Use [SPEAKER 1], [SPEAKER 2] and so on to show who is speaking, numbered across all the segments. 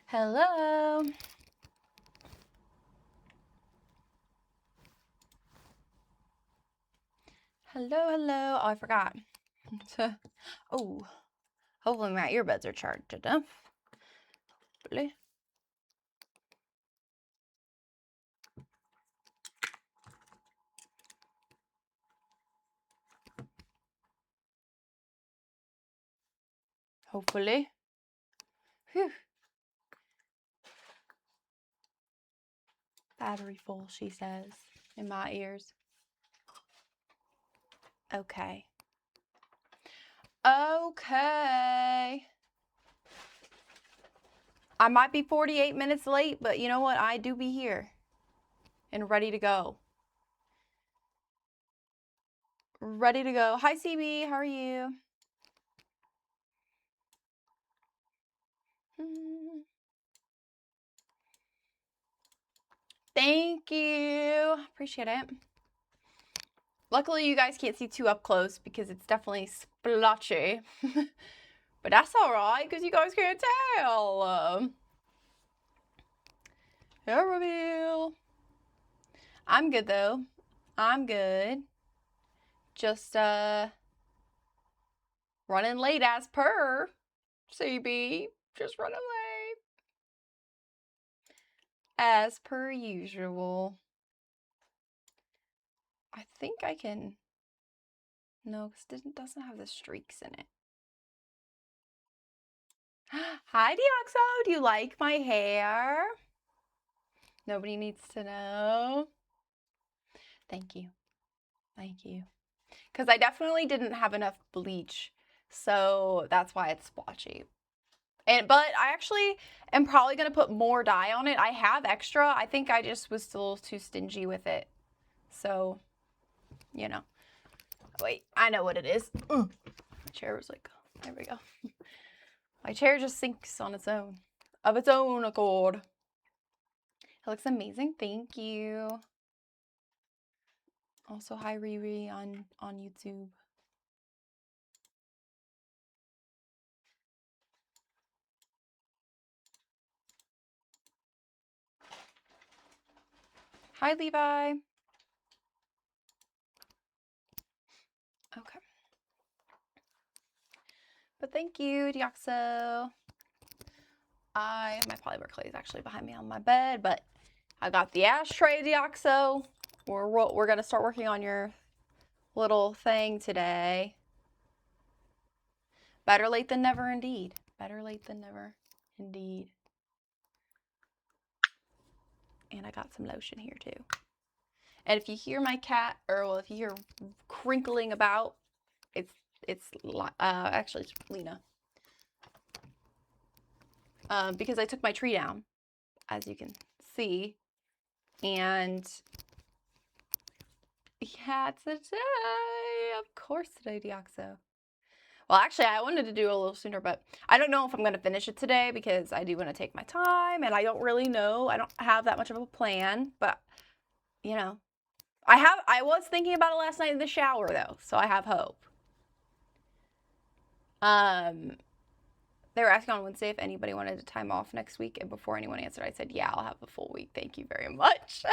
[SPEAKER 1] Hello. Hello, hello. Oh, I forgot. Oh, hopefully my earbuds are charged enough. Hopefully. hopefully. Whew. Battery full, she says, in my ears. Okay. Okay. I might be 48 minutes late, but you know what? I do be here and ready to go. Ready to go. Hi, CB. How are you? Thank you. Appreciate it. Luckily, you guys can't see too up close because it's definitely splotchy. But that's all right because you guys can't tell. Hair reveal. I'm good though. I'm good. Just running late as per. CB. Just running late. As per usual. I think I can. No, because it doesn't have the streaks in it. Hi, Deoxo. Do you like my hair? Nobody needs to know. Thank you. Thank you. Because I definitely didn't have enough bleach. So that's why it's splotchy. But I actually am probably going to put more dye on it. I have extra. I think I just was still too stingy with it. So, you know. Wait, I know what it is. My chair was like, there we go. My chair just sinks on its own. Of its own accord. It looks amazing. Thank you. Also, hi Riri on YouTube. Hi Levi. Okay. But thank you, Deoxo. My polymer is actually behind me on my bed, but I got the ashtray, Deoxo. We're gonna start working on your little thing today. Better late than never, indeed. Better late than never, indeed. And I got some lotion here too. And if you hear my cat, or well, if you hear crinkling about, it's actually it's Lena. Because I took my tree down, as you can see, and yeah, it's today. Of course today, Deoxo. Well, actually, I wanted to do a little sooner, but I don't know if I'm going to finish it today because I do want to take my time, and I don't really know. I don't have that much of a plan, but, you know, I was thinking about it last night in the shower, though, so I have hope. They were asking on Wednesday if anybody wanted to time off next week, and before anyone answered, I said, yeah, I'll have the full week. Thank you very much.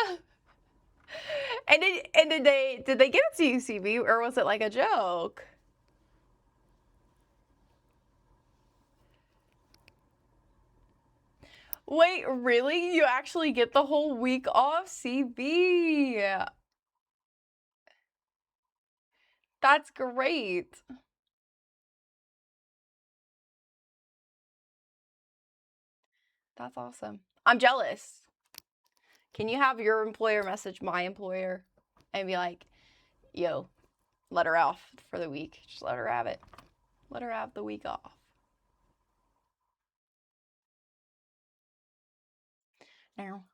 [SPEAKER 1] And did they give it to you, CB, or was it like a joke? Wait, really? You actually get the whole week off, CB? That's great. That's awesome. I'm jealous. Can you have your employer message my employer and be like, yo, let her off for the week. Just let her have it. Let her have the week off. Now.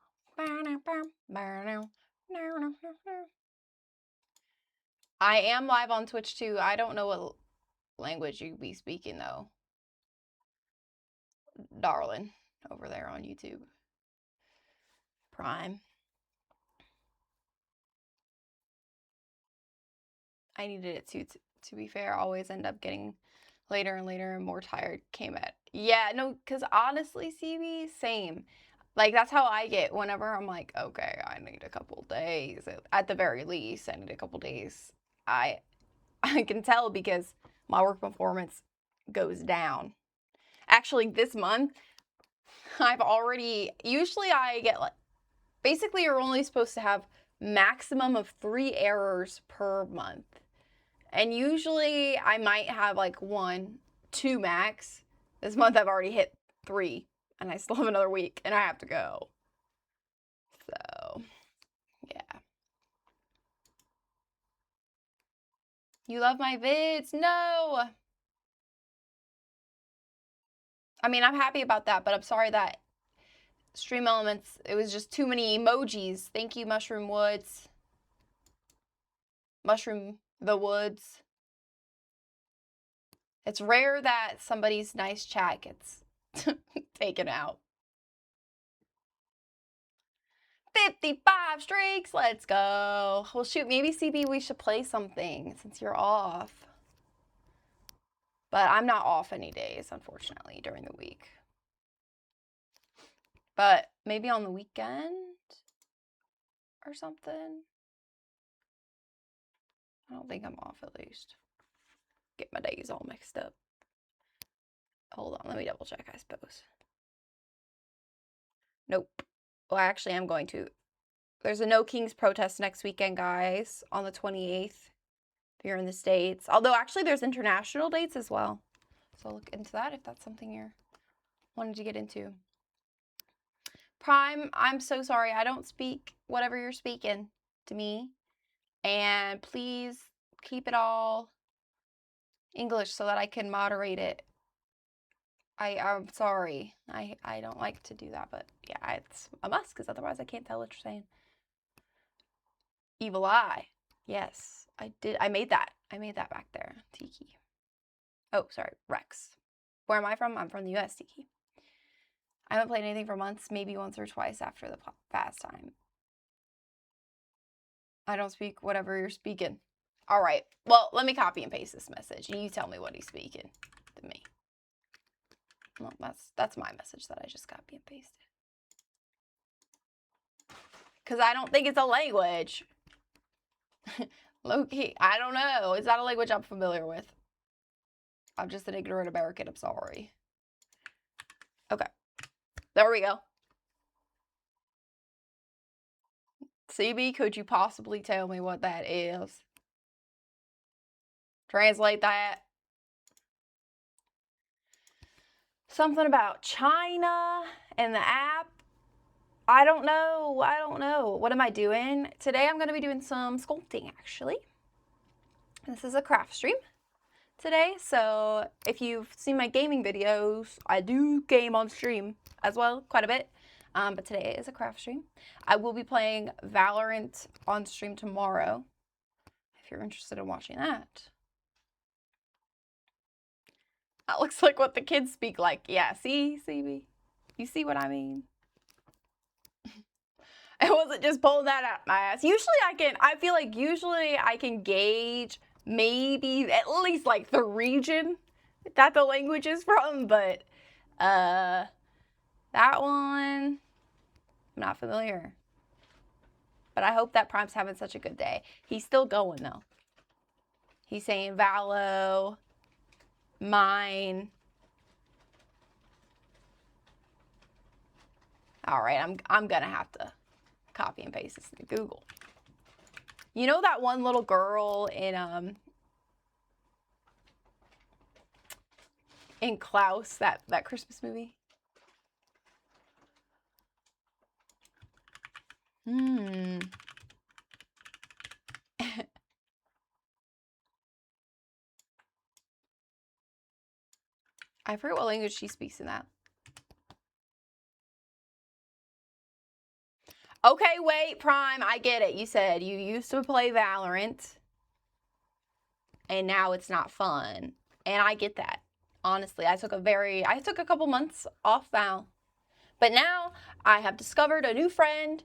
[SPEAKER 1] I am live on Twitch too. I don't know what language you be speaking though. Darling, over there on YouTube. Prime. I needed it to be fair. I always end up getting later and later and more tired. Came at. Yeah, no, because honestly, CB, same. Like, that's how I get whenever I'm like, okay, I need a couple days. At the very least, I need a couple days. I can tell because my work performance goes down. Actually, this month, usually I get like, basically you're only supposed to have maximum of 3 errors per month. And usually I might have like 1, 2 max. This month I've already hit 3, and I still have another week, and I have to go. So, yeah. You love my vids? No! I mean, I'm happy about that, but I'm sorry that Stream Elements, it was just too many emojis. Thank you, Mushroom Woods. Mushroom the Woods. It's rare that somebody's nice chat gets taken out. 55 streaks, let's go. Well, shoot, maybe CB, we should play something since you're off. But I'm not off any days, unfortunately, during the week. But maybe on the weekend or something. I don't think I'm off, at least. Get my days all mixed up. Hold on, let me double check, I suppose. Nope. Well, actually, I'm going to. There's a No Kings protest next weekend, guys, on the 28th. If you're in the States. Although, actually, there's international dates as well. So look into that if that's something you're wanting to get into. Prime, I'm so sorry. I don't speak whatever you're speaking to me. And please keep it all English so that I can moderate it. I'm sorry. I don't like to do that, but yeah, it's a must because otherwise I can't tell what you're saying. Evil Eye. Yes, I did. I made that. I made that back there. Tiki. Oh, sorry. Rex. Where am I from? I'm from the US, Tiki. I haven't played anything for months, maybe once or twice after the fast time. I don't speak whatever you're speaking. All right. Well, let me copy and paste this message, and you tell me what he's speaking to me. Well, that's my message that I just copy and pasted. Because I don't think it's a language. Low-key, I don't know. It's not a language I'm familiar with. I'm just an ignorant American. I'm sorry. Okay. There we go. CB, could you possibly tell me what that is? Translate that. Something about China and the app. I don't know. I don't know. What am I doing? Today I'm going to be doing some sculpting, actually. This is a craft stream today. So if you've seen my gaming videos, I do game on stream as well, quite a bit. But today is a craft stream. I will be playing Valorant on stream tomorrow, if you're interested in watching that. That looks like what the kids speak like. Yeah, see, CB? You see what I mean? It wasn't just pulling that out my ass. Usually I feel like usually I can gauge maybe at least like the region that the language is from, but that one, I'm not familiar. But I hope that Prime's having such a good day. He's still going though. He's saying Valo, mine. All right, I'm gonna have to copy and paste this into Google. You know that one little girl in Klaus, that Christmas movie? I forget what language she speaks in that. Okay, wait, Prime, I get it. You said you used to play Valorant, and now it's not fun. And I get that. Honestly, I took a couple months off Val. But now I have discovered a new friend,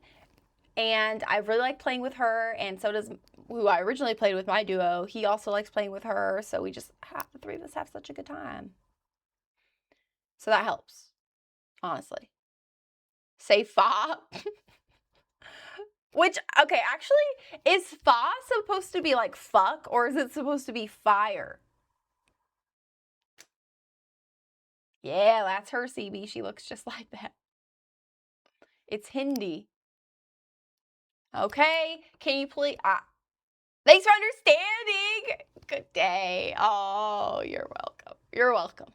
[SPEAKER 1] and I really like playing with her, and so does who I originally played with, my duo. He also likes playing with her, so we just the three of us have such a good time. So that helps, honestly. Say fa. Which, okay, actually, is fa supposed to be like fuck, or is it supposed to be fire? Yeah, that's her, CB. She looks just like that. It's Hindi. Okay, can you please... thanks for understanding. Good day. Oh, you're welcome. You're welcome.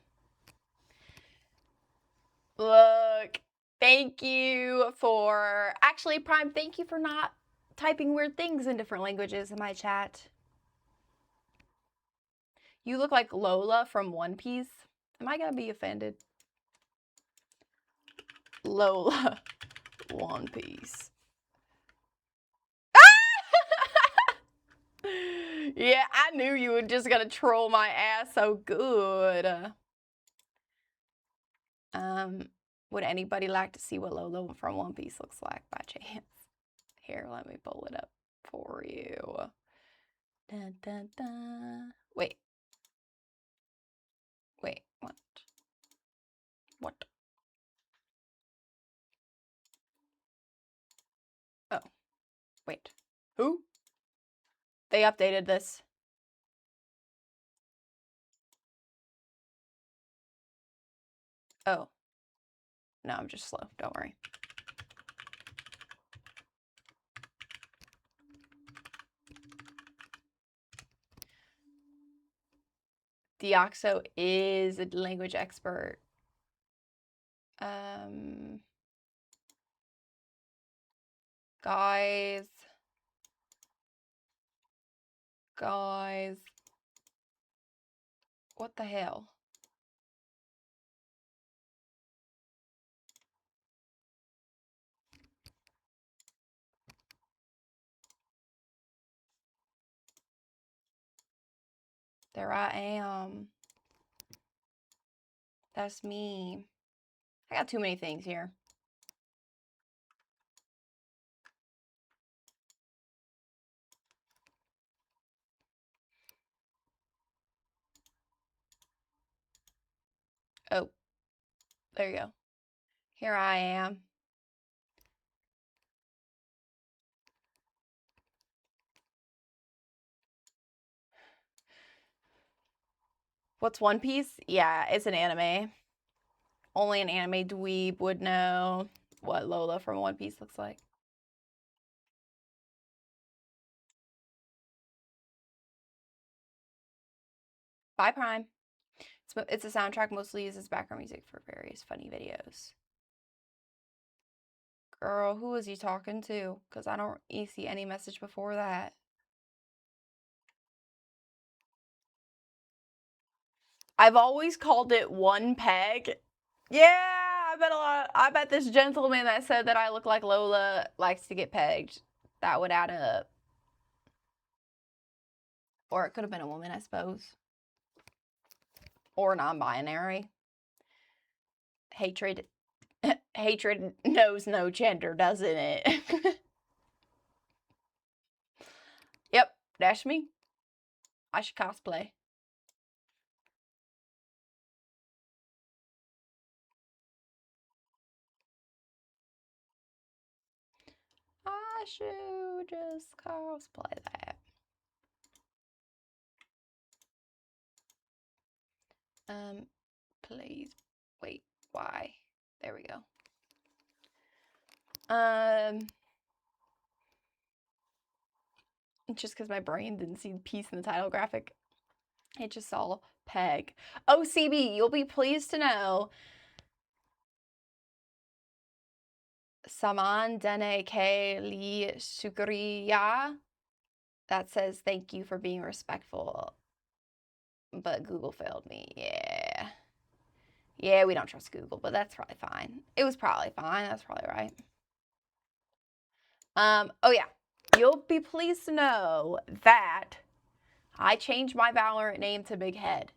[SPEAKER 1] Look, thank you for, actually, Prime, thank you for not typing weird things in different languages in my chat. You look like Lola from One Piece. Am I gonna be offended? Lola, One Piece. Yeah, I knew you were just gonna troll my ass so good. Would anybody like to see what Lola from One Piece looks like by chance? Here, let me pull it up for you. Dun, dun, dun. Wait, what? What? Oh, wait. Who? They updated this. Oh. No, I'm just slow. Don't worry. Deoxo is a language expert. Guys. What the hell? There I am. That's me. I got too many things here. Oh, there you go. Here I am. What's One Piece? Yeah, it's an anime. Only an anime dweeb would know what Lola from One Piece looks like. Bye, Prime. It's a soundtrack mostly uses background music for various funny videos. Girl, who was you talking to? Because I don't see any message before that. I've always called it One Peg. Yeah, I bet this gentleman that said that I look like Lola likes to get pegged. That would add up. Or it could have been a woman, I suppose. Or non-binary. Hatred knows no gender, doesn't it? Yep, that's me. I should cosplay. I should just cosplay that. Please. Wait, why? There we go. Just because my brain didn't see peace in the title graphic. It just saw peg. Oh, CB, you'll be pleased to know. Saman dene ke li shukriya. That says thank you for being respectful. But Google failed me. Yeah. Yeah, we don't trust Google, but that's probably fine. It was probably fine. That's probably right. Oh yeah. You'll be pleased to know that I changed my Valorant name to Big Head.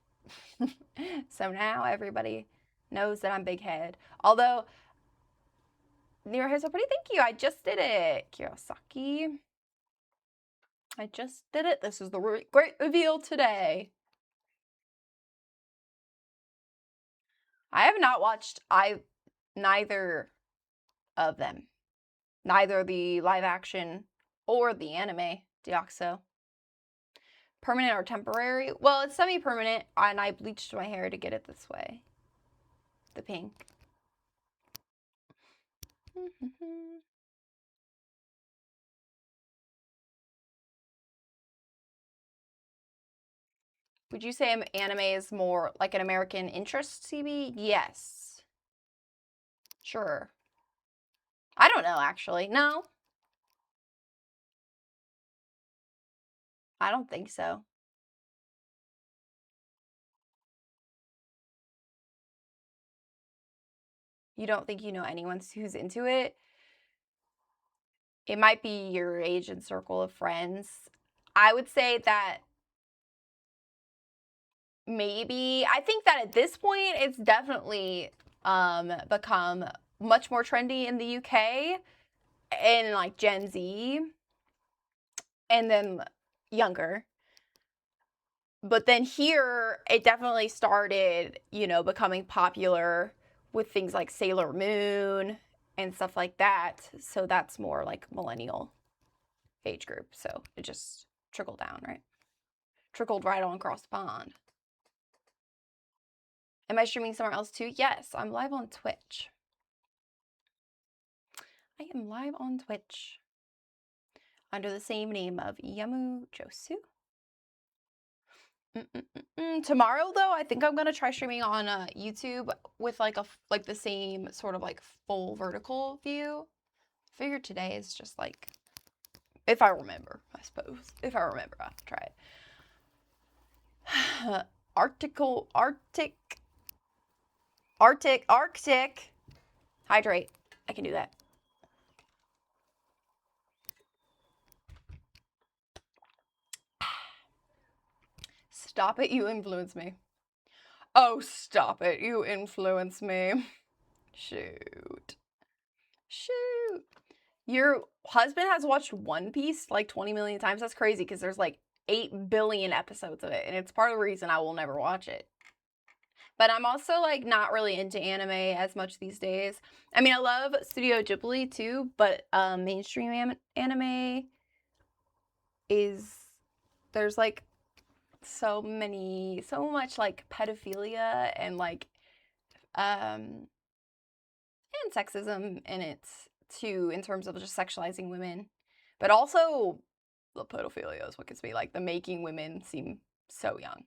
[SPEAKER 1] So now everybody knows that I'm Big Head. Although, your hair's so pretty. Thank you. I just did it. Kirosaki. I just did it. This is the great reveal today. I have not watched neither of them. Neither the live action or the anime, Deoxo. Permanent or temporary? Well, it's semi-permanent, and I bleached my hair to get it this way. The pink. Would you say anime is more like an American interest, CB? Yes. Sure. I don't know, actually. No. I don't think so. You don't think you know anyone who's into it? It might be your age and circle of friends. I would say that maybe, I think that at this point, it's definitely become much more trendy in the UK and like Gen Z and then younger. But then here, it definitely started, you know, becoming popular with things like Sailor Moon and stuff like that. So that's more like millennial age group. So it just trickled down, right? Trickled right on across the pond. Am I streaming somewhere else too? Yes, I'm live on Twitch. I am live on Twitch under the same name of yummuvodu. Tomorrow, though, I think I'm gonna try streaming on YouTube with like the same sort of like full vertical view. I figured today is just like, if I remember, I suppose. If I remember, I'll have to try it. Arctic. Hydrate. I can do that. Stop it, you influence me. Oh, stop it, you influence me. Shoot. Your husband has watched One Piece like 20 million times. That's crazy because there's like 8 billion episodes of it, and it's part of the reason I will never watch it. But I'm also like not really into anime as much these days. I mean, I love Studio Ghibli too, but mainstream anime there's like so much like pedophilia and like and sexism in it too, in terms of just sexualizing women. But also the pedophilia is what gets me, like the making women seem so young.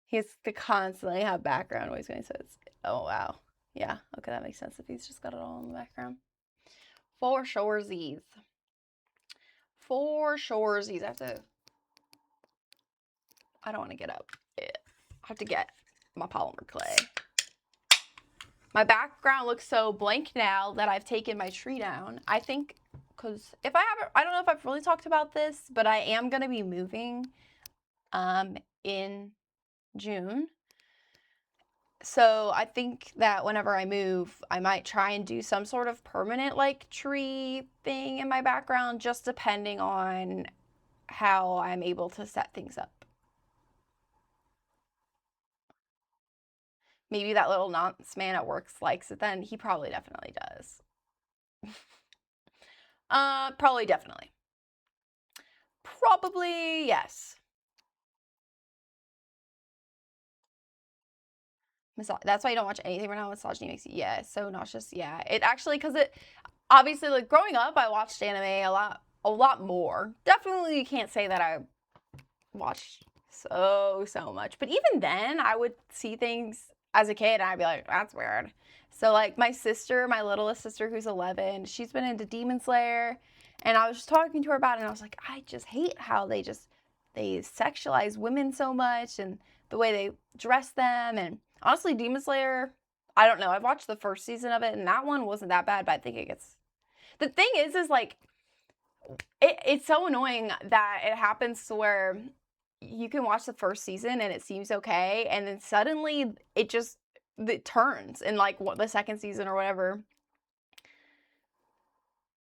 [SPEAKER 1] He has to constantly have background noise when he says, oh wow. Yeah, okay, that makes sense if he's just got it all in the background. For shoresies. I don't want to get up. I have to get my polymer clay. My background looks so blank now that I've taken my tree down. I think, because I don't know if I've really talked about this, but I am going to be moving in June. So I think that whenever I move, I might try and do some sort of permanent like tree thing in my background, just depending on how I'm able to set things up. Maybe that little nonce man at work likes it then. He probably definitely does. Probably definitely. Probably yes. That's why you don't watch anything right now. Misogyny makes you, yeah, so nauseous. Yeah, it actually, because it, obviously, like, growing up, I watched anime a lot more. Definitely you can't say that I watched so much. But even then, I would see things as a kid, and I'd be like, that's weird. So, like, my littlest sister, who's 11, she's been into Demon Slayer, and I was just talking to her about it, and I was like, I just hate how they sexualize women so much, and the way they dress them, and honestly, Demon Slayer, I don't know. I've watched the first season of it, and that one wasn't that bad, but I think it gets... The thing is like, it's so annoying that it happens to where you can watch the first season and it seems okay, and then suddenly it turns in like the second season or whatever.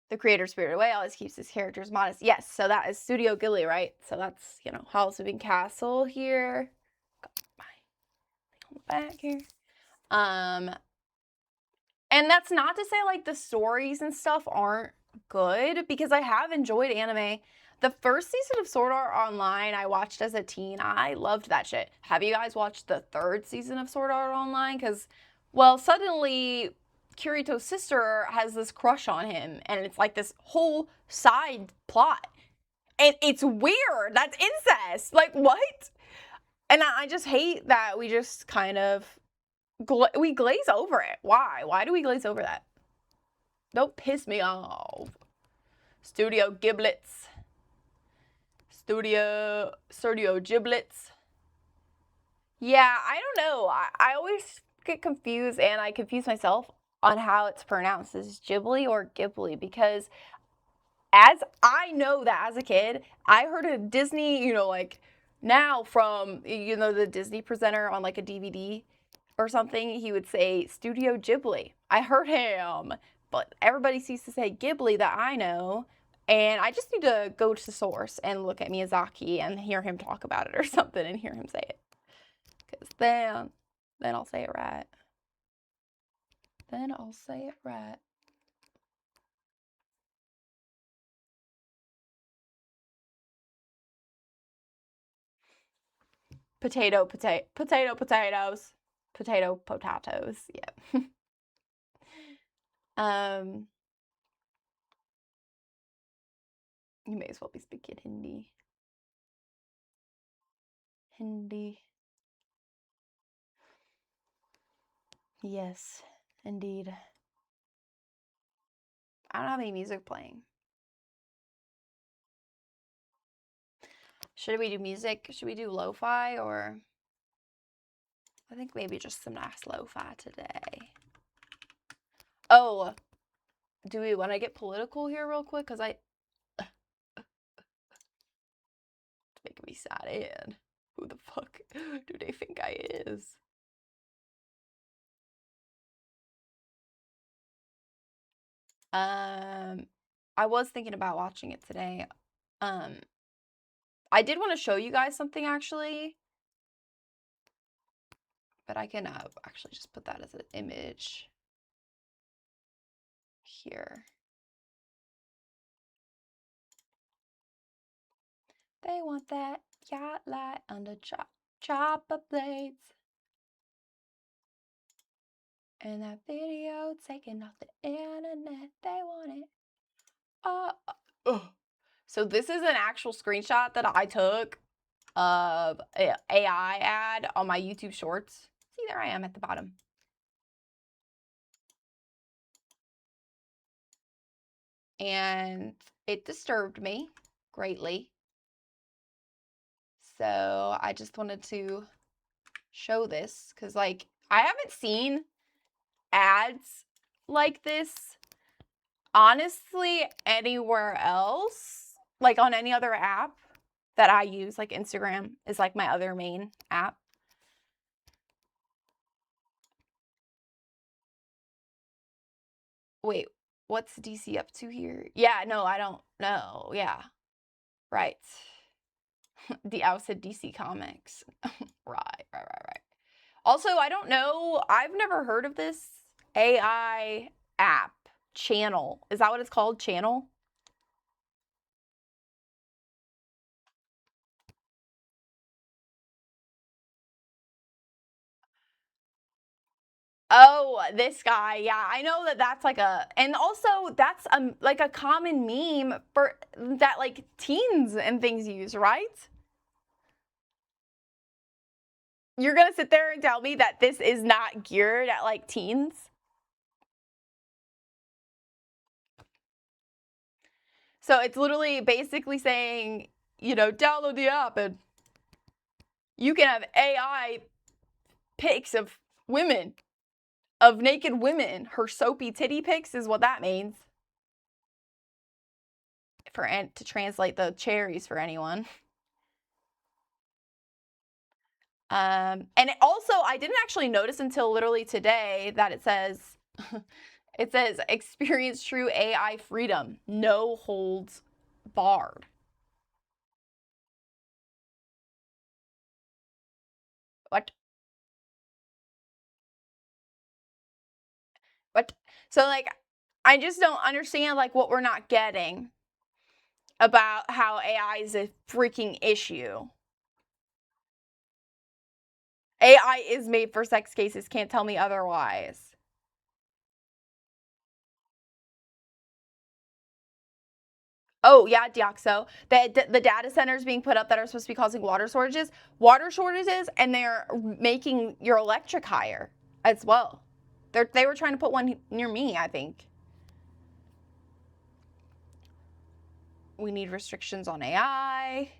[SPEAKER 1] The creator Spirited Away always keeps his characters modest. Yes, so that is Studio Ghibli, right? So that's, you know, Howl's Moving Castle here. Got my thing on the back here. And that's not to say like the stories and stuff aren't good, because I have enjoyed anime. The first season of Sword Art Online I watched as a teen. I loved that shit. Have you guys watched the third season of Sword Art Online? Because, well, suddenly Kirito's sister has this crush on him, and it's like this whole side plot. And it's weird. That's incest. Like, what? And I just hate that we just kind of we glaze over it. Why? Why do we glaze over that? Don't piss me off. Studio giblets. Studio giblets. Yeah, I don't know. I always get confused, and I confuse myself on how it's pronounced. Is Ghibli or Ghibli? Because as I know that as a kid, I heard a Disney, like now from, the Disney presenter on like a DVD or something, he would say Studio Ghibli. I heard him, but everybody seems to say Ghibli that I know. And I just need to go to the source and look at Miyazaki and hear him talk about it or something and hear him say it. Because then I'll say it right. Then I'll say it right. Potatoes. Potatoes. Yeah. You may as well be speaking Hindi. Yes, indeed. I don't have any music playing. Should we do music? Should we do lo-fi, or I think maybe just some nice lo-fi today. Oh, do we want to get political here real quick? Because it's making me sad. And who the fuck do they think I is? I was thinking about watching it today. I did want to show you guys something actually, but I can actually just put that as an image here. They want that yacht light under chopper blades. And that video taken off the internet. They want it. So this is an actual screenshot that I took of an AI ad on my YouTube Shorts. See, there I am at the bottom. And it disturbed me greatly. So I just wanted to show this because, like, I haven't seen ads like this honestly anywhere else, like on any other app that I use. Like Instagram is like my other main app. Wait, what's DC up to here? Yeah, no, I don't know. Yeah, right. I said DC Comics. Right. Also, I don't know. I've never heard of this AI app channel. Is that what it's called? Channel? Oh, this guy. Yeah, I know that that's like and also that's like a common meme for that like teens and things use, right? You're gonna sit there and tell me that this is not geared at like teens? So it's literally basically saying, download the app and you can have AI pics of women, of naked women. Her soapy titty pics is what that means. To translate the cherries for anyone. And also, I didn't actually notice until literally today that it says, experience true AI freedom, no holds barred. What? So, like, I just don't understand, like, what we're not getting about how AI is a freaking issue. AI is made for sex cases, can't tell me otherwise. Oh, yeah, Deoxo. The data centers being put up that are supposed to be causing water shortages, and they're making your electric higher. as well. They were trying to put one near me, I think. We need restrictions on AI.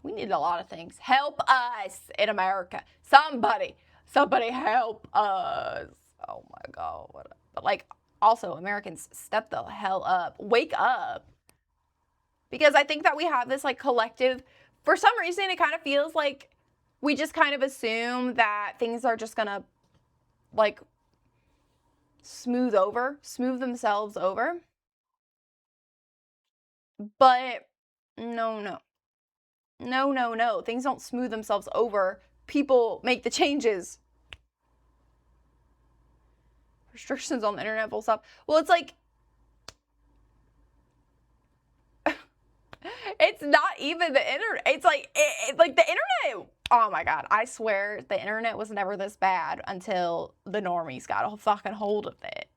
[SPEAKER 1] We need a lot of things. Help us in America. Somebody help us. Oh my God. But like, also, Americans, step the hell up. Wake up. Because I think that we have this like collective, for some reason, it kind of feels like we just kind of assume that things are just gonna like smooth themselves over. But no. Things don't smooth themselves over. People make the changes. Restrictions on the internet, full stop. Well, it's like, it's not even the internet. It's like, like the internet. Oh my God. I swear the internet was never this bad until the normies got a fucking hold of it.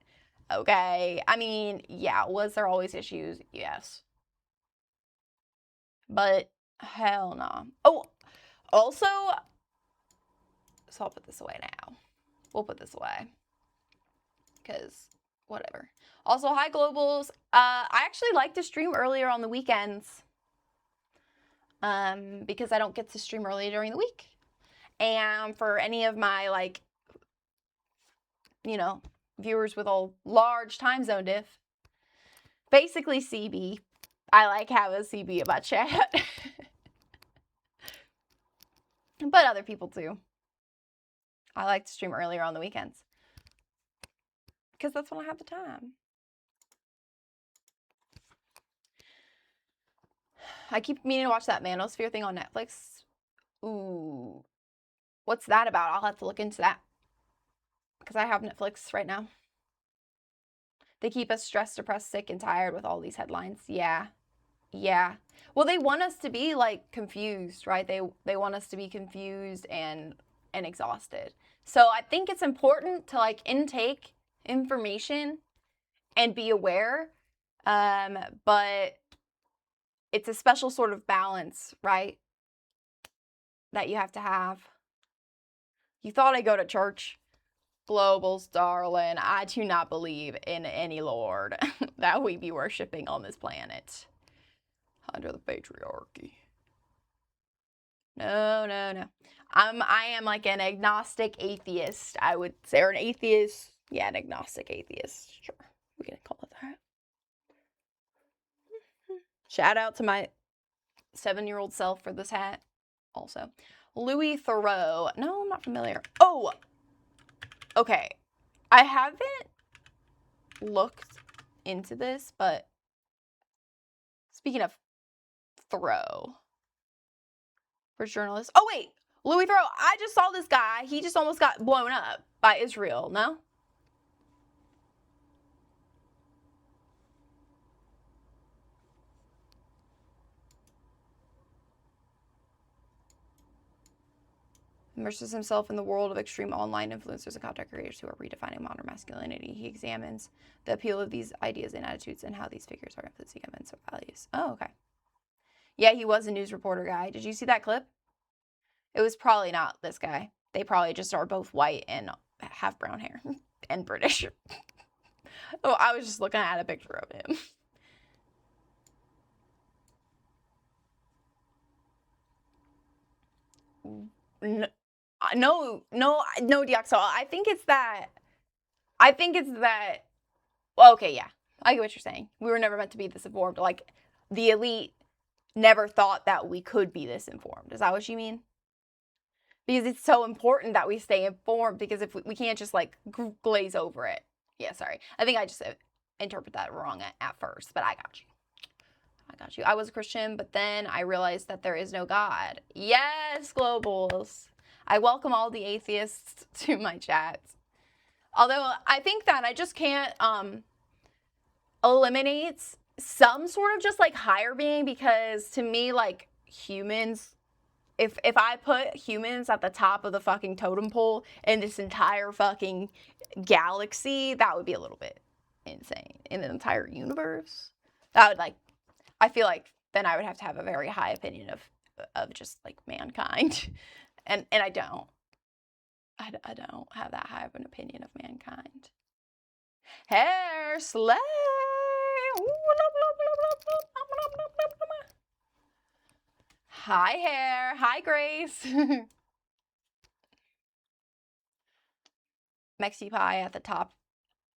[SPEAKER 1] Okay. I mean, yeah, was there always issues? Yes. But hell no. Oh, also, so I'll put this away now. We'll put this away. Because whatever. Also, hi Globals. I actually like to stream earlier on the weekends. Because I don't get to stream early during the week. And for any of my, like, you know, viewers with a large time zone diff, basically CB. I like having CB in my chat. But other people too. I like to stream earlier on the weekends. Because that's when I have the time. I keep meaning to watch that Manosphere thing on Netflix. Ooh. What's that about? I'll have to look into that. Because I have Netflix right now. They keep us stressed, depressed, sick, and tired with all these headlines. Yeah. Well, they want us to be, like, confused, right? They want us to be confused and exhausted. So I think it's important to, like, intake information and be aware. But it's a special sort of balance, right? That you have to have. You thought I'd go to church? Globals, darling. I do not believe in any Lord that we be worshiping on this planet under the patriarchy. No. I am like an agnostic atheist, I would say, or an atheist. Yeah, an agnostic atheist. Sure, we can call it that. Shout out to my 7-year-old self for this hat. Also, Louis Theroux. No, I'm not familiar. Oh, okay. I haven't looked into this, but speaking of Thoreau, for journalists. Oh wait, Louis Theroux. I just saw this guy. He just almost got blown up by Israel. No. Immerses himself in the world of extreme online influencers and content creators who are redefining modern masculinity. He examines the appeal of these ideas and attitudes and how these figures are influencing immense values. Oh, okay. Yeah, he was a news reporter guy. Did you see that clip? It was probably not this guy. They probably just are both white and have brown hair and British. Oh, I was just looking at a picture of him. No, Deoxo. I think it's that. Well, okay, yeah. I get what you're saying. We were never meant to be this informed. Like, the elite never thought that we could be this informed. Is that what you mean? Because it's so important that we stay informed, because if we can't just, like, glaze over it. Yeah, sorry. I think I just interpret that wrong at first, but I got you. I was a Christian, but then I realized that there is no God. Yes, Globals. I welcome all the atheists to my chats. Although I think that I just can't eliminate some sort of just like higher being, because to me, like, humans, if I put humans at the top of the fucking totem pole in this entire fucking galaxy, that would be a little bit insane. In the entire universe, that would, like, I feel like then I would have to have a very high opinion of just like mankind, and I don't. I don't have that high of an opinion of mankind. Hair slay. Hi, hair. Hi, Grace. Mexi Pie at the top,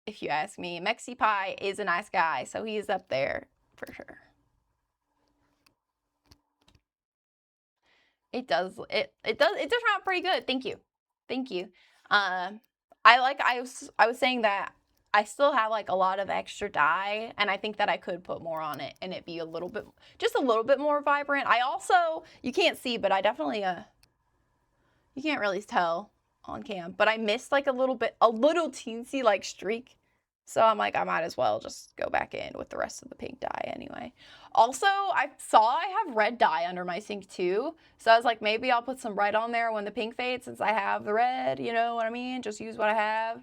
[SPEAKER 1] if you ask me. Mexi Pie is a nice guy, so he's up there for sure. It does turn out pretty good. Thank you. Thank you. I was saying that I still have like a lot of extra dye, and I think that I could put more on it and it be just a little bit more vibrant. I also, you can't see, but I definitely you can't really tell on cam, but I missed like a little teensy like streak. So I'm like, I might as well just go back in with the rest of the pink dye anyway. Also, I saw I have red dye under my sink too. So I was like, maybe I'll put some red on there when the pink fades since I have the red, you know what I mean? Just use what I have.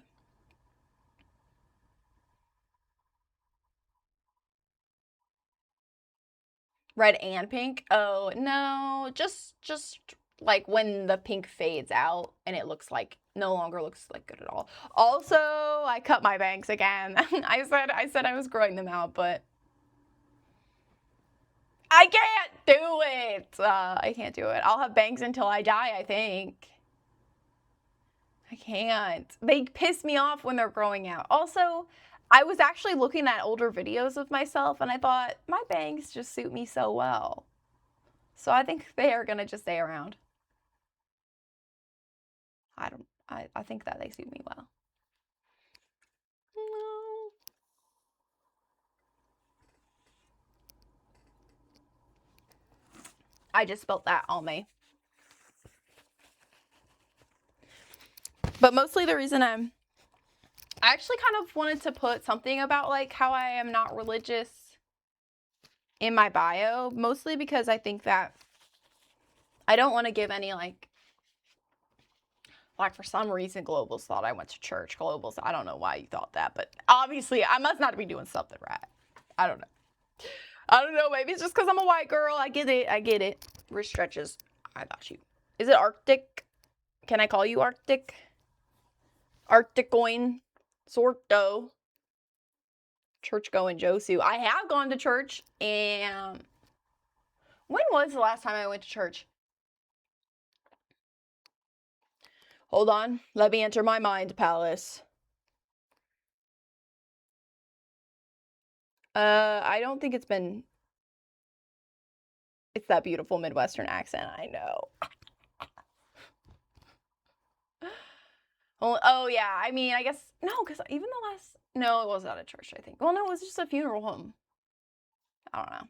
[SPEAKER 1] Red and pink? Oh, no, just like when the pink fades out and it looks like no longer looks like good at all. Also, I cut my bangs again. I said I was growing them out, but I can't do it. I can't do it. I'll have bangs until I die, I think. I can't. They piss me off when they're growing out. Also, I was actually looking at older videos of myself and I thought, my bangs just suit me so well. So I think they are gonna just stay around. I think that they suit me well. No. I just spelt that on me. But mostly the reason I actually kind of wanted to put something about like how I am not religious in my bio, mostly because I think that I don't want to give any like for some reason Globals thought I went to church. Globals, I don't know why you thought that, but obviously I must not be doing something right. I don't know. Maybe it's just because I'm a white girl. I get it. Wrist stretches. I got you. Is it Arctic? Can I call you Arctic? Arctic-going. Sorto. Church-going Josu. I have gone to church, and when was the last time I went to church? Hold on. Let me enter my mind palace. I don't think it's that beautiful Midwestern accent, I know. Oh, yeah, I mean, I guess, no, because even no, it was not a church, I think. Well, no, it was just a funeral home. I don't know.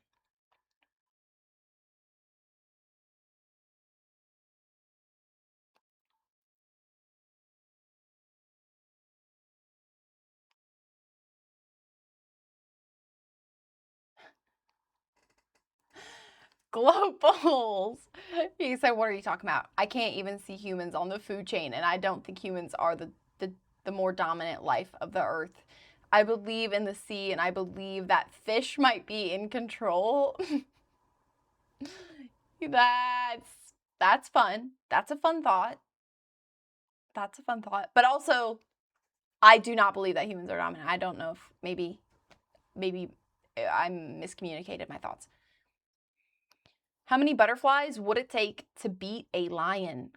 [SPEAKER 1] Globals. He said, what are you talking about? I can't even see humans on the food chain, and I don't think humans are the more dominant life of the earth. I believe in the sea, and I believe that fish might be in control. That's fun. That's a fun thought. But also, I do not believe that humans are dominant. I don't know if maybe I miscommunicated my thoughts. How many butterflies would it take to beat a lion?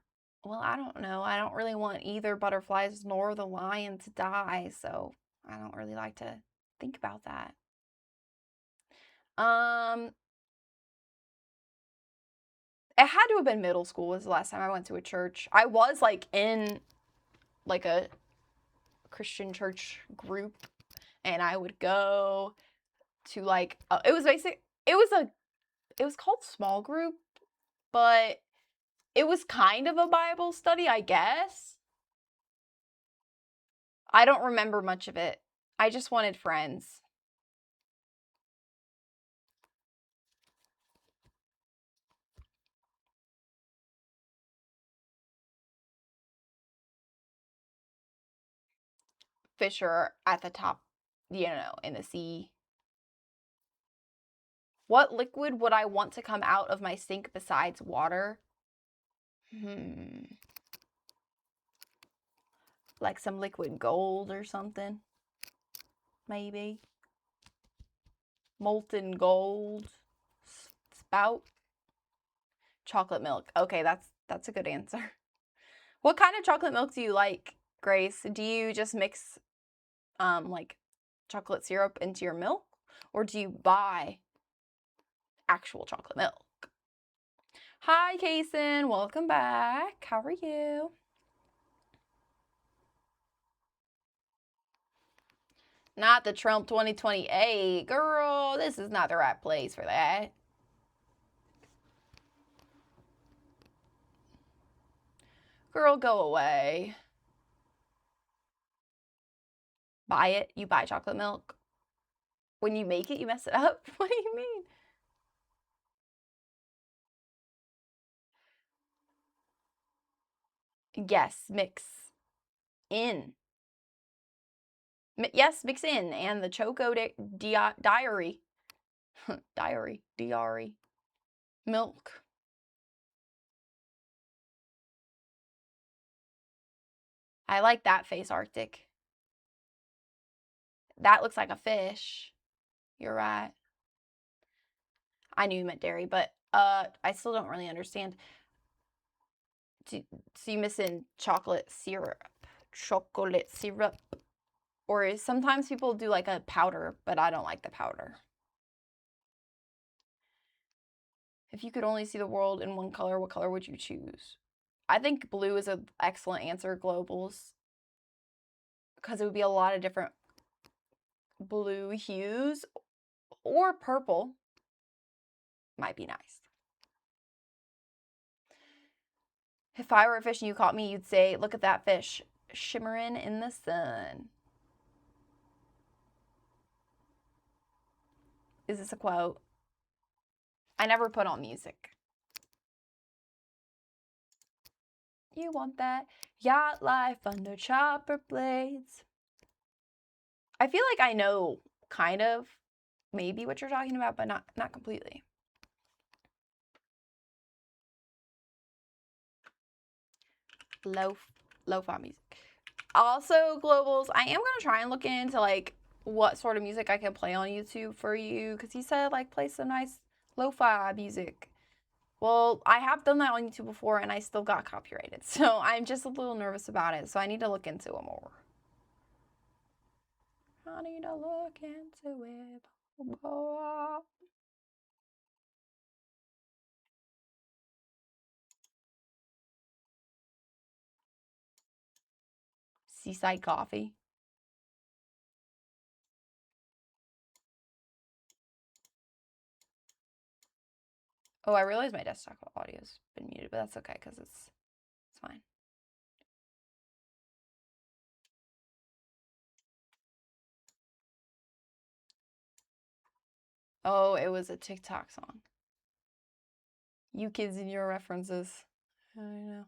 [SPEAKER 1] Well, I don't know. I don't really want either butterflies nor the lion to die, so I don't really like to think about that. It had to have been middle school was the last time I went to a church. I was like in like a Christian church group, and I would go to like it was called small group, but it was kind of a Bible study, I guess. I don't remember much of it. I just wanted friends. Fish are at the top, in the sea. What liquid would I want to come out of my sink besides water? Like some liquid gold or something. Maybe. Molten gold. Spout. Chocolate milk. Okay, that's a good answer. What kind of chocolate milk do you like, Grace? Do you just mix like chocolate syrup into your milk, or do you buy actual chocolate milk? Hi, Kason. Welcome back. How are you? Not the Trump 2028. Girl, this is not the right place for that. Girl, go away. Buy it. You buy chocolate milk. When you make it, you mess it up. What do you mean? Yes, mix in. Yes, mix in. And the Choco Diary. Diary. Milk. I like that face, Arctic. That looks like a fish. You're right. I knew you meant dairy, but I still don't really understand. So you missing chocolate syrup. Chocolate syrup. Or sometimes people do like a powder, but I don't like the powder. If you could only see the world in one color, what color would you choose? I think blue is an excellent answer, Globals. Because it would be a lot of different blue hues. Or purple. Might be nice. If I were a fish and you caught me, you'd say, look at that fish shimmering in the sun. Is this a quote? I never put on music. You want that yacht life under chopper blades. I feel like I know kind of maybe what you're talking about, but not completely. Lo-fi music. Also, Globals, I am going to try and look into like what sort of music I can play on YouTube for you, because he said like play some nice lo-fi music. Well, I have done that on YouTube before and I still got copyrighted, so I'm just a little nervous about it, so I need to look into it more. I need to look into it more. Seaside coffee. Oh, I realize my desktop audio's been muted, but that's okay because it's fine. Oh, it was a TikTok song. You kids and your references. I know.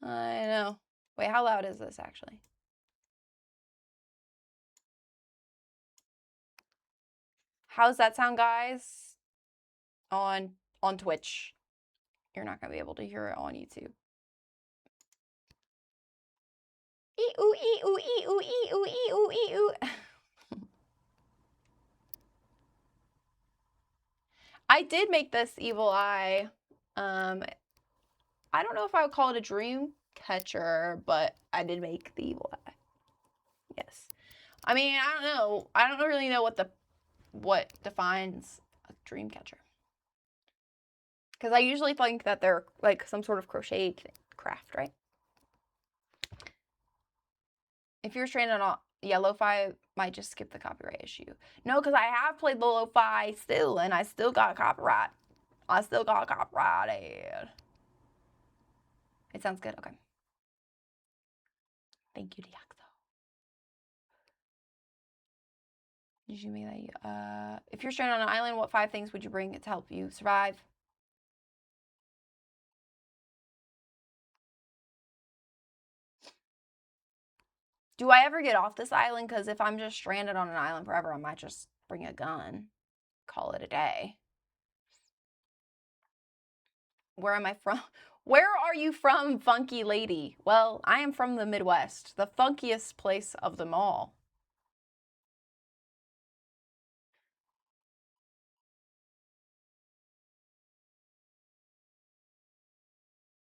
[SPEAKER 1] I know. Wait, how loud is this actually? How's that sound, guys? On Twitch. You're not gonna be able to hear it on YouTube. Ee-oo, ee-oo, ee-oo, ee-oo, ee-oo, ee-oo. I did make this evil eye. I don't know if I would call it a dream catcher, but I did make the evil eye. Yes. I mean, I don't know. I don't really know what defines a dream catcher. Because I usually think that they're like some sort of crocheted craft, right? If you're stranded on lo-fi, might just skip the copyright issue. No, because I have played the lo-fi still, and I still got copyright. I still got copyrighted. It sounds good. Okay. Thank you, Diaxo. Did you make that? If you're stranded on an island, what 5 things would you bring to help you survive? Do I ever get off this island? Because if I'm just stranded on an island forever, I might just bring a gun. Call it a day. Where am I from? Where are you from, funky lady? Well, I am from the Midwest, the funkiest place of them all.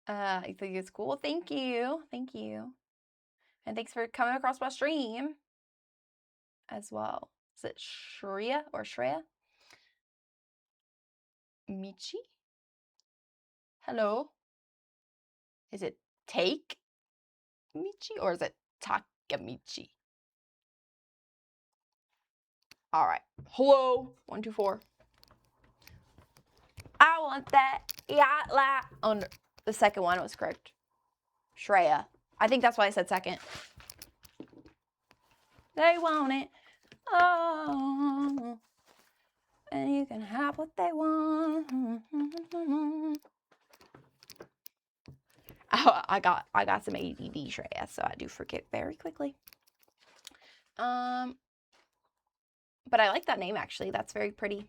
[SPEAKER 1] You think it's cool? Thank you. Thank you. And thanks for coming across my stream as well. Is it Shreya or Shreya? Michi? Hello? Is it Take Michi or is it Takamichi? All right. Hello. 1, 2, 4. I want that. Yeah, la. Oh, the second one was correct. Shreya. I think that's why I said second. They want it. Oh. And you can have what they want. Oh, I got some ADD, Shreya, so I do forget very quickly. But I like that name actually. That's very pretty.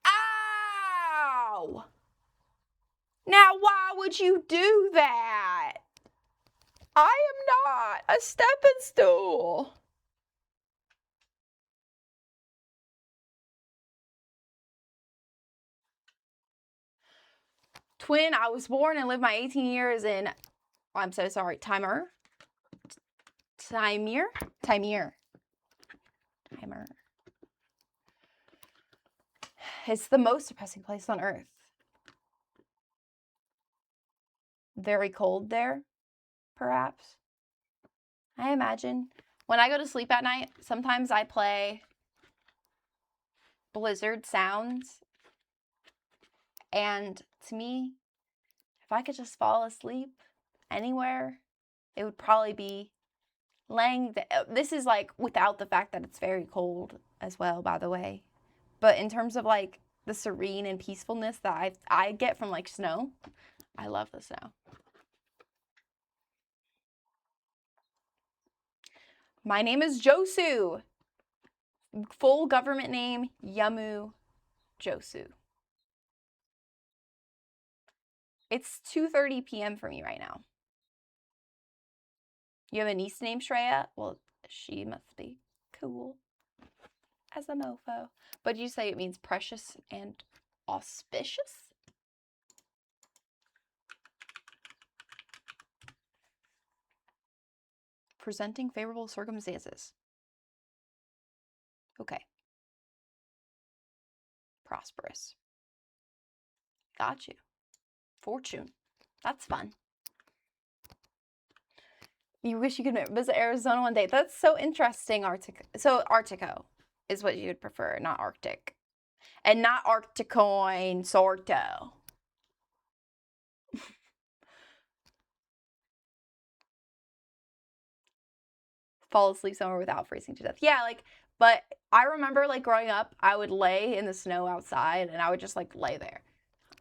[SPEAKER 1] Ow! Now why would you do that? I am not a stepping stool. Twin, I was born and lived my 18 years in, oh, I'm so sorry, Timer. It's the most depressing place on earth. Very cold there, perhaps. I imagine. When I go to sleep at night, sometimes I play blizzard sounds. And to me, if I could just fall asleep anywhere, it would probably be laying this is like without the fact that it's very cold as well, by the way. But in terms of like the serene and peacefulness that I get from like snow, I love the snow. My name is Josu. Full government name, Yummuvodu. It's 2:30 p.m. for me right now. You have a niece named Shreya? Well, she must be cool as a mofo. But you say it means precious and auspicious? Presenting favorable circumstances. Okay. Prosperous. Got you. Fortune. That's fun. You wish you could visit Arizona one day. That's so interesting, So Arctico is what you would prefer, not Arctic. And not Arcticoin Sorto. Fall asleep somewhere without freezing to death. Yeah, like, but I remember like growing up, I would lay in the snow outside and I would just like lay there.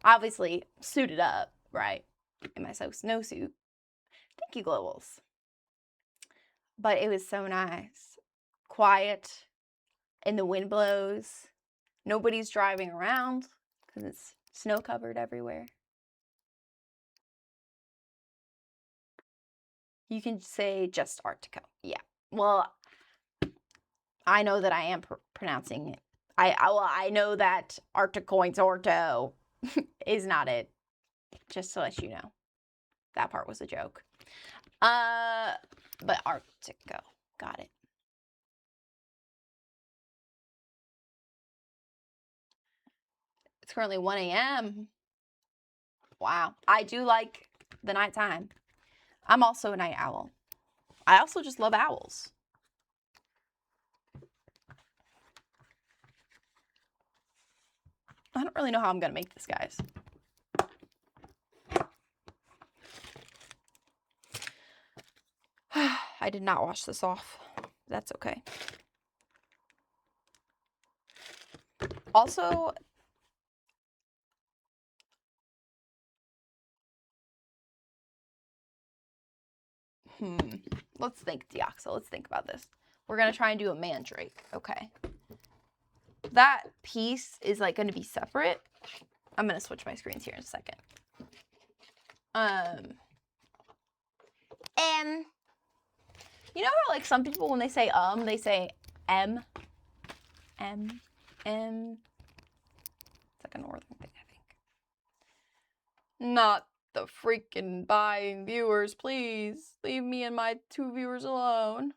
[SPEAKER 1] Obviously suited up, right? In my snowsuit. Thank you, Globals. But it was so nice. Quiet. And the wind blows. Nobody's driving around because it's snow covered everywhere. You can say just Arctico. Yeah. Well, I know that I am pronouncing it. I know that Arcticoins Orto is not it. Just to let you know. That part was a joke. But Arctico. Got it. It's currently 1 a.m. Wow. I do like the nighttime. I'm also a night owl. I also just love owls. I don't really know how I'm gonna make this, guys. I did not wash this off. That's okay. Also, let's think, Deoxo. Let's think about this. We're gonna try and do a mandrake. Okay. That piece is like gonna be separate. I'm gonna switch my screens here in a second. You know how like some people when they say M. It's like a northern thing, I think. Not the freaking buying viewers, please. Leave me and my 2 viewers alone.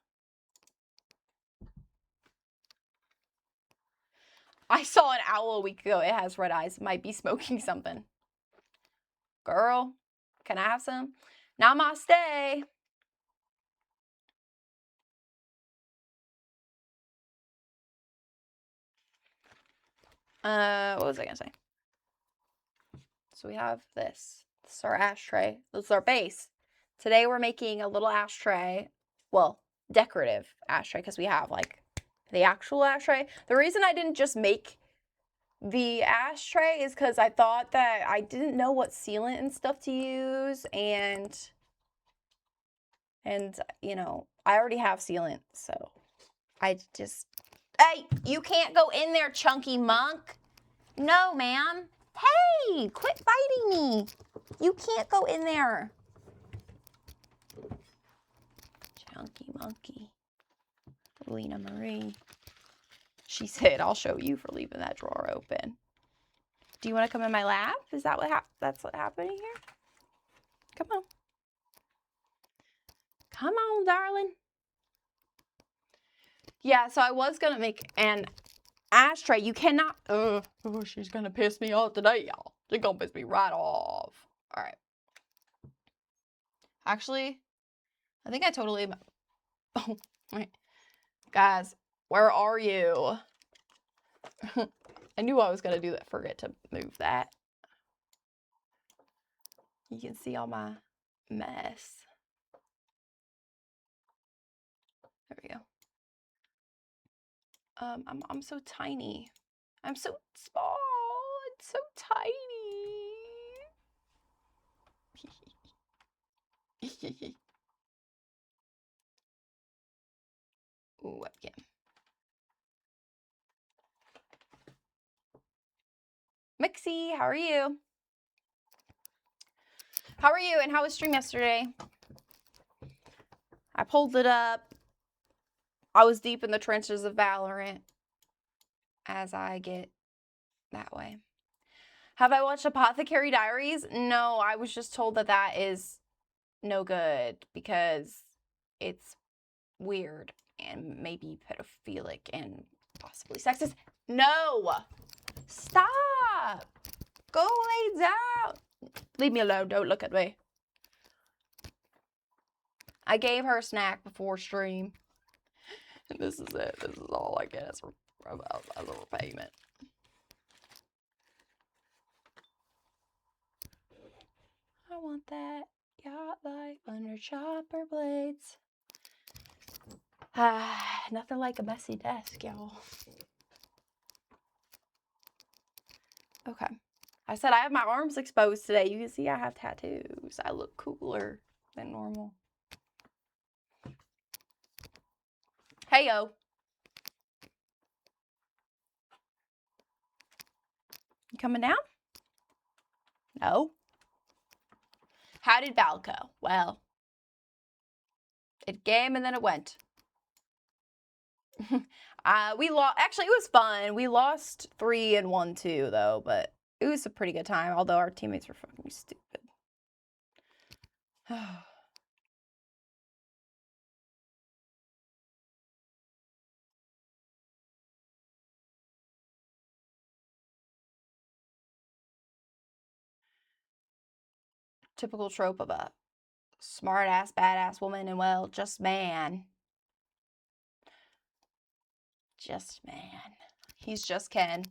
[SPEAKER 1] I saw an owl a week ago. It has red eyes. It might be smoking something. Girl, can I have some? Namaste. What was I gonna say? So we have this. This is our ashtray. This is our base. Today we're making a little ashtray. Well, decorative ashtray because we have like the actual ashtray. The reason I didn't just make the ashtray is because I thought that I didn't know what sealant and stuff to use, and you know, I already have sealant, so I just, hey, you can't go in there, chunky monk. No, ma'am. Hey, quit biting me. You can't go in there. Chunky monkey. Lena Marie. She said, I'll show you for leaving that drawer open. Do you want to come in my lap? Is that that's what happening here? Come on. Come on, darling. Yeah, so I was going to make an ashtray. You cannot... Oh, she's going to piss me off today, y'all. She's going to piss me right off. All right. Actually, I think I totally... Oh, wait. Guys, where are you? I knew I was going to do that. Forget to move that. You can see all my mess. There we go. I'm so tiny. I'm so small. It's so tiny. Ooh, webcam. Mixie, how are you? How are you? And how was stream yesterday? I pulled it up. I was deep in the trenches of Valorant, as I get that way. Have I watched Apothecary Diaries? No, I was just told that that is no good because it's weird and maybe pedophilic and possibly sexist. No! Stop! Go lay down! Leave me alone. Don't look at me. I gave her a snack before stream. And this is it. This is all I get as a repayment. I want that yacht life under chopper blades. Nothing like a messy desk, y'all. Okay. I said I have my arms exposed today. You can see I have tattoos. I look cooler than normal. Hey, yo. You coming down? No. How did Val go? Well, it came and then it went. We lost. Actually, it was fun. We lost 3 and 1-2 though, but it was a pretty good time. Although our teammates were fucking stupid. Typical trope of a smart ass, badass woman, and well, just man. Just man. He's just Ken.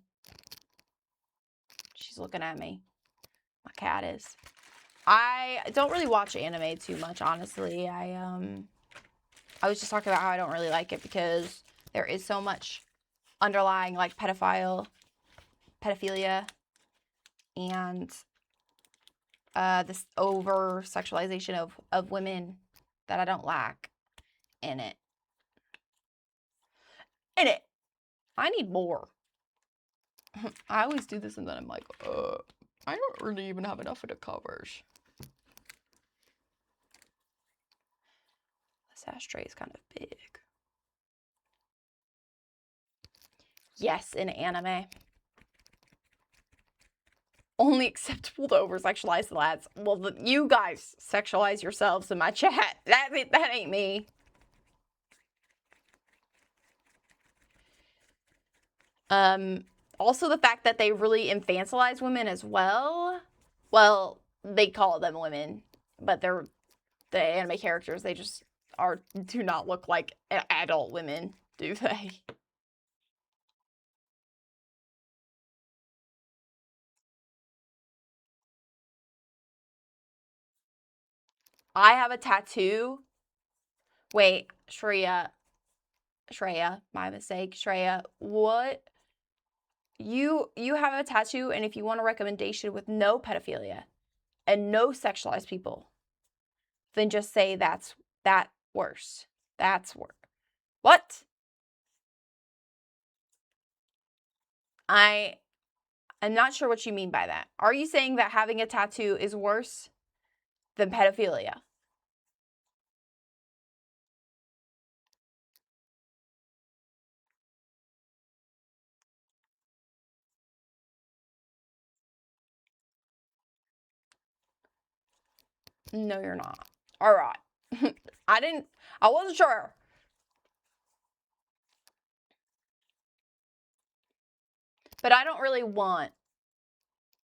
[SPEAKER 1] She's looking at me. My cat is. I don't really watch anime too much, honestly. I was just talking about how I don't really like it because there is so much underlying like pedophilia and this over sexualization of women that I don't like in it. I need more. I always do this and then I'm like, I don't really even have enough of the covers. ashtray is kind of big. Yes, in anime. Only acceptable to over-sexualize the lads. Well, you guys sexualize yourselves in my chat. That ain't me. Also the fact that they really infantilize women as well. Well, they call them women, but they're the anime characters. They just do not look like adult women, do they? I have a tattoo. Wait, Shreya, my mistake. Shreya, what? You have a tattoo, and if you want a recommendation with no pedophilia and no sexualized people, then just say that's worse. That's worse. What? I'm not sure what you mean by that. Are you saying that having a tattoo is worse than pedophilia? No, you're not. All right. I wasn't sure. But I don't really want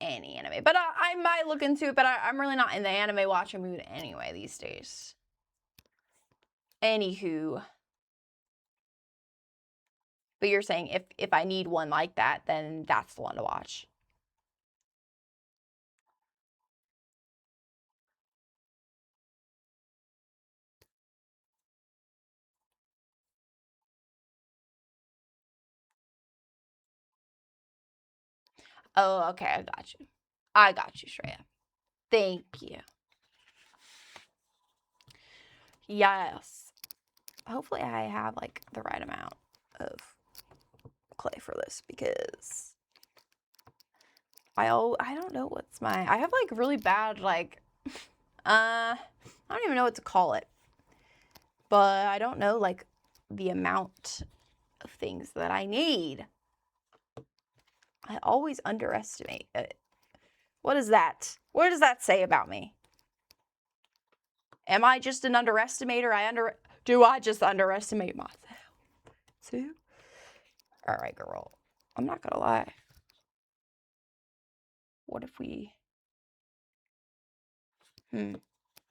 [SPEAKER 1] any anime. But I might look into it, but I'm really not in the anime watching mood anyway these days. Anywho. But you're saying if I need one like that, then that's the one to watch. Oh, okay, I got you. I got you, Shreya. Thank you. Yes. Hopefully I have like the right amount of clay for this because I don't know what's I have like really bad like I don't even know what to call it. But I don't know like the amount of things that I need. I always underestimate it. What is that? What does that say about me? Am I just an underestimator? Do I just underestimate myself too? All right, girl. I'm not gonna lie. What if we...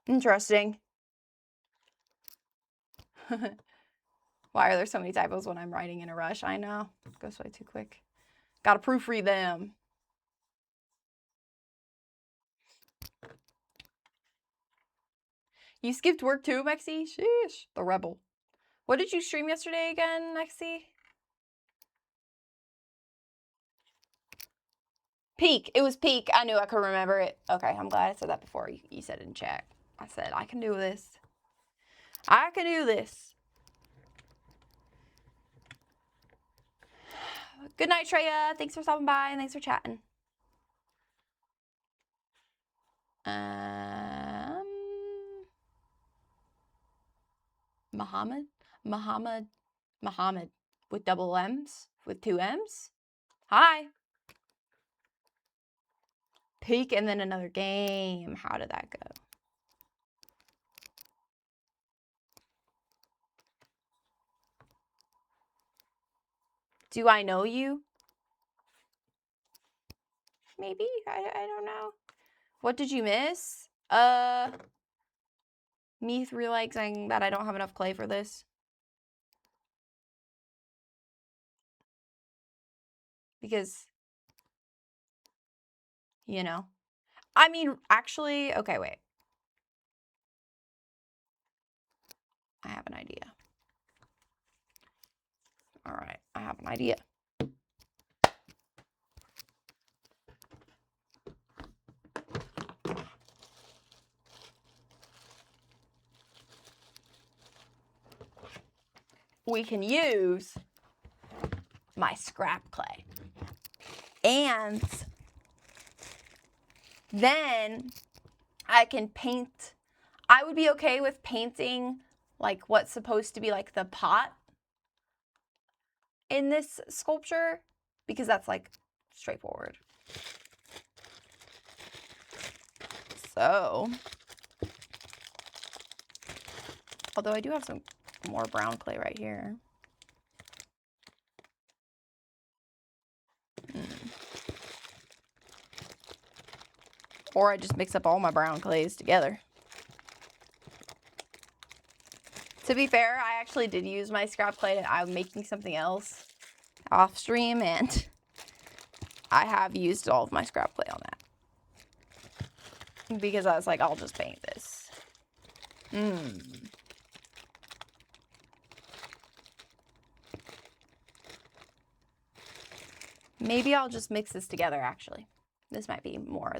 [SPEAKER 1] Interesting. Why are there so many typos when I'm writing in a rush? I know. It goes way too quick. Gotta proofread them. You skipped work too, Mexi? Sheesh. The rebel. What did you stream yesterday again, Mexi? Peak. It was peak. I knew I could remember it. Okay, I'm glad I said that before you said it in chat. I said, I can do this. I can do this. Good night, Treya. Thanks for stopping by and thanks for chatting. Muhammad with double M's, with 2 M's. Hi. Peak and then another game. How did that go? Do I know you? Maybe. I don't know. What did you miss? Me realizing that I don't have enough clay for this. Because, you know. I mean, actually, okay, wait. I have an idea. All right, I have an idea. We can use my scrap clay. And then I can paint. I would be okay with painting like what's supposed to be like the pot in this sculpture, because that's like straightforward. So, although I do have some more brown clay right here. Or I just mix up all my brown clays together. To be fair, I actually did use my scrap clay. I'm making something else off stream, and I have used all of my scrap clay on that. Because I was like, I'll just paint this. Maybe I'll just mix this together, actually. This might be more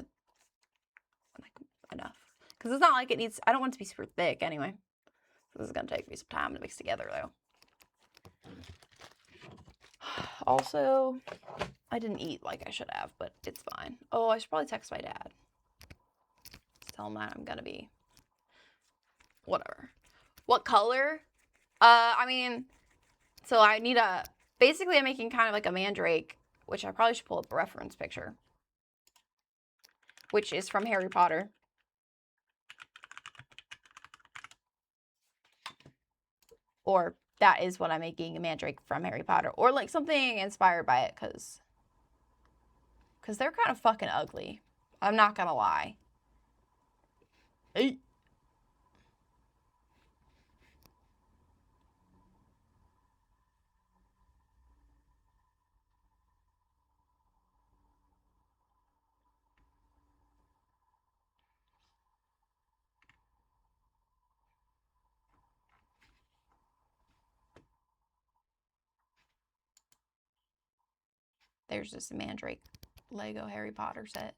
[SPEAKER 1] like enough. Because it's not like it needs, I don't want it to be super thick anyway. So this is going to take me some time to mix together, though. Also, I didn't eat like I should have, but it's fine. Oh, I should probably text my dad. Just tell him that I'm going to be whatever. What color? I mean, so I need a, basically I'm making kind of like a mandrake, which I probably should pull up a reference picture, which is from Harry Potter. Or that is what I'm making, a mandrake from Harry Potter. Or like something inspired by it, because they're kind of fucking ugly. I'm not gonna lie. Hey. There's this mandrake Lego Harry Potter set.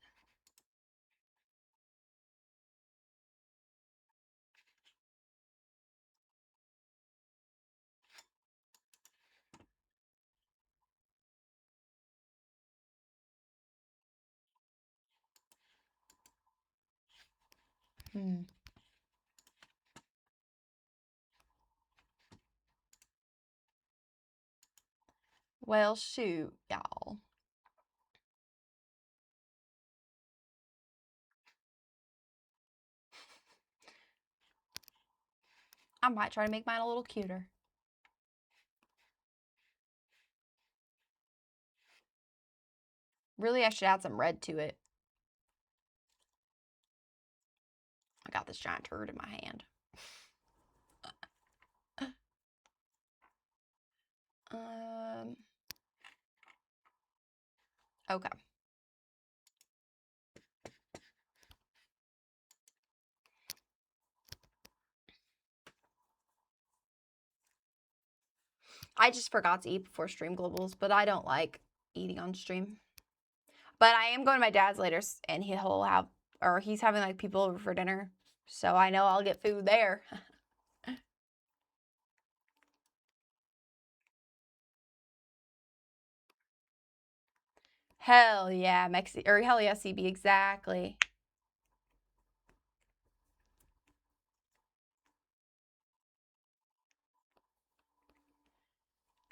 [SPEAKER 1] Well, shoot, y'all. I might try to make mine a little cuter. Really, I should add some red to it. I got this giant turd in my hand. Okay. I just forgot to eat before stream globals, but I don't like eating on stream. But I am going to my dad's later, and he'll have, or he's having like people over for dinner, so I know I'll get food there. Hell yeah, or hell yeah, CB, exactly.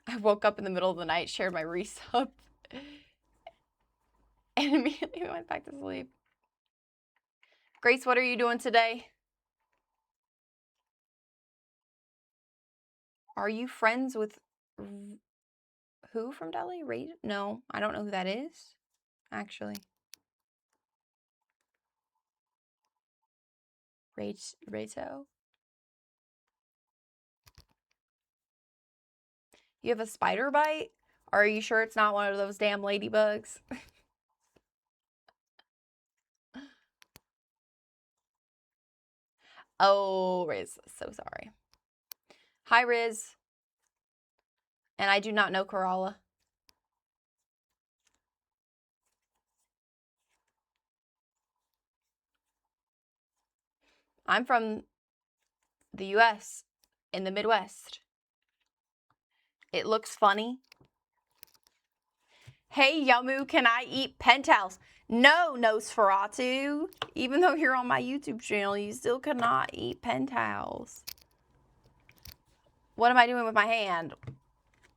[SPEAKER 1] I woke up in the middle of the night, shared my resub, and immediately went back to sleep. Grace, what are you doing today? Are you friends with who from Delhi? No, I don't know who that is, actually. Rato? You have a spider bite? Are you sure it's not one of those damn ladybugs? Oh, Riz, so sorry. Hi, Riz. And I do not know Kerala. I'm from the US, in the Midwest. It looks funny. Hey, Yummu, can I eat penthouse? No, Nosferatu. Even though you're on my YouTube channel, you still cannot eat penthouse. What am I doing with my hand?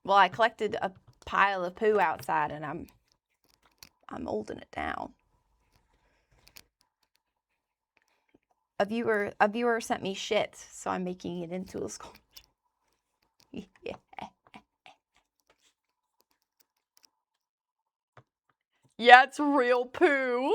[SPEAKER 1] Well, I collected a pile of poo outside and I'm holding it down. A viewer sent me shit, so I'm making it into a sculpture. Yeah. Yeah, it's real poo.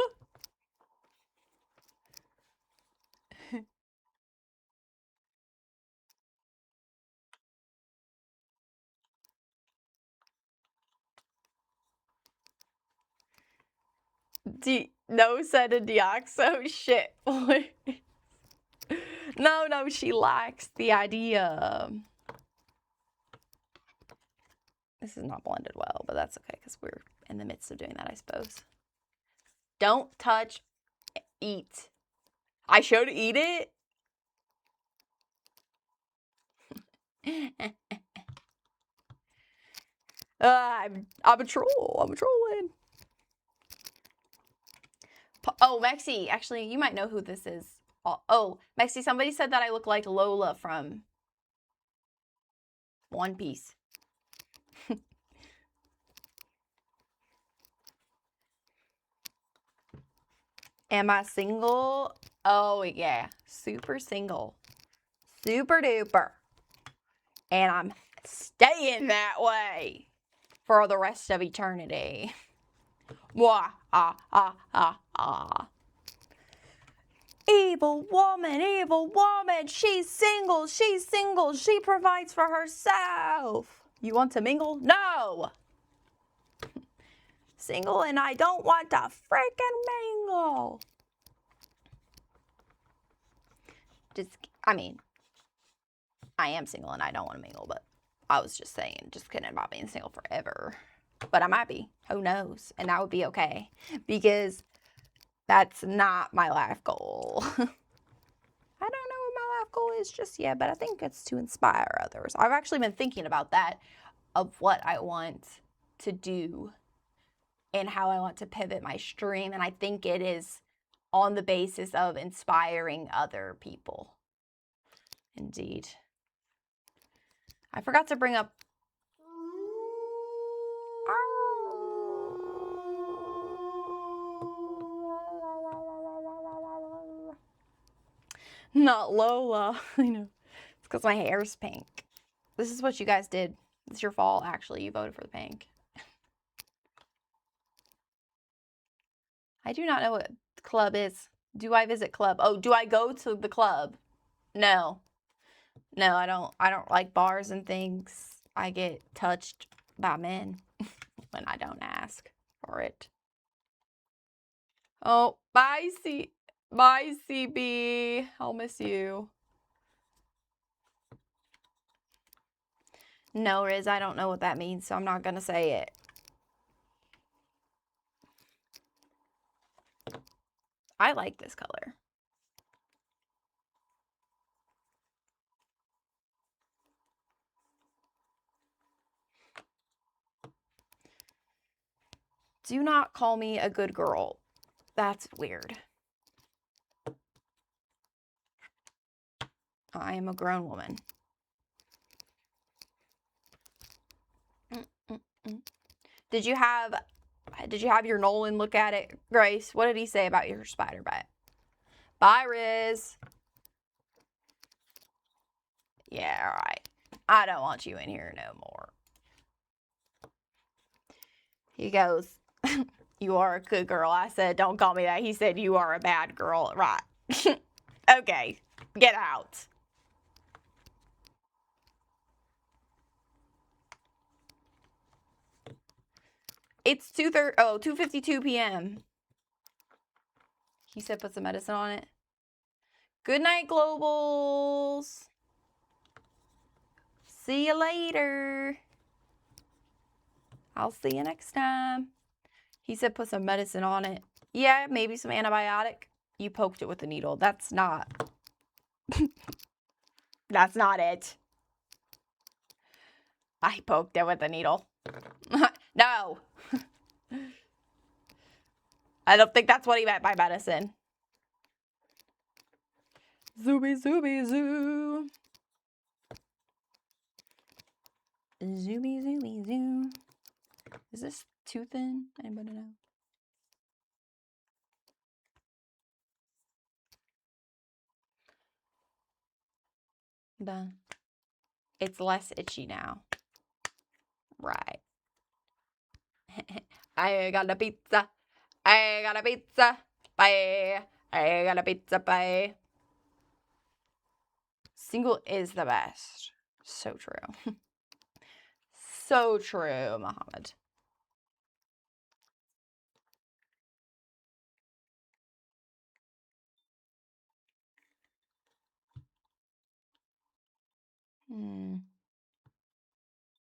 [SPEAKER 1] No said a Deoxo shit. No, she likes the idea. This is not blended well, but that's okay because we're in the midst of doing that, I suppose. Don't touch, eat. I showed eat it? I'm a troll. I'm a trolling. Oh, Mexi, actually, you might know who this is. Oh, Mexi, somebody said that I look like Lola from One Piece. Am I single? Oh, yeah. Super single. Super duper. And I'm staying that way for the rest of eternity. Wah, evil woman, she's single, she provides for herself. You want to mingle? No! Single and I don't want to freaking mingle. I am single and I don't want to mingle, but I was just saying, just kidding about being single forever. But I might be. Who knows? And that would be okay. Because that's not my life goal. I don't know what my life goal is just yet, but I think it's to inspire others. I've actually been thinking about that, of what I want to do and how I want to pivot my stream. And I think it is on the basis of inspiring other people. Indeed. I forgot to bring up... Not Lola. I know. It's because my hair's pink. This is what you guys did. It's your fault, actually. You voted for the pink. I do not know what club is. Do I visit club? Oh, do I go to the club? No. No, I don't like bars and things. I get touched by men when I don't ask for it. Oh, bye, CB. I'll miss you. No, Riz, I don't know what that means, so I'm not gonna say it. I like this color. Do not call me a good girl. That's weird. I am a grown woman. Did you have your Nolan look at it, Grace? What did he say about your spider bite? Bye, Riz. Yeah, all right. I don't want you in here no more. He goes, you are a good girl. I said, don't call me that. He said, you are a bad girl. Right. Okay, get out. It's 2:52 p.m. He said put some medicine on it. Good night, Globals. See you later. I'll see you next time. He said put some medicine on it. Yeah, maybe some antibiotic. You poked it with a needle. That's not... That's not it. I poked it with a needle. No. I don't think that's what he meant by medicine. Zooby, zooby, zoo. Zoomy, zoomy, zoom. Is this too thin? Anybody know? Done. It's less itchy now. Right. I got a pizza. I got a pizza. Bye. I got a pizza. Bye. Single is the best. So true. So true, Muhammad.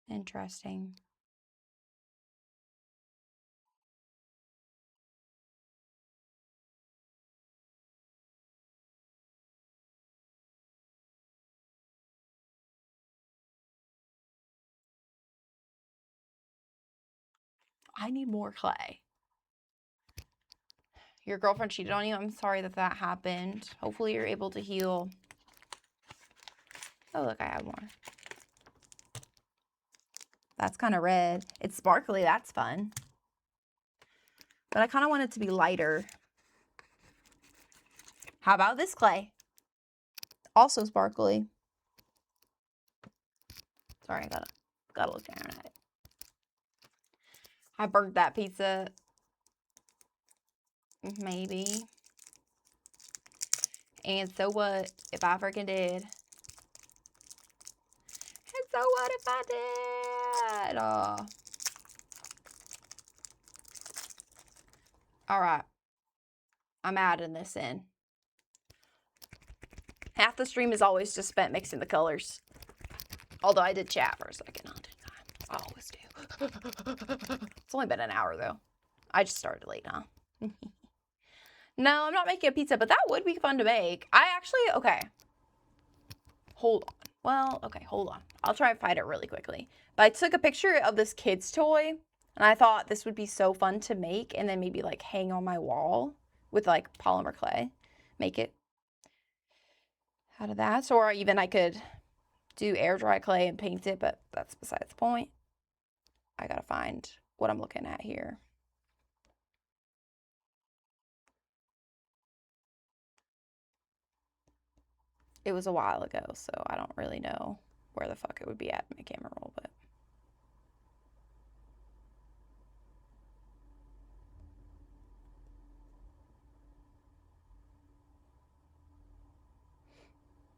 [SPEAKER 1] Interesting. I need more clay. Your girlfriend cheated on you? I'm sorry that that happened. Hopefully you're able to heal. Oh, look, I have more. That's kind of red. It's sparkly. That's fun. But I kind of want it to be lighter. How about this clay? Also sparkly. Sorry, I gotta look down at it. I burnt that pizza. Maybe. And so what if I freaking did? And so what if I did? Alright. I'm adding this in. Half the stream is always just spent mixing the colors. Although I did chat for a second. I always do. It's only been an hour though. I just started late now. No, I'm not making a pizza, but that would be fun to make. Okay. Hold on. Well, okay, hold on. I'll try and find it really quickly. But I took a picture of this kid's toy, and I thought this would be so fun to make and then maybe like hang on my wall with like polymer clay. Make it out of that. Or even I could do air dry clay and paint it, but that's besides the point. I gotta find what I'm looking at here. It was a while ago, so I don't really know where the fuck it would be at in my camera roll, but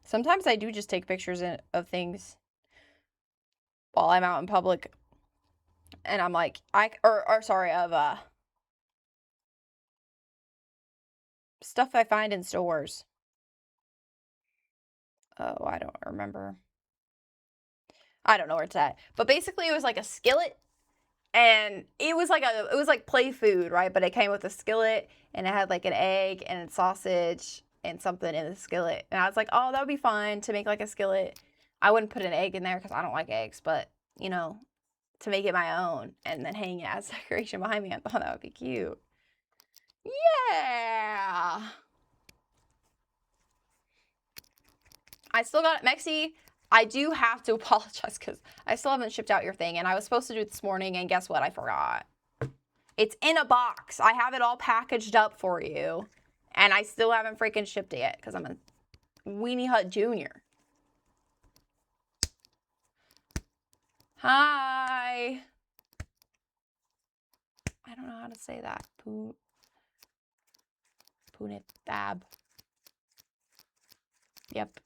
[SPEAKER 1] sometimes I do just take pictures of things while I'm out in public, and I'm like, of stuff I find in stores. Oh, I don't remember. I don't know where it's at. But basically it was like a skillet, and it was like play food, right? But it came with a skillet, and it had like an egg and a sausage and something in the skillet. And I was like, oh, that would be fun to make like a skillet. I wouldn't put an egg in there because I don't like eggs, but you know, to make it my own and then hang it as decoration behind me, I thought that would be cute. Yeah. I still got it. Mexi, I do have to apologize because I still haven't shipped out your thing, and I was supposed to do it this morning, and guess what? I forgot. It's in a box. I have it all packaged up for you, and I still haven't freaking shipped it yet because I'm a Weenie Hut Jr. Hi. I don't know how to say that. Punitab. Yep.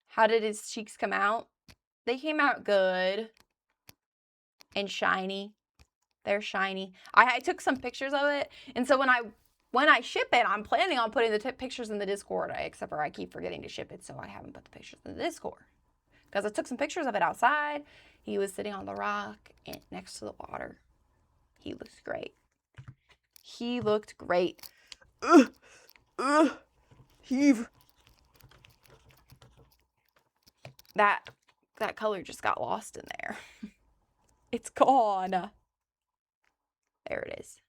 [SPEAKER 1] How did his cheeks come out? They came out good and shiny. They're shiny. I took some pictures of it, and so when I ship it, I'm planning on putting the pictures in the Discord, except for I keep forgetting to ship it, so I haven't put the pictures in the Discord. Because I took some pictures of it outside. He was sitting on the rock next to the water. He looks great. He looked great. Heave. That color just got lost in there. It's gone. There it is.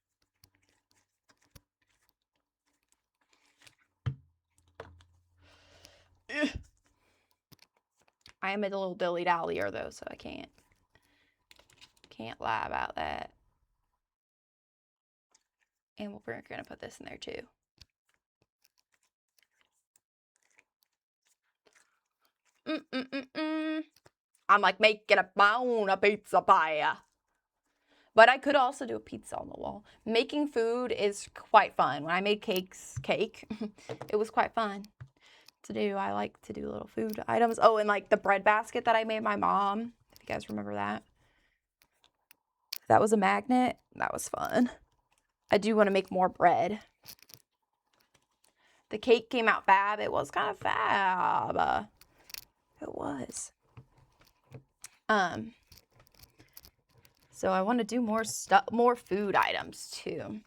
[SPEAKER 1] I am a little dilly-dallier, though, so I can't lie about that. And we're going to put this in there, too. I'm like making my own pizza pie. But I could also do a pizza on the wall. Making food is quite fun. When I made cake, it was quite fun to do. I like to do little food items. Oh, and like the bread basket that I made my mom. If you guys remember that. That was a magnet. That was fun. I do want to make more bread. The cake came out fab. It was kind of fab. It was. So I want to do more food items too.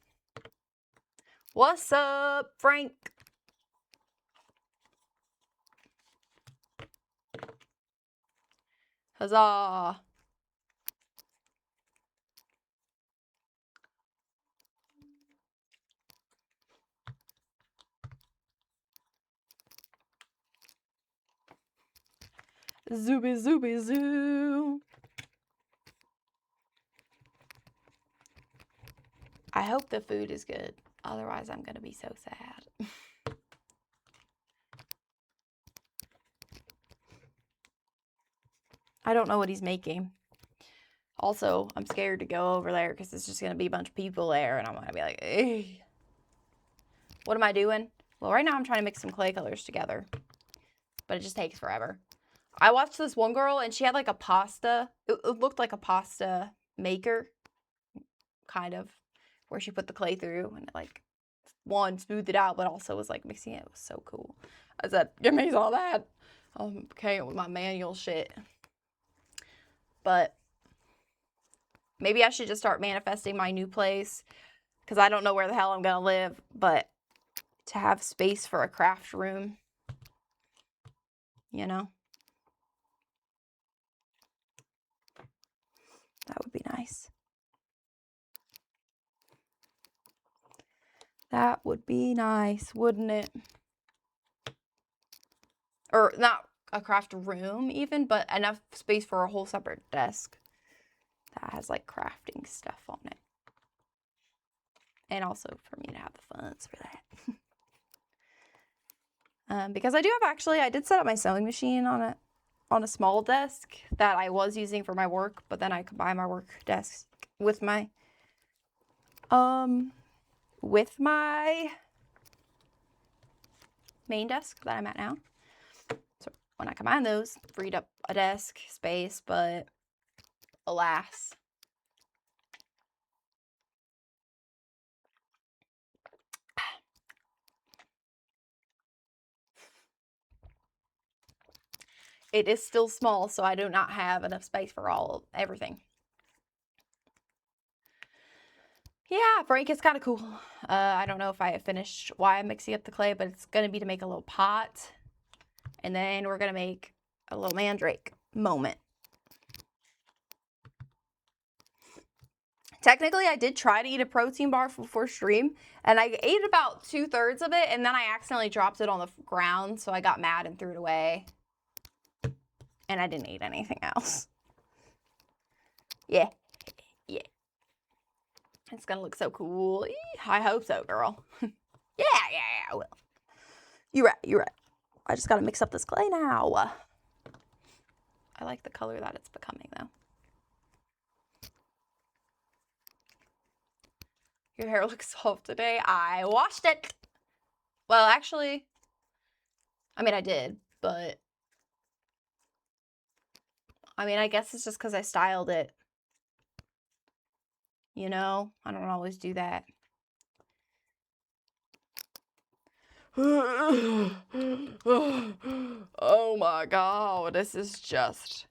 [SPEAKER 1] What's up, Frank? Huzzah. Zooby, zooby, zoo. I hope the food is good. Otherwise, I'm going to be so sad. I don't know what he's making. Also, I'm scared to go over there because it's just going to be a bunch of people there. And I'm going to be like, hey. What am I doing? Well, right now I'm trying to mix some clay colors together. But it just takes forever. I watched this one girl and she had like a pasta. It looked like a pasta maker. Kind of. Where she put the clay through and it like, one, smoothed it out, but also was like mixing it. It was so cool. I said, give me all that. Okay, with my manual shit. But maybe I should just start manifesting my new place. Because I don't know where the hell I'm going to live. But to have space for a craft room. You know? That would be nice. That would be nice, wouldn't it? Or not a craft room even, but enough space for a whole separate desk that has like crafting stuff on it. And also for me to have the funds for that. Because I do have I did set up my sewing machine on a small desk that I was using for my work, but then I combined my work desk with my main desk that I'm at now. So when I combined those, freed up a desk space, but alas. It is still small, so I do not have enough space for everything. Yeah, Frank is kind of cool. I don't know if I have finished why I'm mixing up the clay, but it's going to be to make a little pot. And then we're going to make a little mandrake moment. Technically, I did try to eat a protein bar before stream, and I ate about 2/3 of it, and then I accidentally dropped it on the ground, so I got mad and threw it away. And I didn't eat anything else. Yeah. Yeah. It's gonna look so cool. I hope so, girl. Yeah, I will. You're right. I just gotta mix up this clay now. I like the color that it's becoming, though. Your hair looks soft today. I washed it. Well, actually, I mean, I did, but I mean, I guess it's just because I styled it. You know, I don't always do that. Oh my god, this is just...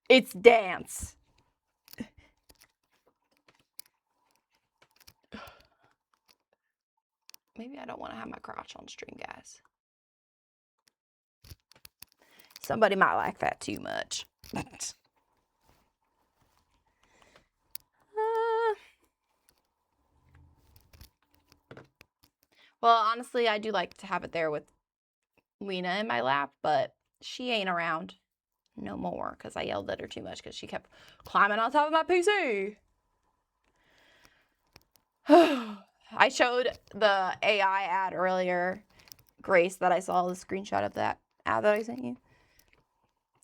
[SPEAKER 1] It's dance. Maybe I don't want to have my crotch on stream, guys. Somebody might like that too much. Well, honestly, I do like to have it there with Lena in my lap, but she ain't around no more because I yelled at her too much because she kept climbing on top of my PC. I showed the AI ad earlier, Grace, that I saw the screenshot of that ad that I sent you.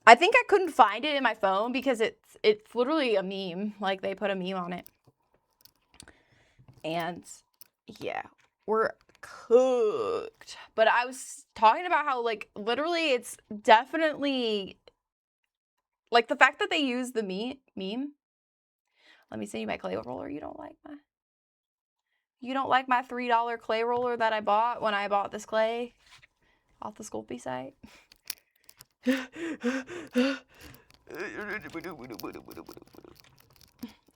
[SPEAKER 1] I think I couldn't find it in my phone because it's literally a meme. Like, they put a meme on it. And yeah, we're cooked. But I was talking about how, like, literally it's definitely, like, the fact that they use the meme. Let me send you my clay roller. You don't like my $3 clay roller that I bought when I bought this clay off the Sculpey site?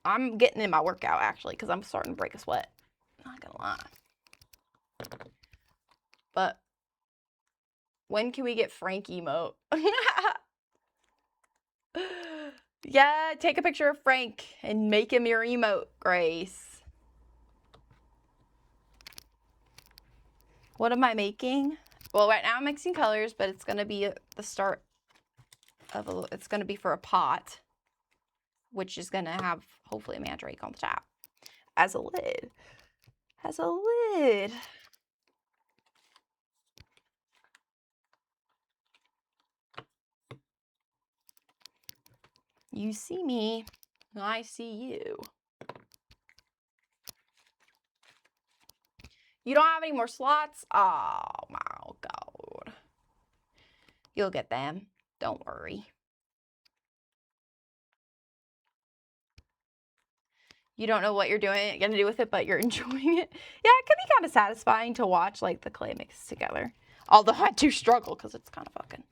[SPEAKER 1] I'm getting in my workout, actually, because I'm starting to break a sweat. Not gonna lie. But when can we get Frank emote? Yeah, take a picture of Frank and make him your emote, Grace. What am I making? Well, right now I'm mixing colors, but it's gonna be the start of it's gonna be for a pot, which is gonna have hopefully a mandrake on the top as a lid. As a lid. You see me, I see you. You don't have any more slots? Oh my God. You'll get them. Don't worry. You don't know what you're gonna do with it, but you're enjoying it. Yeah, it could be kind of satisfying to watch, like, the clay mix together. Although I do struggle because it's kind of fucking.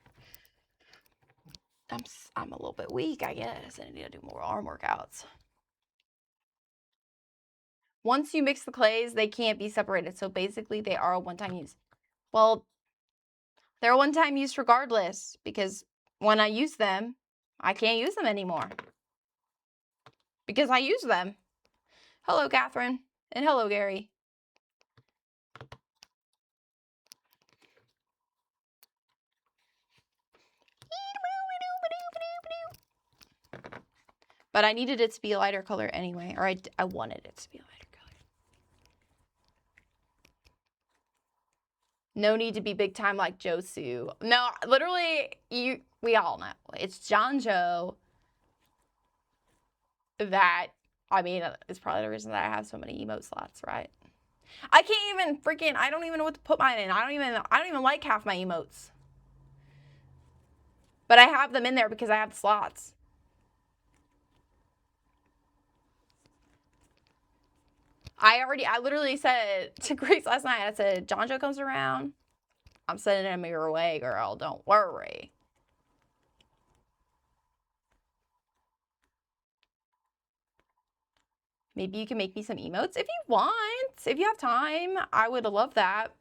[SPEAKER 1] I'm a little bit weak, I guess. I need to do more arm workouts. Once you mix the clays, they can't be separated. So basically, they are a one-time use. Well, they're a one-time use regardless, because when I use them, I can't use them anymore. Because I use them. Hello, Catherine. And hello, Gary. But I needed it to be a lighter color anyway. Or I wanted it to be a lighter color. No need to be big time like Josu. No, literally, we all know. It's John Joe that, I mean, it's probably the reason that I have so many emote slots, right? I can't even freaking, I don't even know what to put mine in. I don't even like half my emotes. But I have them in there because I have the slots. I literally said to Grace last night, I said, John Joe comes around, I'm sending him your way, girl. Don't worry. Maybe you can make me some emotes if you want. If you have time, I would love that.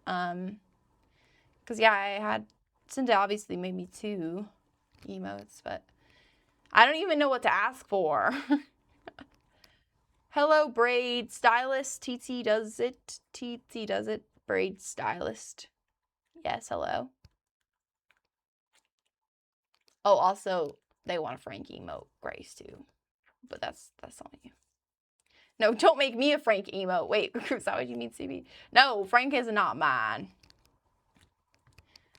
[SPEAKER 1] Because, yeah, I had Cinda obviously made me 2 emotes, but I don't even know what to ask for. Hello, braid stylist. TT does it. TT does it. Braid stylist. Yes, hello. Oh, also, they want a Frank emote, Grace, too. But that's on you. No, don't make me a Frank emote. Wait, is that what you mean, CB? No, Frank is not mine.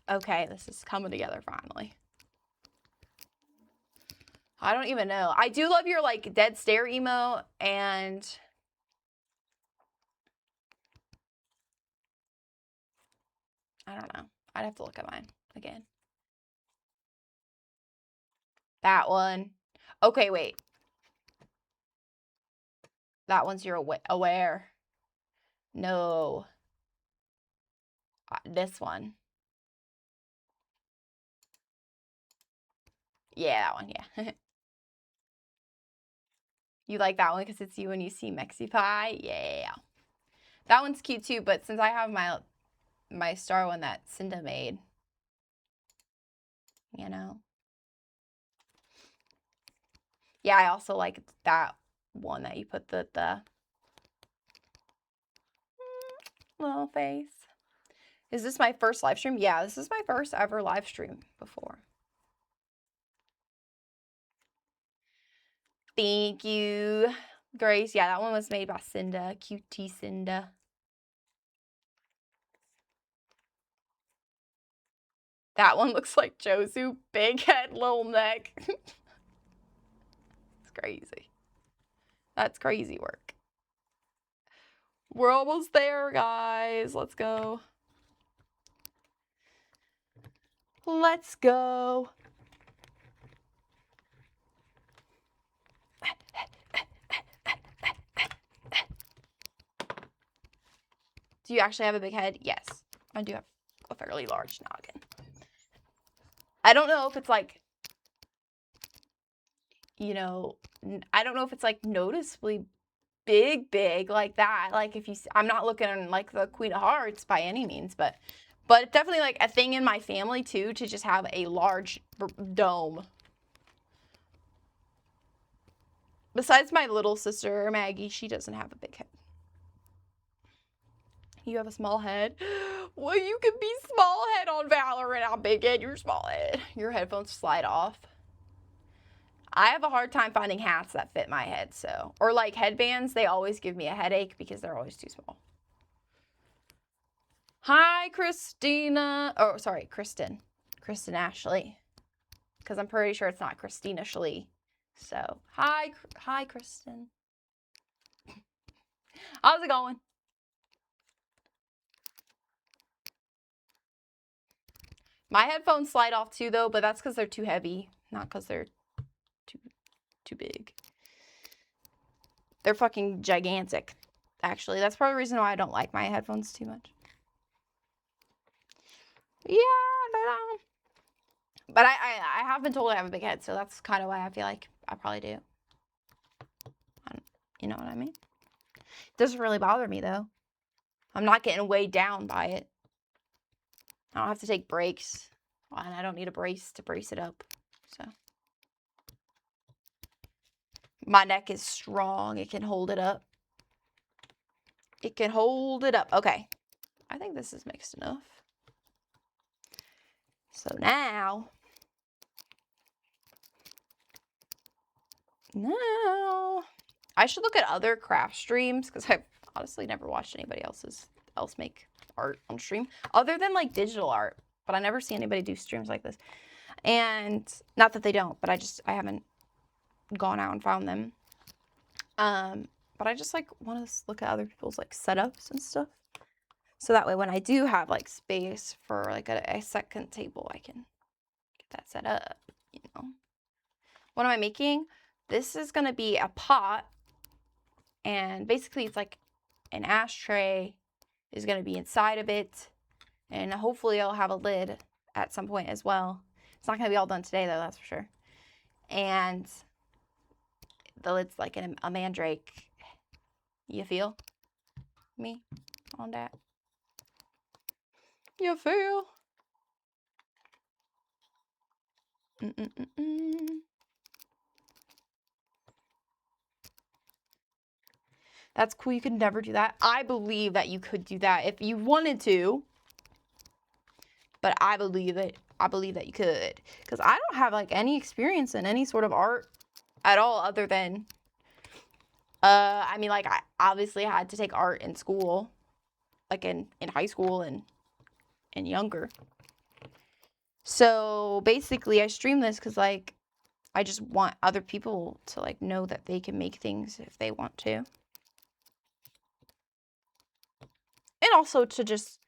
[SPEAKER 1] Okay, this is coming together finally. I don't even know. I do love your, like, dead stare emote, and I don't know. I'd have to look at mine again. That one. Okay, wait. That one's your aware. No. This one. Yeah, that one, yeah. You like that one because it's you when you see Mexi Pie? Yeah. That one's cute too, but since I have my star one that Cinda made, you know. Yeah, I also like that one that you put the little face. Is this my first live stream? Yeah, this is my first ever live stream before. Thank you, Grace. Yeah, that one was made by Cinda. QT Cinda. That one looks like Josu. Big head, little neck. It's crazy. That's crazy work. We're almost there, guys. Let's go. Let's go. Do you actually have a big head? Yes, I do have a fairly large noggin. I don't know if it's like, you know, I don't know if it's like noticeably big like that. Like if you, I'm not looking like the Queen of Hearts by any means, but definitely like a thing in my family too, to just have a large dome. Besides my little sister, Maggie, she doesn't have a big head. You have a small head? Well, you can be small head on Valorant. How big head? Your small head. Your headphones slide off. I have a hard time finding hats that fit my head, so. Or like headbands, they always give me a headache because they're always too small. Hi, Christina. Oh, sorry, Kristen. Kristen Ashley. Because I'm pretty sure it's not Christina Shlee. So, hi, Kristen. How's it going? My headphones slide off too, though, but that's because they're too heavy, not because they're too big. They're fucking gigantic, actually. That's probably the reason why I don't like my headphones too much. Yeah, but I have been told I have a big head, so that's kind of why I feel like I probably do. You know what I mean? It doesn't really bother me, though. I'm not getting weighed down by it. I don't have to take breaks, and I don't need a brace to brace it up, so. My neck is strong. It can hold it up. It can hold it up. Okay. I think this is mixed enough. So now I should look at other craft streams because I've honestly never watched anybody else make art on stream other than like digital art, but I never see anybody do streams like this. And not that they don't, but I haven't gone out and found them. But I just like want to look at other people's like setups and stuff. So that way when I do have like space for like a second table, I can get that set up, you know. What am I making? This is going to be a pot, and basically it's like an ashtray is going to be inside of it, and hopefully I'll have a lid at some point as well. It's not going to be all done today though, that's for sure. And the lid's like a mandrake. You feel me on that? You feel? That's cool. You could never do that. I believe that you could do that if you wanted to. But I believe that you could. Because I don't have like any experience in any sort of art at all other than I mean, like I obviously had to take art in school. Like in high school and younger. So basically I stream this because like I just want other people to like know that they can make things if they want to. And also to just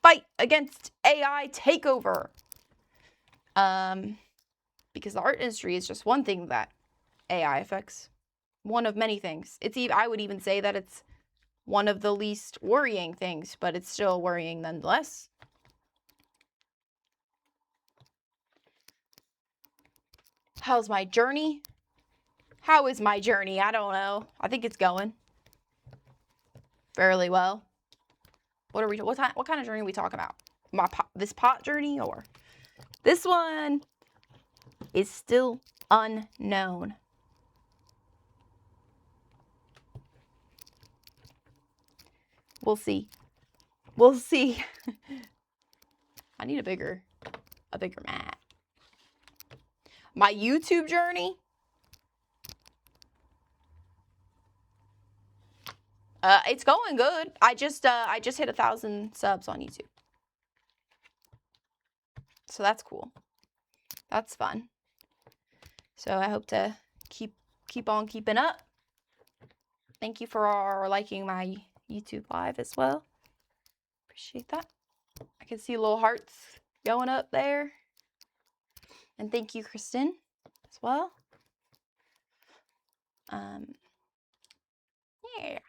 [SPEAKER 1] fight against AI takeover. Because the art industry is just one thing that AI affects. One of many things. I would even say that it's one of the least worrying things, but it's still worrying nonetheless. How's my journey? How is my journey? I don't know. I think it's going fairly well. What kind of journey are we talking about? This pot journey, or this one is still unknown. We'll see. We'll see. I need a bigger mat. My YouTube journey. It's going good. I just hit 1,000 subs on YouTube. So that's cool. That's fun. So I hope to keep on keeping up. Thank you for liking my YouTube live as well. Appreciate that. I can see little hearts going up there. And thank you, Kristen, as well. Yeah.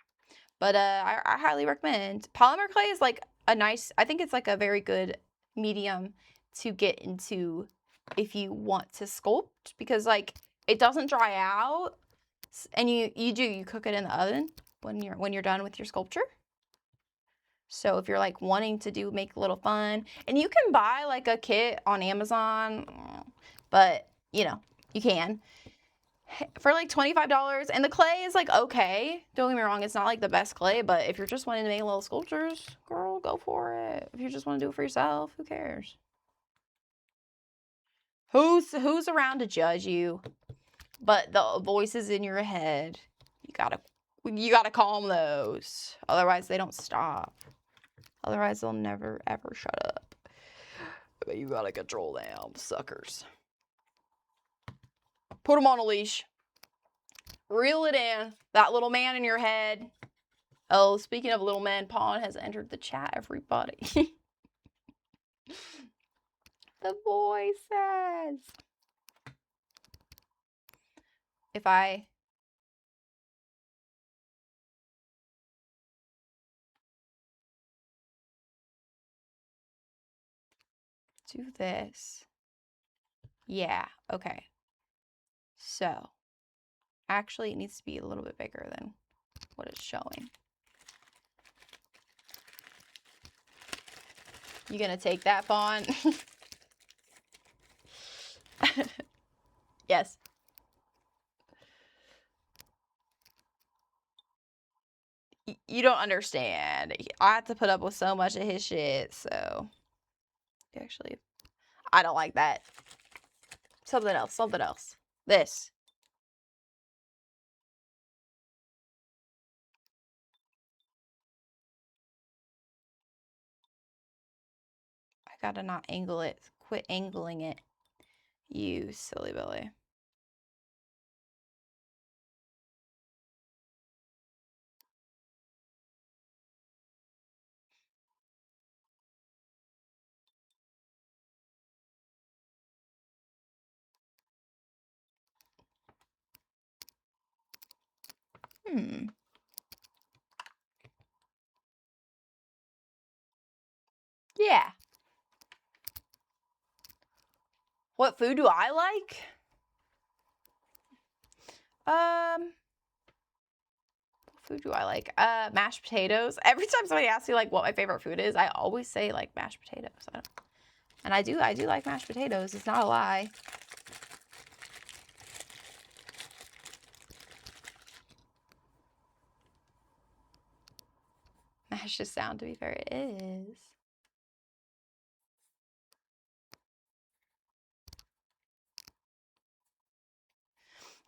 [SPEAKER 1] But I highly recommend. Polymer clay is like a nice, I think it's like a very good medium to get into if you want to sculpt, because like it doesn't dry out, and you cook it in the oven when you're done with your sculpture. So if you're like wanting to make a little fun, and you can buy like a kit on Amazon, but you know, you can for like $25, and the clay is like okay. Don't get me wrong, it's not like the best clay, but if you're just wanting to make little sculptures, girl, go for it. If you just want to do it for yourself, who cares? Who's around to judge you? But the voices in your head, you gotta calm those. Otherwise they don't stop. Otherwise they'll never ever shut up. But you gotta control them suckers. Put them on a leash. Reel it in. That little man in your head. Oh, speaking of little men, Pawn has entered the chat, everybody. The voices. If I do this. Yeah, okay. So, actually it needs to be a little bit bigger than what it's showing. You gonna take that, Fawn? Yes. You don't understand. I have to put up with so much of his shit, so. Actually, I don't like that. Something else, something else. This. I gotta not angle it. Quit angling it. You silly Billy. Yeah. What food do I like? What food do I like? Mashed potatoes. Every time somebody asks me like what my favorite food is, I always say like mashed potatoes. And I do like mashed potatoes. It's not a lie. Mash just sound, to be fair, it is.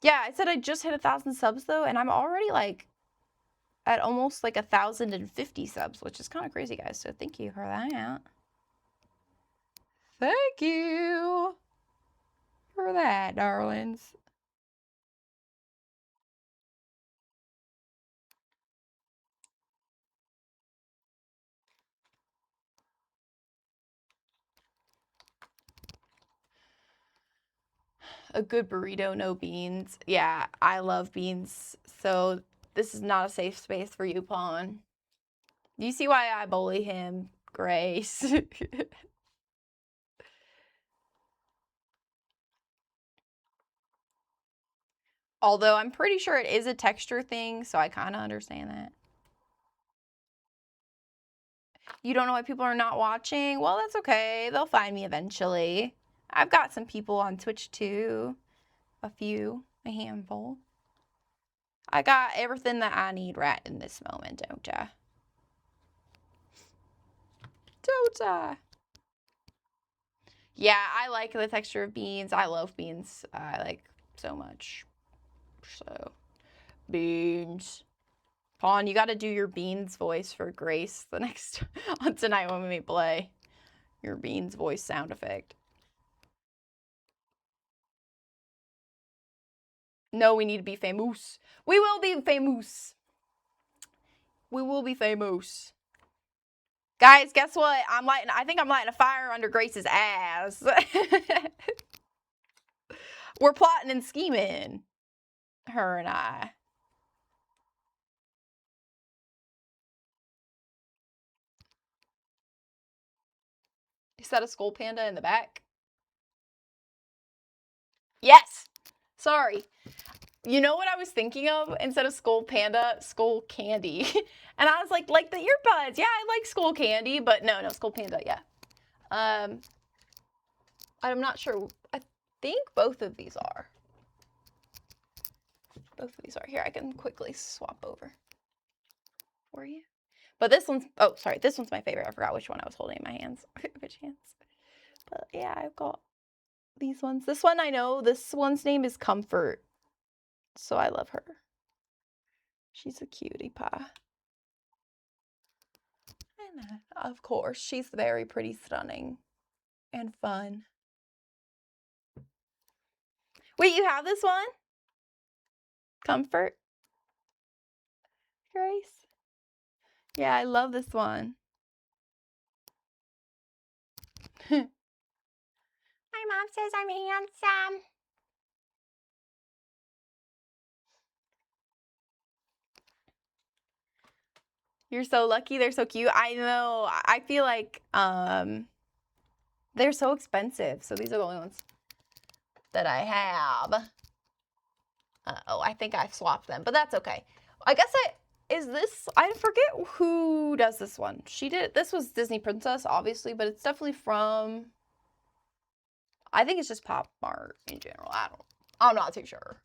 [SPEAKER 1] Yeah, I said I just hit 1,000 subs though, and I'm already like at almost like 1,050 subs, which is kind of crazy, guys. So thank you for that. Thank you for that, darlings. A good burrito, no beans. Yeah, I love beans. So this is not a safe space for you, Pawn. Do you see why I bully him, Grace? Although I'm pretty sure it is a texture thing, so I kind of understand that. You don't know why people are not watching? Well, that's okay. They'll find me eventually. I've got some people on Twitch too. A handful. I got everything that I need right in this moment, don't I? Don't I? Yeah, I like the texture of beans. I love beans. I like so much. So, beans. Pawn, you got to do your beans voice for Grace the next on tonight when we play your beans voice sound effect. No, we need to be famous. We will be famous. We will be famous. Guys, guess what? I think I'm lighting a fire under Grace's ass. We're plotting and scheming. Her and I. Is that a skull panda in the back? Yes! Sorry. You know what I was thinking of? Instead of skull panda, skull candy. And I was like the earbuds. Yeah, I like skull candy, but no, skull panda, yeah. I'm not sure. I think both of these are. Both of these are. Here, I can quickly swap over for you. But this one's, oh, sorry, this one's my favorite. I forgot which one I was holding in my hands. Which hands? But yeah, I've got these ones. This one I know, this one's name is Comfort. So I love her. She's a cutie pie. And of course, she's very pretty, stunning, and fun. Wait, you have this one? Comfort? Grace? Yeah, I love this one. My mom says I'm handsome. You're so lucky. They're so cute. I know. I feel like they're so expensive. So these are the only ones that I have. Oh, I think I swapped them, but that's okay. I guess I forget who does this one. This was Disney Princess, obviously, but it's definitely from, I think it's just Pop Mart in general. I'm not too sure.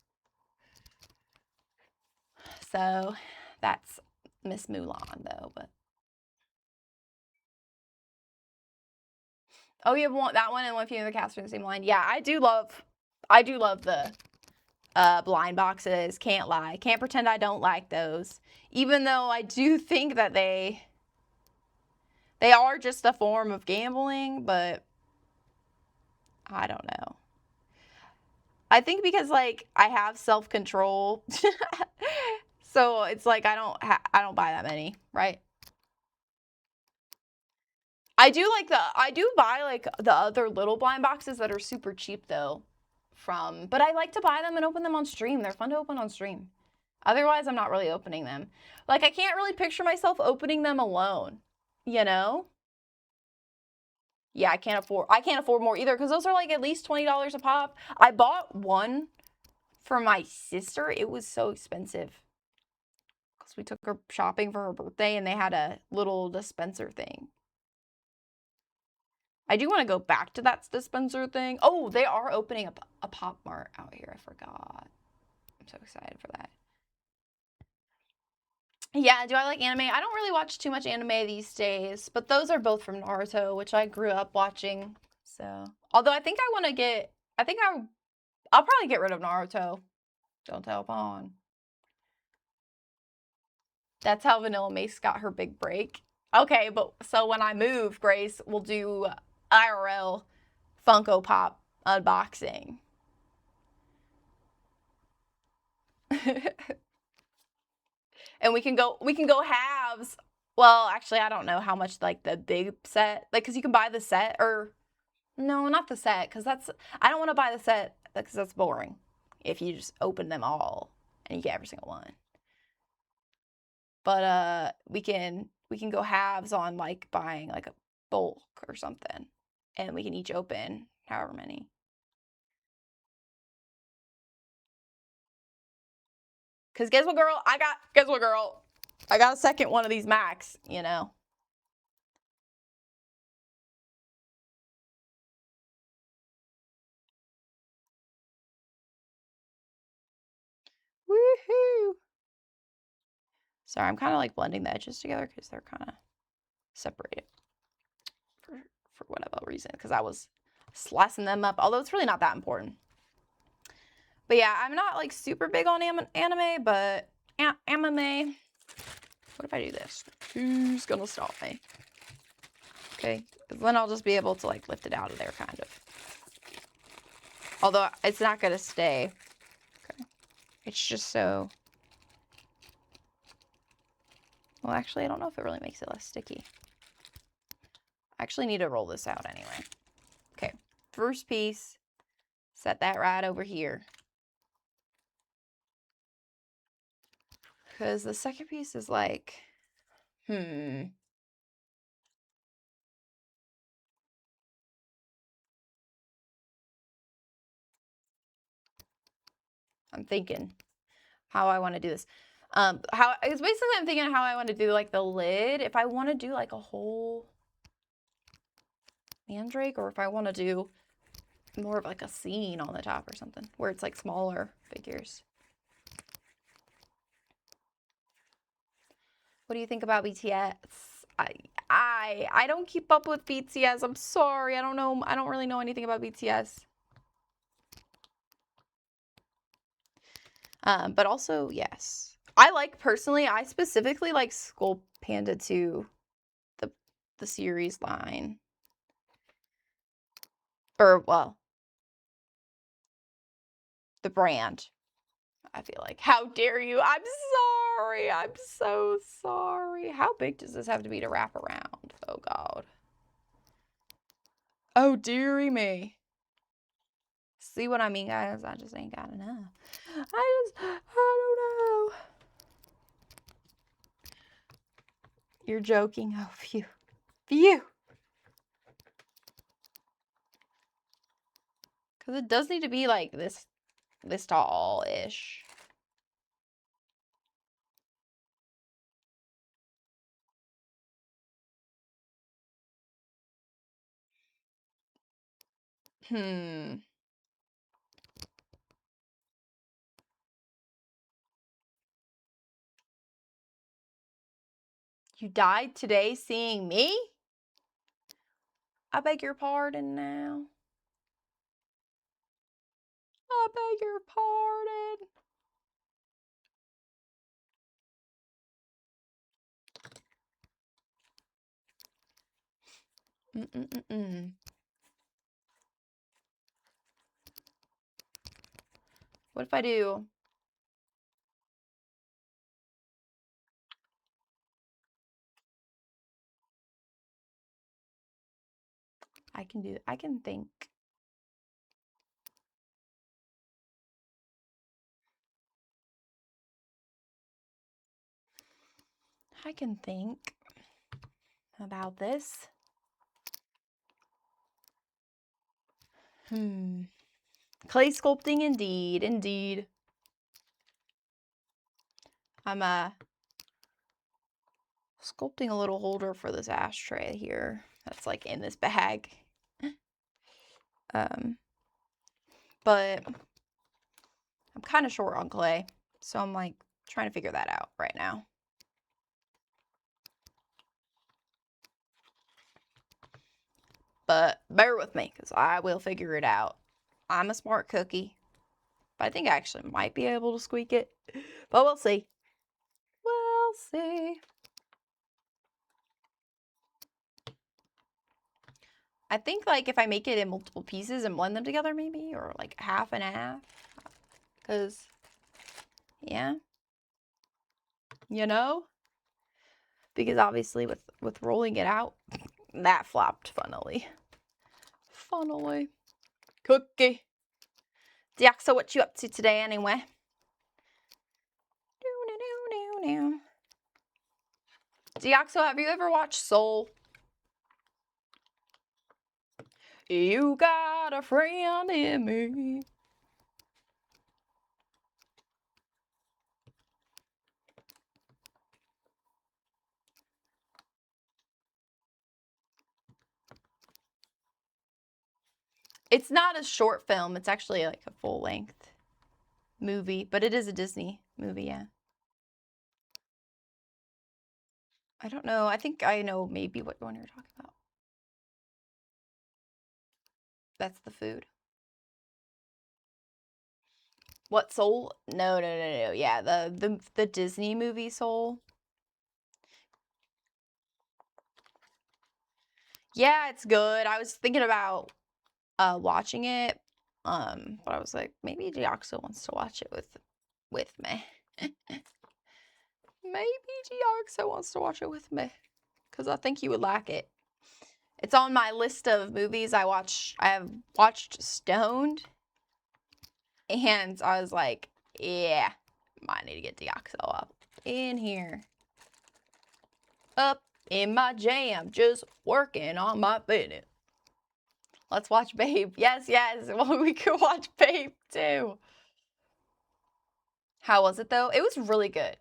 [SPEAKER 1] So that's Miss Mulan though, but. Oh, you have that one and one few of the cast are in the same line. Yeah, I do love the blind boxes. Can't lie. Can't pretend I don't like those. Even though I do think that they are just a form of gambling, but I don't know. I think because like I have self-control, so it's like I don't buy that many, right? I do buy like the other little blind boxes that are super cheap though. But I like to buy them and open them on stream. They're fun to open on stream. Otherwise, I'm not really opening them. Like I can't really picture myself opening them alone, you know? Yeah, I can't afford more either because those are like at least $20 a pop. I bought one for my sister. It was so expensive because we took her shopping for her birthday and they had a little dispenser thing. I do want to go back to that dispenser thing. Oh, they are opening up a Pop Mart out here. I forgot. I'm so excited for that. Yeah, do I like anime? I don't really watch too much anime these days, but those are both from Naruto, which I grew up watching. So, although I think I'll probably get rid of Naruto. Don't tell Pawn. That's how Vanilla Mace got her big break. Okay, but so when I move, Grace, we'll do IRL Funko Pop unboxing. And we can go halves. Well, actually, I don't know how much like the big set, like, cause you can buy the set or no, not the set, cause I don't want to buy the set because that's boring. If you just open them all and you get every single one. But we can go halves on like buying like a bulk or something, and we can each open however many. Cause guess what, girl? I got a second one of these Macs, you know. Woohoo! Sorry, I'm kind of like blending the edges together because they're kind of separated. for whatever reason, because I was slicing them up, although it's really not that important. But yeah, I'm not like super big on anime, but anime. What if I do this? Who's gonna stop me? Okay, then I'll just be able to like lift it out of there, kind of. Although it's not gonna stay. Okay, it's just so. Well, actually, I don't know if it really makes it less sticky. I actually need to roll this out anyway. Okay, first piece. Set that right over here. Because the second piece is like, I'm thinking how I want to do this. It's basically I'm thinking how I want to do like the lid. If I want to do like a whole mandrake, or if I want to do more of like a scene on the top or something, where it's like smaller figures. What do you think about BTS? I don't keep up with BTS. I'm sorry. I don't know. I don't really know anything about BTS. But also, yes. Personally, I specifically like Sculpt Panda 2, the series line. Or, well, the brand, I feel like. How dare you? I'm sorry. I'm so sorry. How big does this have to be to wrap around? Oh, God. Oh, dearie me. See what I mean, guys? I just ain't got enough. I don't know. You're joking. Oh, phew. Phew. Because it does need to be like this tall-ish. You died today seeing me? I beg your pardon now. I beg your pardon. What if I do? I can think. I can think about this. Clay sculpting indeed, indeed. I'm sculpting a little holder for this ashtray here. That's like in this bag. But I'm kind of short on clay, so I'm like trying to figure that out right now. But bear with me, because I will figure it out. I'm a smart cookie. But I think I actually might be able to squeak it. But we'll see. We'll see. I think like if I make it in multiple pieces and blend them together maybe, or like half and half. Because, yeah. You know? Because obviously with rolling it out, that flopped funnily. Funnily. Cookie. Yeah, so what you up to today anyway? Deoxo, have you ever watched Soul? You got a friend in me. It's not a short film. It's actually like a full-length movie, but it is a Disney movie, yeah. I don't know. I think I know maybe what one you're talking about. That's the food. What, Soul? No. Yeah, the Disney movie Soul. Yeah, it's good. I was thinking about watching it, but I was like, maybe Deoxo wants to watch it with me. Maybe Deoxo wants to watch it with me, because I think he would like it. It's on my list of movies I have watched stoned, and I was like, yeah, might need to get Deoxo up in here. Up in my jam, just working on my fitness. Let's watch Babe. Yes. Well, we could watch Babe too. How was it though? It was really good.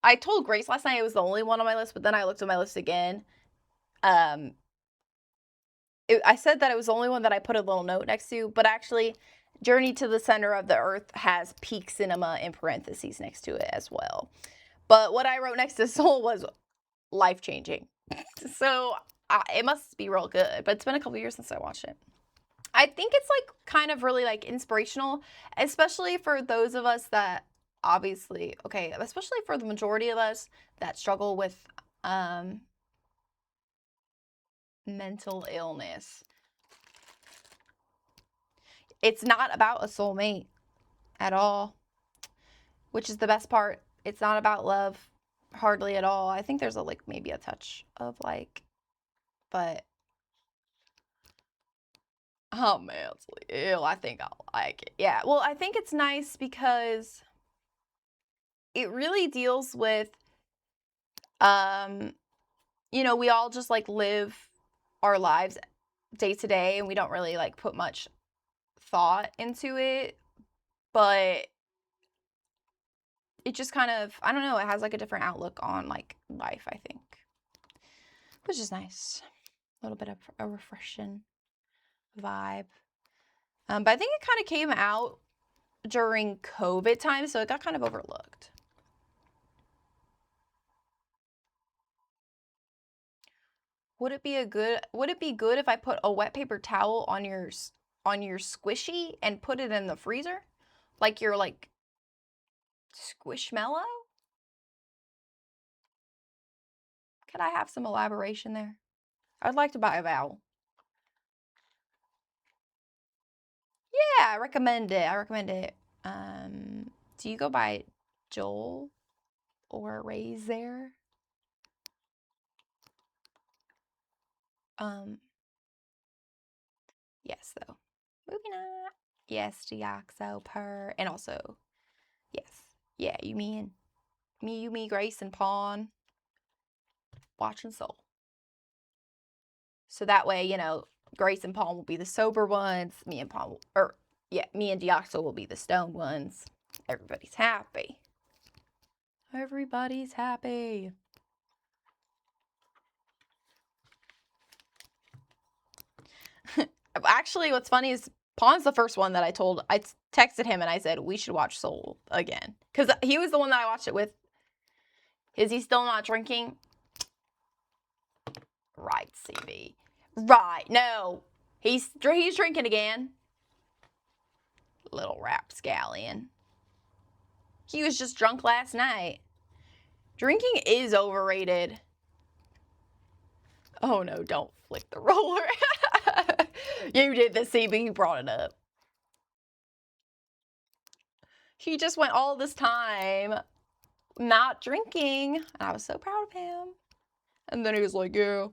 [SPEAKER 1] I told Grace last night it was the only one on my list, but then I looked at my list again. I said that it was the only one that I put a little note next to, but actually, Journey to the Center of the Earth has peak cinema in parentheses next to it as well. But what I wrote next to Soul was life-changing. So it must be real good, but it's been a couple years since I watched it. I think it's like kind of really like inspirational, especially for those of us that especially for the majority of us that struggle with mental illness. It's not about a soulmate at all, which is the best part. It's not about love hardly at all. I think there's maybe a touch of but oh man, it's ew, I think I'll like it. Yeah, well, I think it's nice because it really deals with we all just live our lives day to day, and we don't really put much thought into it, but it just kind of, I don't know, it has a different outlook on life, I think, which is nice. A little bit of a refreshing vibe. But I think it kind of came out during COVID time, so it got kind of overlooked. Would it be good if I put a wet paper towel on your squishy and put it in the freezer? Like your squishmallow? Could I have some elaboration there? I'd like to buy a vowel. Yeah, I recommend it. Do you go by Joel or Razor? Yes, though. Moving on. Yes, Deoxo, purr. And also, yes. Yeah, you, me, Grace, and Pawn. Watching Soul. So that way, Grace and Pawn will be the sober ones. Me and Deoxo will be the stoned ones. Everybody's happy. Everybody's happy. Actually, what's funny is Pawn's the first one that I texted him and I said, we should watch Soul again. Because he was the one that I watched it with. Is he still not drinking? Right, CB. Right, no. He's drinking again. Little rapscallion. He was just drunk last night. Drinking is overrated. Oh no, don't flick the roller. You did the CB, you brought it up. He just went all this time not drinking, and I was so proud of him. And then he was like, yeah,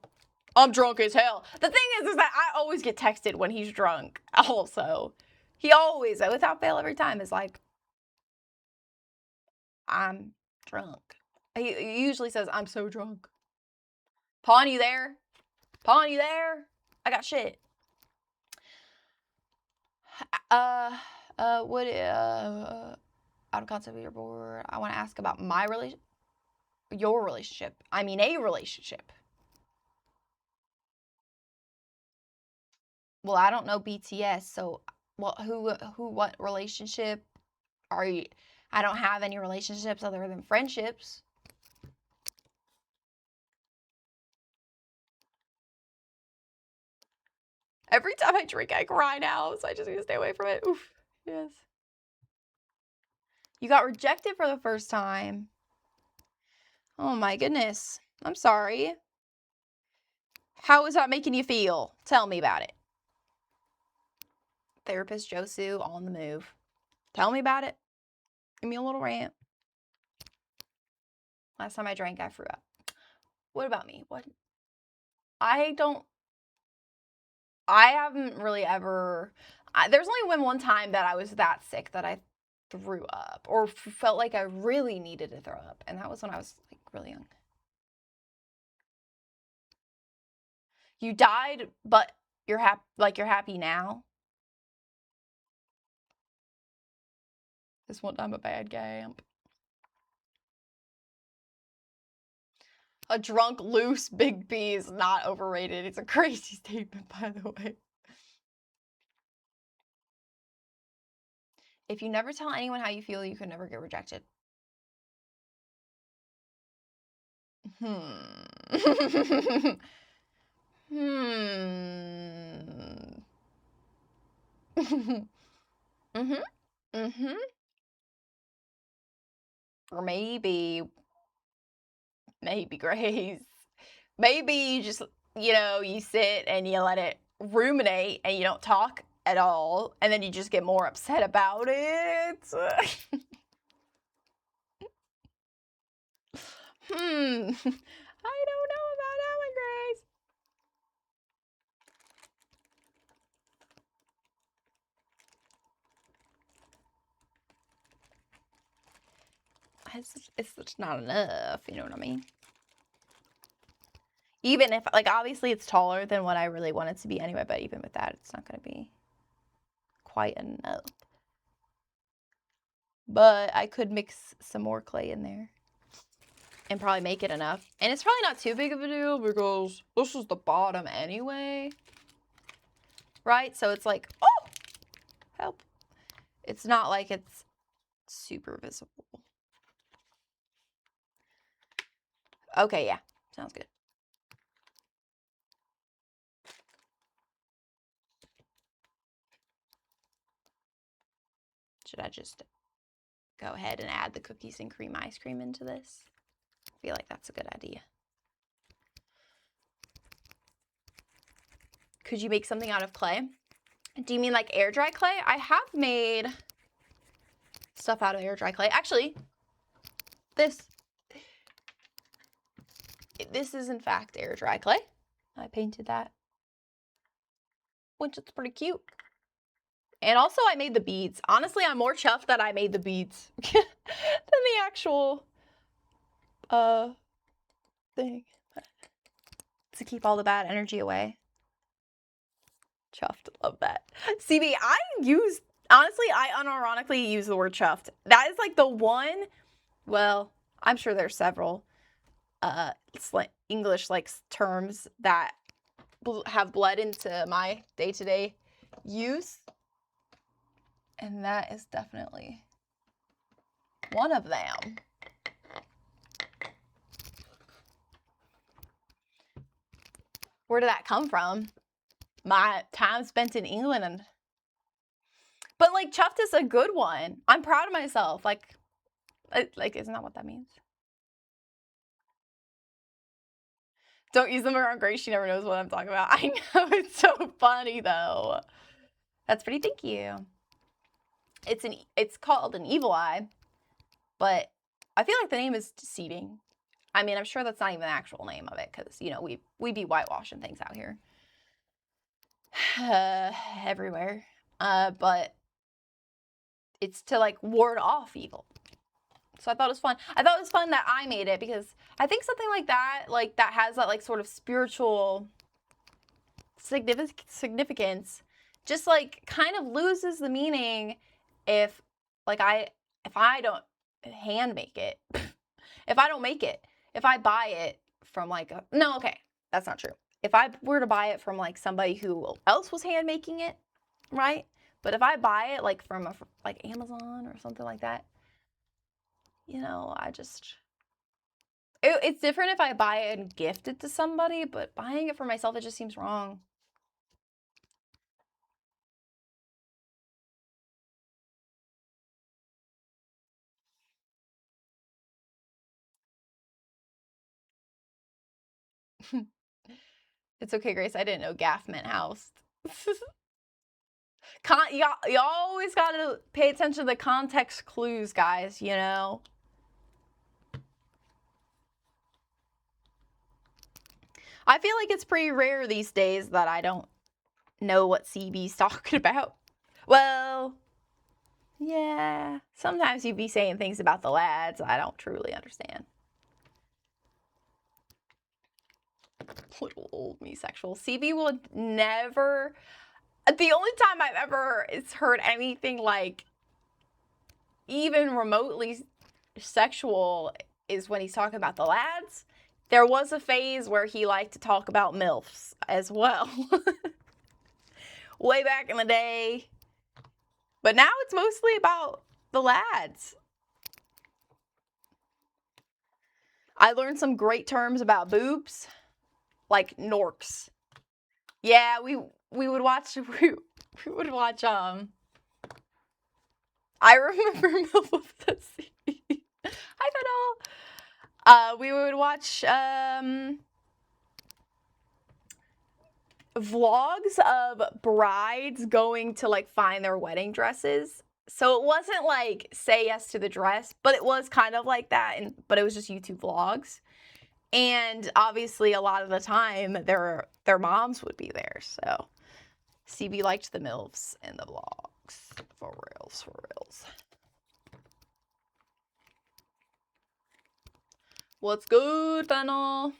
[SPEAKER 1] I'm drunk as hell. The thing is that I always get texted when he's drunk also. He always, without fail, every time is like, I'm drunk. He usually says, I'm so drunk. Pawn, you there? Pawn, you there? I got shit. Out of concept of your board, I want to ask about your relationship. I mean, a relationship. Well, I don't know BTS, so what relationship are you? I don't have any relationships other than friendships. Every time I drink, I cry now, so I just need to stay away from it. Oof. Yes. You got rejected for the first time. Oh my goodness. I'm sorry. How is that making you feel? Tell me about it. Therapist Josu on the move. Tell me about it. Give me a little rant. Last time I drank, I threw up. What about me? What? I haven't really ever... there's only been one time that I was that sick that I threw up or felt like I really needed to throw up. And that was when I was like really young. You died, but you're happy now. This one time a bad camp. A drunk, loose Big B is not overrated. It's a crazy statement, by the way. If you never tell anyone how you feel, you could never get rejected. Hmm. Or maybe Grace. Maybe you just, you sit and you let it ruminate and you don't talk at all, and then you just get more upset about it. I don't know about that one, Grace. It's just not enough, you know what I mean? Even if, like, obviously it's taller than what I really want it to be anyway, but even with that, it's not going to be quite enough. But I could mix some more clay in there and probably make it enough. And it's probably not too big of a deal because this is the bottom anyway. Right? So it's like, oh, help. It's not like it's super visible. Okay, yeah. Sounds good. Should I just go ahead and add the cookies and cream ice cream into this? I feel like that's a good idea. Could you make something out of clay? Do you mean like air dry clay? I have made stuff out of air dry clay. Actually, this is in fact air dry clay. I painted that, which is pretty cute. And also I made the beads. Honestly, I'm more chuffed that I made the beads than the actual thing. To keep all the bad energy away. Chuffed, love that. CB, honestly, I unironically use the word chuffed. That is like the one, well, I'm sure there's several English like terms that have bled into my day-to-day use. And that is definitely one of them. Where did that come from? My time spent in England. But like chuffed is a good one. I'm proud of myself. Like isn't that what that means? Don't use them around Grace. She never knows what I'm talking about. I know, it's so funny though. That's pretty, thank you. It's called an evil eye, but I feel like the name is deceiving. I mean, I'm sure that's not even the actual name of it because, we be whitewashing things out here. Everywhere. But it's to like ward off evil. So I thought it was fun. I thought it was fun that I made it because I think something like that has that like sort of spiritual significance just like kind of loses the meaning if I don't hand make it. If I don't make it, if I buy it from like no, okay, that's not true. If I were to buy it from like somebody who else was hand making it, right? But if I buy it like from like Amazon or something like that, it's different if I buy it and gift it to somebody, but buying it for myself, it just seems wrong. It's okay, Grace. I didn't know gaff meant house. Y'all always gotta pay attention to the context clues, guys, you know? I feel like it's pretty rare these days that I don't know what CB's talking about. Well, yeah. Sometimes you'd be saying things about the lads I don't truly understand. Little old me sexual. CB will never... The only time I've ever heard anything like even remotely sexual is when he's talking about the lads. There was a phase where he liked to talk about MILFs as well. Way back in the day. But now it's mostly about the lads. I learned some great terms about boobs. Like norks. Yeah, we would watch I remember MILF of the Sea. Hi, Fiddle. We would watch vlogs of brides going to like find their wedding dresses. So it wasn't like say yes to the dress, but it was kind of like that, but it was just YouTube vlogs. And obviously a lot of the time their moms would be there. So CB liked the MILFs in the vlogs. For reals, for reals. What's good, Fennel?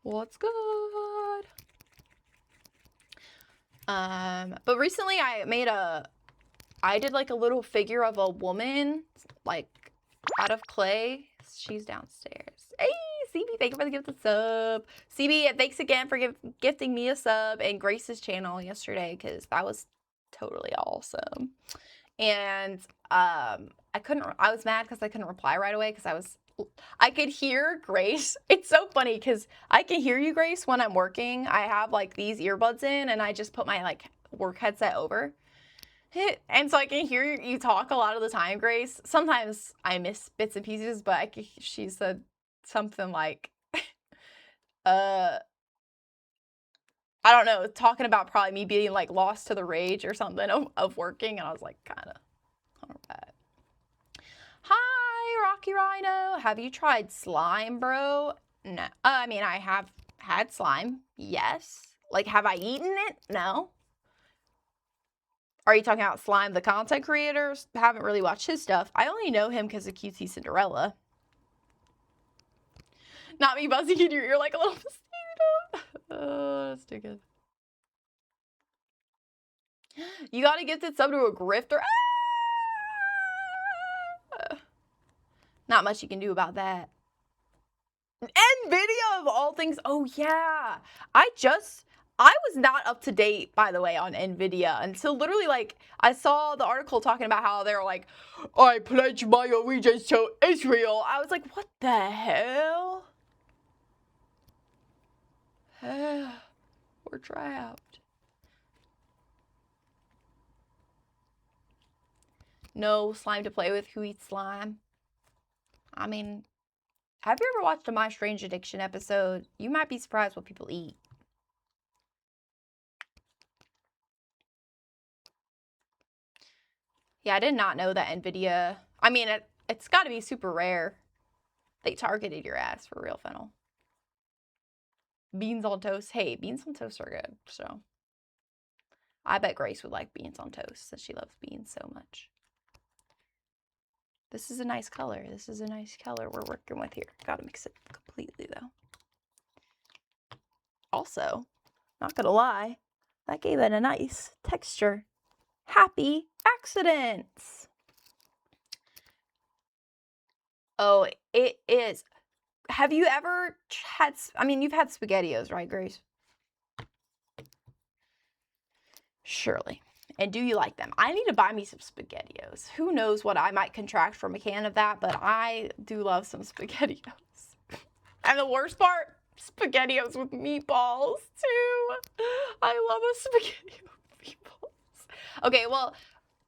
[SPEAKER 1] What's good? But recently I did like a little figure of a woman, like out of clay. She's downstairs. Hey, CB, thank you for the gift of sub. CB, thanks again for gifting me a sub and Grace's channel yesterday, because that was totally awesome. And I was mad because I couldn't reply right away because I could hear Grace. It's so funny because I can hear you, Grace, when I'm working. I have like these earbuds in and I just put my like work headset over. And so I can hear you talk a lot of the time, Grace. Sometimes I miss bits and pieces, but she said something like, I don't know, talking about probably me being like lost to the rage or something of working. And I was like, kind of, all right. Hi, Rocky Rhino. Have you tried slime, bro? No. I mean, I have had slime. Yes. Like, have I eaten it? No. Are you talking about Slime, the content creator? Haven't really watched his stuff. I only know him because of QT Cinderella. Not me buzzing in your ear like a little mosquito. Oh, that's too good. You got to gifted sub to a grifter. Ah! Not much you can do about that. NVIDIA of all things. Oh, yeah. I was not up to date, by the way, on NVIDIA until literally, like, I saw the article talking about how they were like, I pledge my allegiance to Israel. I was like, what the hell? We're trapped. No slime to play with. Who eats slime? I mean, have you ever watched a My Strange Addiction episode? You might be surprised what people eat. Yeah, I did not know that NVIDIA... I mean, it's got to be super rare. They targeted your ass for real, Fennel. Beans on toast. Hey, beans on toast are good, so... I bet Grace would like beans on toast since she loves beans so much. This is a nice color. This is a nice color we're working with here. Gotta mix it completely, though. Also, not gonna lie, that gave it a nice texture. Happy accidents. Oh, it is. Have you ever had, I mean, you've had SpaghettiOs, right, Grace? Surely. And do you like them? I need to buy me some SpaghettiOs. Who knows what I might contract from a can of that, but I do love some SpaghettiOs. And the worst part, SpaghettiOs with meatballs, too. I love a SpaghettiO with meatballs. Okay, well,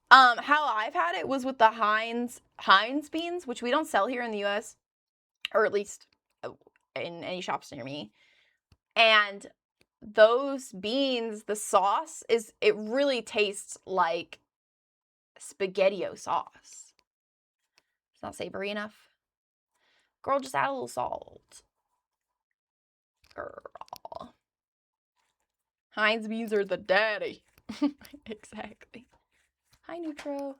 [SPEAKER 1] how I've had it was with the Heinz Heinz beans, which we don't sell here in the US, or at least in any shops near me. And those beans, the sauce it really tastes like SpaghettiO sauce. It's not savory enough. Girl, just add a little salt. Girl. Heinz beans are the daddy. Exactly. Hi, Neutro.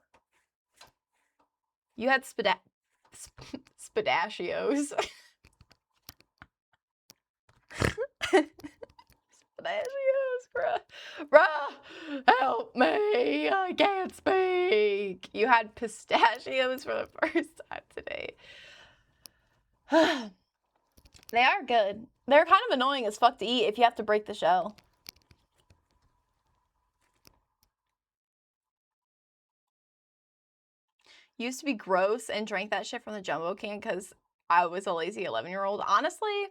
[SPEAKER 1] You had spadachios. Spadachios, bruh, help me, I can't speak. You had pistachios for the first time today. They are good. They're kind of annoying as fuck to eat if you have to break the shell. Used to be gross and drank that shit from the jumbo can because I was a lazy 11-year-old. Honestly,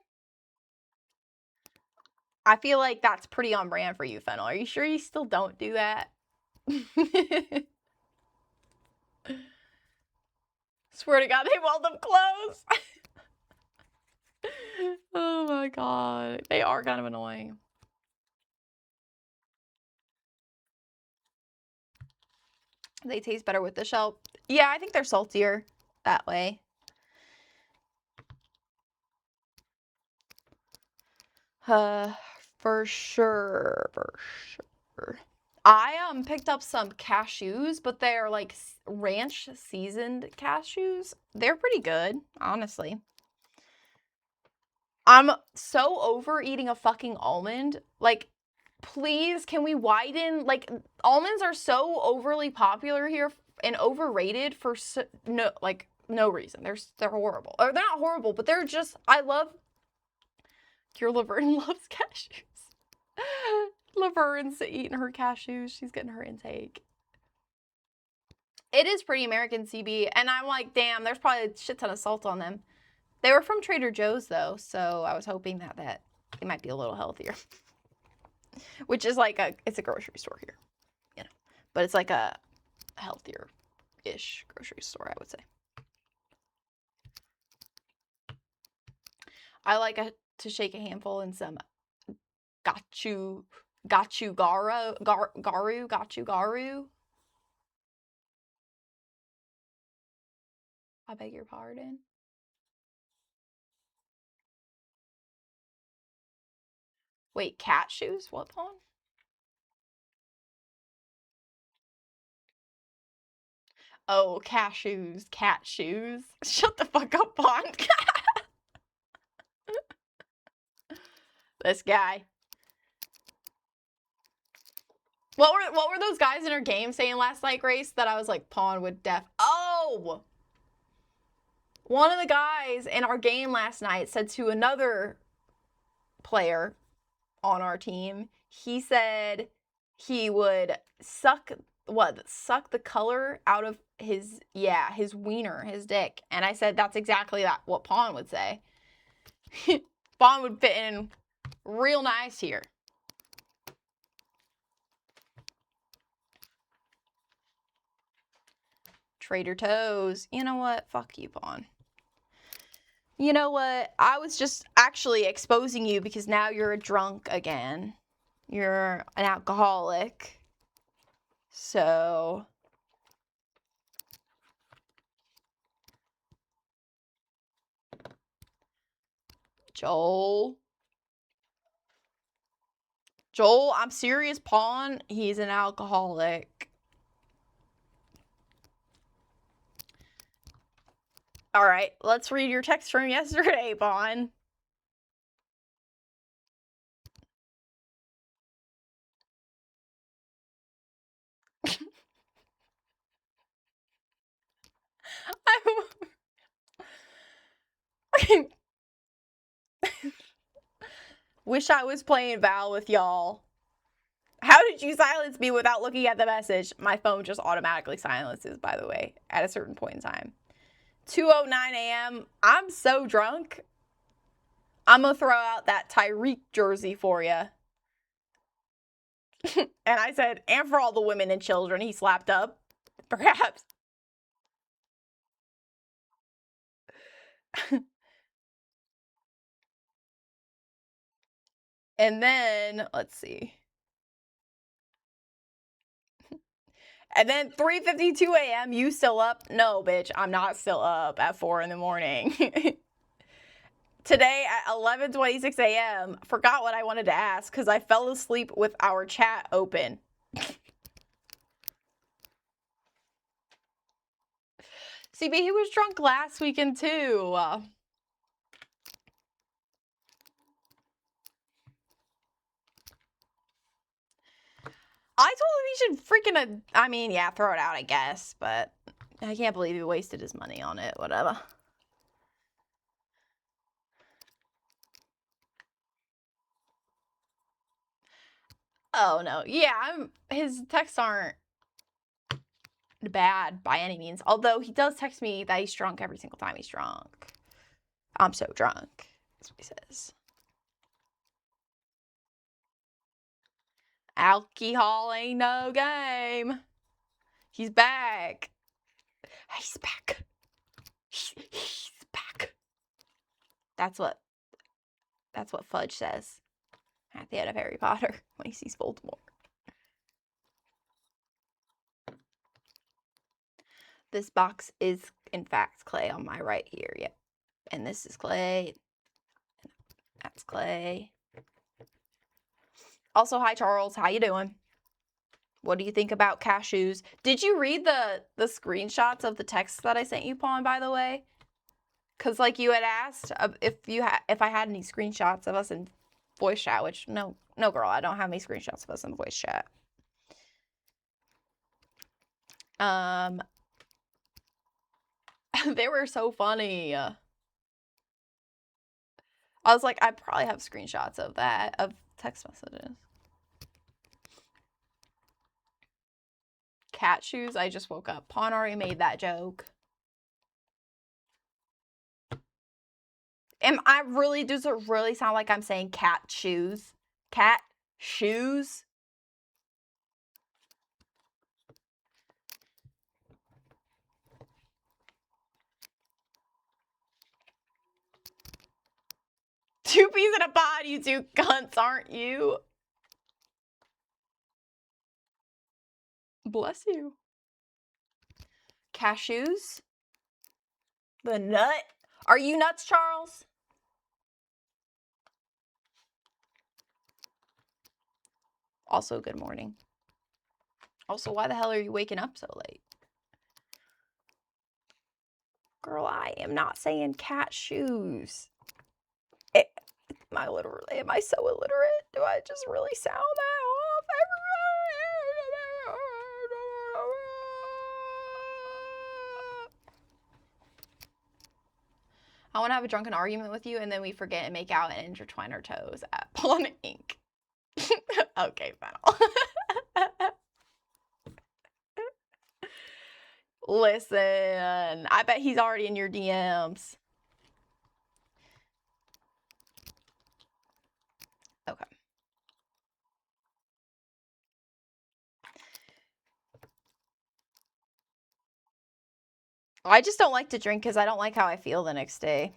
[SPEAKER 1] I feel like that's pretty on brand for you, Fennel. Are you sure you still don't do that? Swear to God, they weld them close. Oh my God. They are kind of annoying. They taste better with the shell. Yeah, I think they're saltier that way. For sure. I picked up some cashews, but they're like ranch seasoned cashews. They're pretty good, honestly. I'm so over eating a fucking almond. Like, please, can we widen? Like, almonds are so overly popular here and overrated for no reason. They're horrible. Or they're not horrible, but they're just, I love. Your Laverne loves cashews. Laverne's eating her cashews. She's getting her intake. It is pretty American CB, and I'm like, damn, there's probably a shit ton of salt on them. They were from Trader Joe's, though, so I was hoping that they might be a little healthier. Which is like it's a grocery store here, you know. But it's like a healthier-ish grocery store, I would say. I like to shake a handful in some garu. I beg your pardon. Wait, cat shoes? What, Pawn? Oh, cashews, cat shoes. Shut the fuck up, Pawn. This guy. What were those guys in our game saying last night, Grace? That I was like, Pawn would Oh! One of the guys in our game last night said to another player on our team, he said he would suck the color out of his wiener, his dick. And I said that's exactly what Pawn would say. Pawn would fit in real nice here. Trader Toes. You know what? Fuck you, Pawn. You know what? I was just actually exposing you because now you're a drunk again. You're an alcoholic. So... Joel, I'm serious, Pawn. He's an alcoholic. All right, let's read your text from yesterday, Pawn. Wish I was playing Val with y'all. How did you silence me without looking at the message? My phone just automatically silences, by the way, at a certain point in time. 2:09 a.m. I'm so drunk. I'm going to throw out that Tyreek jersey for you. And I said, and for all the women and children he slapped up, perhaps. And then, let's see. And then 3:52 a.m., you still up? No, bitch, I'm not still up at 4 in the morning. Today at 11:26 a.m., forgot what I wanted to ask because I fell asleep with our chat open. See, but he was drunk last weekend too. I told him he should freaking, I mean, yeah, throw it out, I guess, but I can't believe he wasted his money on it, whatever. Oh, no. Yeah, his texts aren't bad by any means, although he does text me that he's drunk every single time he's drunk. I'm so drunk. That's what he says. Alcohol ain't no game. He's back. He's back. He's back. That's what Fudge says at the end of Harry Potter when he sees Voldemort. This box is, in fact, clay on my right here. Yep. And this is clay. That's clay. Also, hi, Charles. How you doing? What do you think about cashews? Did you read the screenshots of the texts that I sent you, Pawn, by the way? Because, like, you had asked if I had any screenshots of us in voice chat, which, no, girl, I don't have any screenshots of us in voice chat. They were so funny. I was like, I probably have screenshots of that, of text messages. Cat shoes, I just woke up. Pawn already made that joke. Does it really sound like I'm saying cat shoes? Cat shoes? Two peas in a pod, you two cunts, aren't you? Bless you. Cashews? The nut? Are you nuts, Charles? Also, good morning. Also, why the hell are you waking up so late? Girl, I am not saying cat shoes. Am I so illiterate? Do I just really sound that off? I want to have a drunken argument with you, and then we forget and make out and intertwine our toes at Pawn Inc. Okay, Fennel. Listen, I bet he's already in your DMs. Okay. I just don't like to drink because I don't like how I feel the next day.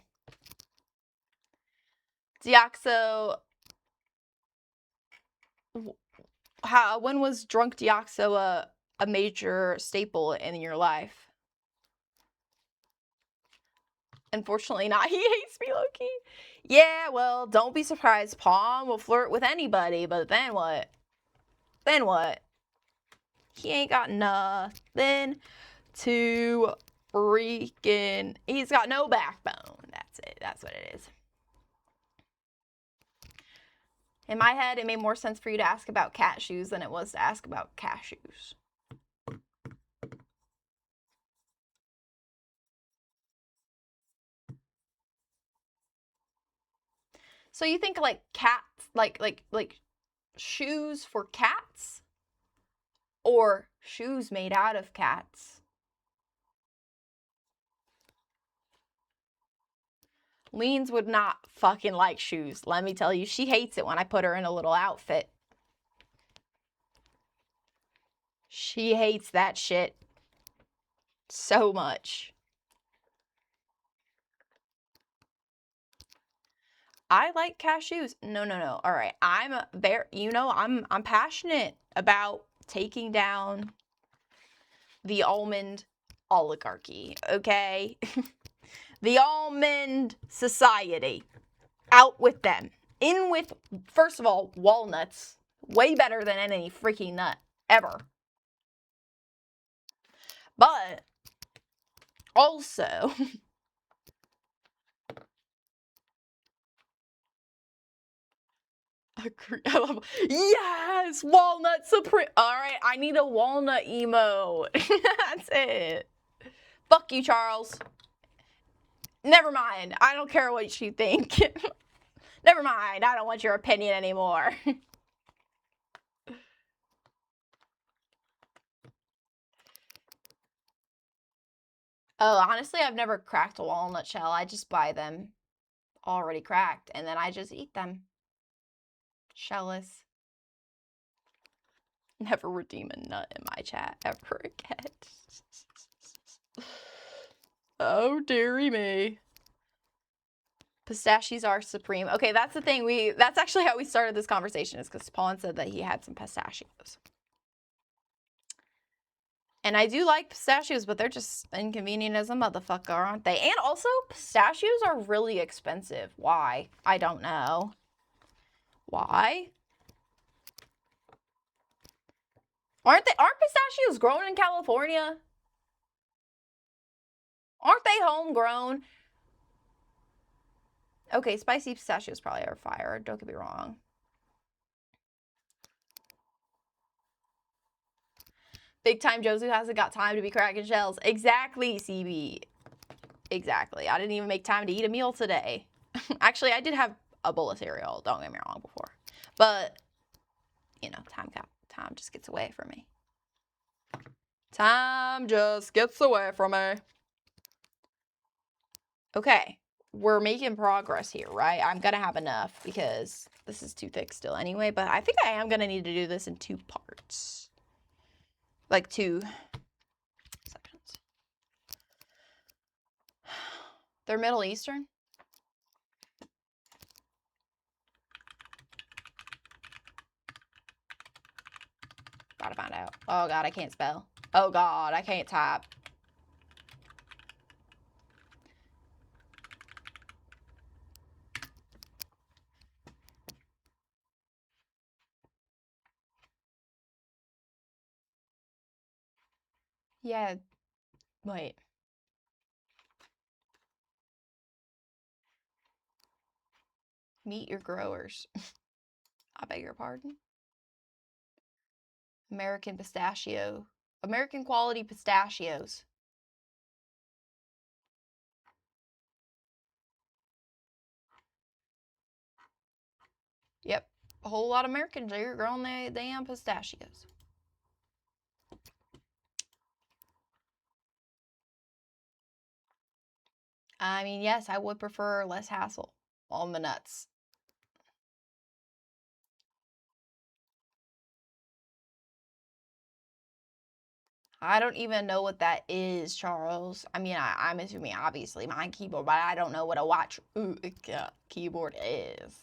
[SPEAKER 1] Deoxo, when was drunk Deoxo a major staple in your life? Unfortunately not. He hates me low-key. Yeah, well, don't be surprised. Pawn will flirt with anybody, but then what? Then what? He ain't got nothing to freaking... He's got no backbone. That's it. That's what it is. In my head, it made more sense for you to ask about cat shoes than it was to ask about cashews. So you think like cats, like shoes for cats? Or shoes made out of cats? Leans would not fucking like shoes. Let me tell you, she hates it when I put her in a little outfit. She hates that shit so much. I like cashews. No. All right. I'm very, I'm passionate about taking down the almond oligarchy, okay? The almond society. Out with them. In with, first of all, walnuts. Way better than any freaking nut ever. But also, I love, yes, walnut supreme. All right, I need a walnut emo. That's it. Fuck you, Charles. Never mind. I don't care what you think. Never mind. I don't want your opinion anymore. Oh, honestly, I've never cracked a walnut shell. I just buy them already cracked, and then I just eat them. Shellless. Never redeem a nut in my chat ever again. Oh, dearie me. Pistachios are supreme. Okay, that's the thing. That's actually how we started this conversation, is because Pawn said that he had some pistachios. And I do like pistachios, but they're just inconvenient as a motherfucker, aren't they? And also, pistachios are really expensive. Why? I don't know. Why? Aren't pistachios grown in California? Aren't they homegrown? Okay, spicy pistachios probably are fire. Don't get me wrong. Big time Josu hasn't got time to be cracking shells. Exactly, CB. Exactly. I didn't even make time to eat a meal today. Actually, I did have a bowl of cereal. Don't get me wrong before. But, time just gets away from me. Time just gets away from me. Okay. We're making progress here, right? I'm going to have enough because this is too thick still anyway. But I think I am going to need to do this in 2 parts. Like 2 sections. They're Middle Eastern? Gotta find out. Oh god, I can't spell. Oh god, I can't type. Yeah, wait. Meet your growers. I beg your pardon? American pistachio. American quality pistachios. Yep. A whole lot of Americans here growing their damn pistachios. I mean, yes, I would prefer less hassle on the nuts. I don't even know what that is, Charles. I mean, I'm assuming, obviously, my keyboard, but I don't know what a watch keyboard is.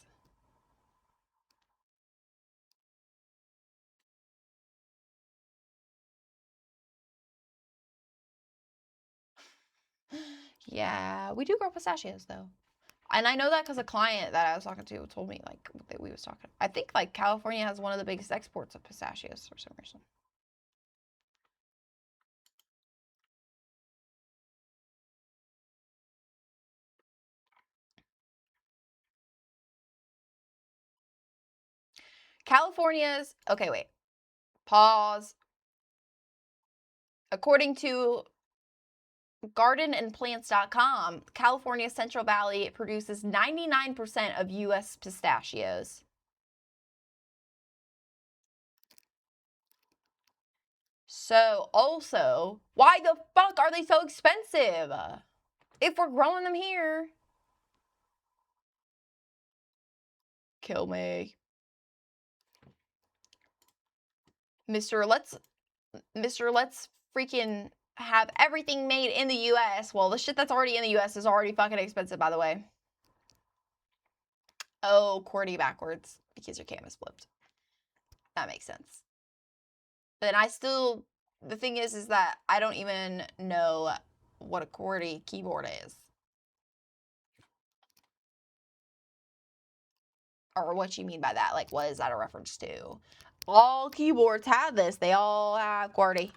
[SPEAKER 1] Yeah, we do grow pistachios, though. And I know that because a client that I was talking to told me, like, that we was talking. I think, like, California has one of the biggest exports of pistachios for some reason. California's, okay, wait. Pause. According to gardenandplants.com, California's Central Valley produces 99% of U.S. pistachios. So, also, why the fuck are they so expensive? If we're growing them here. Kill me. Mr. Let's freaking have everything made in the U.S. Well, the shit that's already in the U.S. is already fucking expensive, by the way. Oh, QWERTY backwards because your cam is flipped. That makes sense. But I still, the thing is that I don't even know what a QWERTY keyboard is. Or what you mean by that. Like, what is that a reference to? All keyboards have this. They all have QWERTY.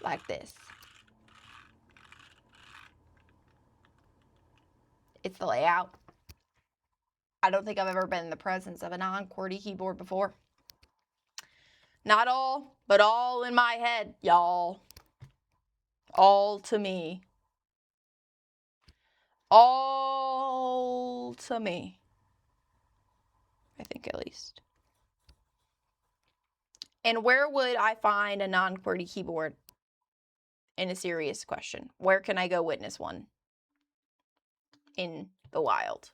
[SPEAKER 1] Like this. It's the layout. I don't think I've ever been in the presence of a non-QWERTY keyboard before. Not all, but all in my head, y'all. All to me. All to me. I think at least. And where would I find a non-QWERTY keyboard? In a serious question. Where can I go witness one? In the wild.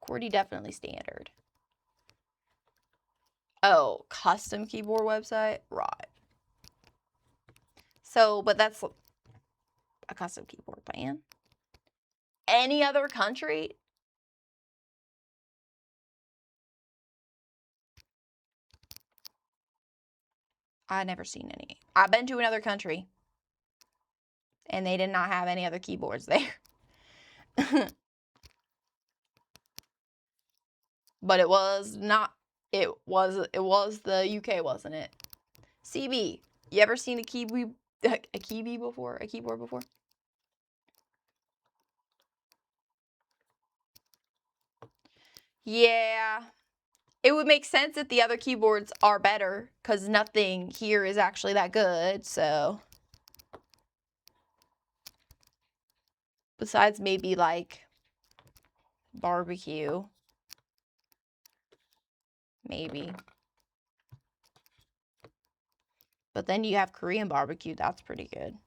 [SPEAKER 1] QWERTY definitely standard. Oh, custom keyboard website? Right. So, but that's a custom keyboard plan. Any other country? I've never seen any. I've been to another country. And they did not have any other keyboards there. But it was not, it was the UK, wasn't it? CB, you ever seen a keyboard before? Yeah. It would make sense if the other keyboards are better, because nothing here is actually that good, so. Besides maybe like barbecue. Maybe. But then you have Korean barbecue, that's pretty good.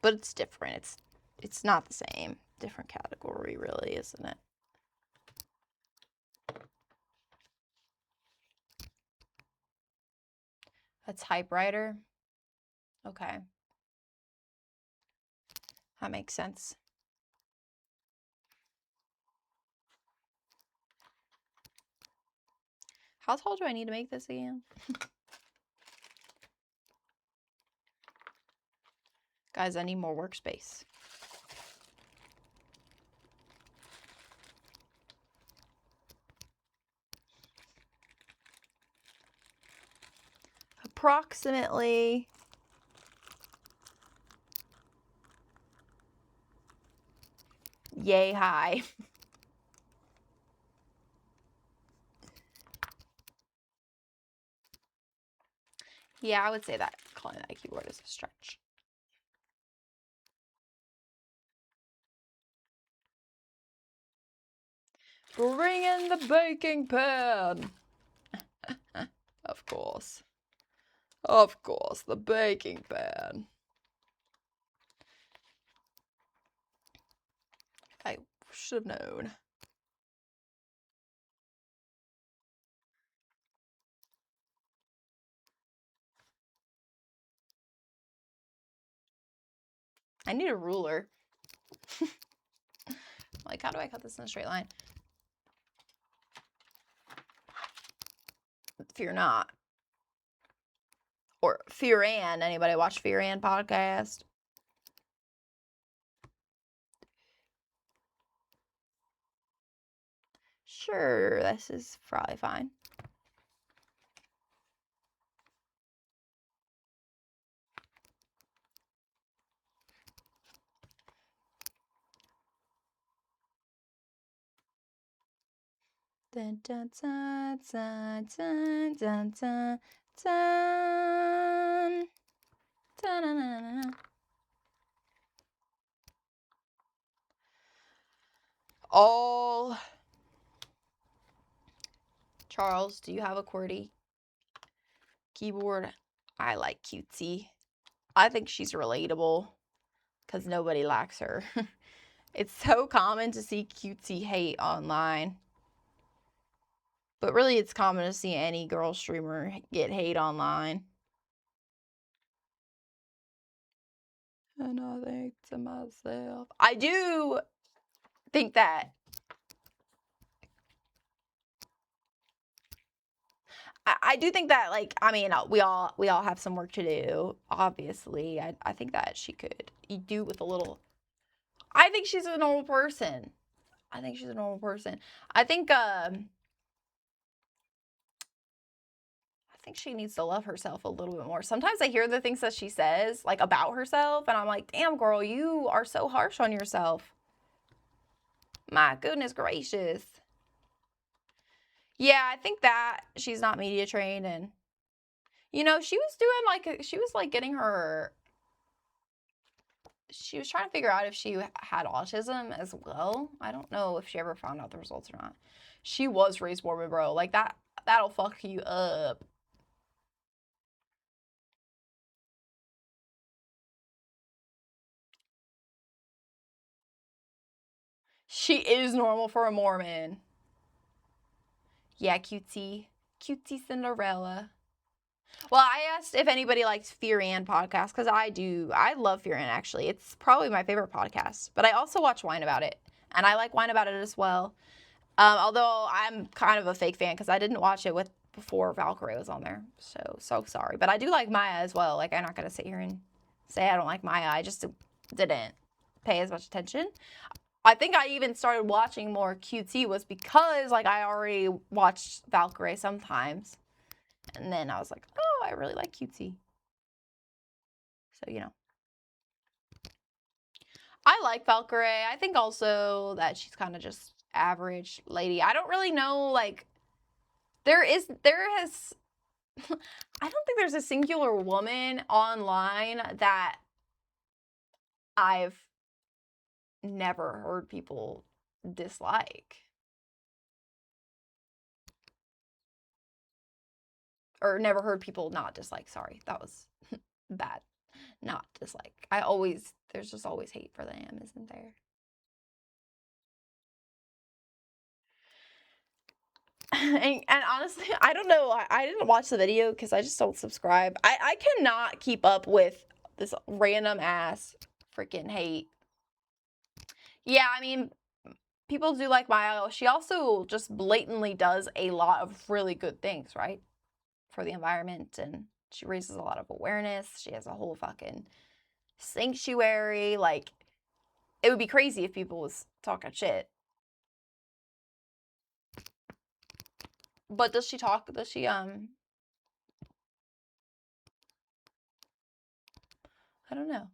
[SPEAKER 1] But it's different. It's not the same. Different category, really, isn't it? A typewriter? Okay. That makes sense. How tall do I need to make this again? Guys, I need more workspace. Approximately yay high. Yeah, I would say that calling that a keyboard is a stretch. Bring in the baking pan. Of course. Of course, the baking pan. I should have known. I need a ruler. Like, how do I cut this in a straight line? Fear not. Or Fear Ann. Anybody watch Fear Ann podcast? Sure, this is probably fine. Dun, dun, dun, dun, dun, dun, dun, dun. Dun, dun, dun, dun. All. Charles, do you have a QWERTY keyboard? I like cutesy. I think she's relatable because nobody likes her. It's so common to see cutesy hate online. But really, it's common to see any girl streamer get hate online. And I think to myself, I do think that I do think that, like, I mean, we all have some work to do, obviously. I think that she could do with a little. I think she's a normal person. I think she's a normal person. I think she needs to love herself a little bit more. Sometimes I hear the things that she says, like, about herself, and I'm like, damn, girl, you are so harsh on yourself. My goodness gracious. Yeah, I think that she's not media trained, and, you know, she was getting her, she was trying to figure out if she had autism as well. I don't know if she ever found out the results or not. She was raised Mormon, bro. Like, that'll fuck you up. She is normal for a Mormon. Yeah, cutesy. Cutesy Cinderella. Well, I asked if anybody likes Fear Ann podcast, because I do. I love Fear Ann, actually. It's probably my favorite podcast. But I also watch Wine About It, and I like Wine About It as well. Although I'm kind of a fake fan, because I didn't watch it before Valkyrie was on there. So sorry. But I do like Maya as well. Like, I'm not going to sit here and say I don't like Maya. I just didn't pay as much attention. I think I even started watching more QT was because, like, I already watched Valkyrie sometimes. And then I was like, oh, I really like QT. So, you know. I like Valkyrie. I think also that she's kind of just average lady. I don't really know, like, there has, I don't think there's a singular woman online that I've never heard people dislike. Or never heard people not dislike. Sorry, that was bad. Not dislike. There's just always hate for them, isn't there? And honestly, I don't know. I didn't watch the video because I just don't subscribe. I cannot keep up with this random ass freaking hate. Yeah, I mean, people do like Maya. She also just blatantly does a lot of really good things, right? For the environment, and she raises a lot of awareness. She has a whole fucking sanctuary. Like, it would be crazy if people was talking shit. But does she, I don't know.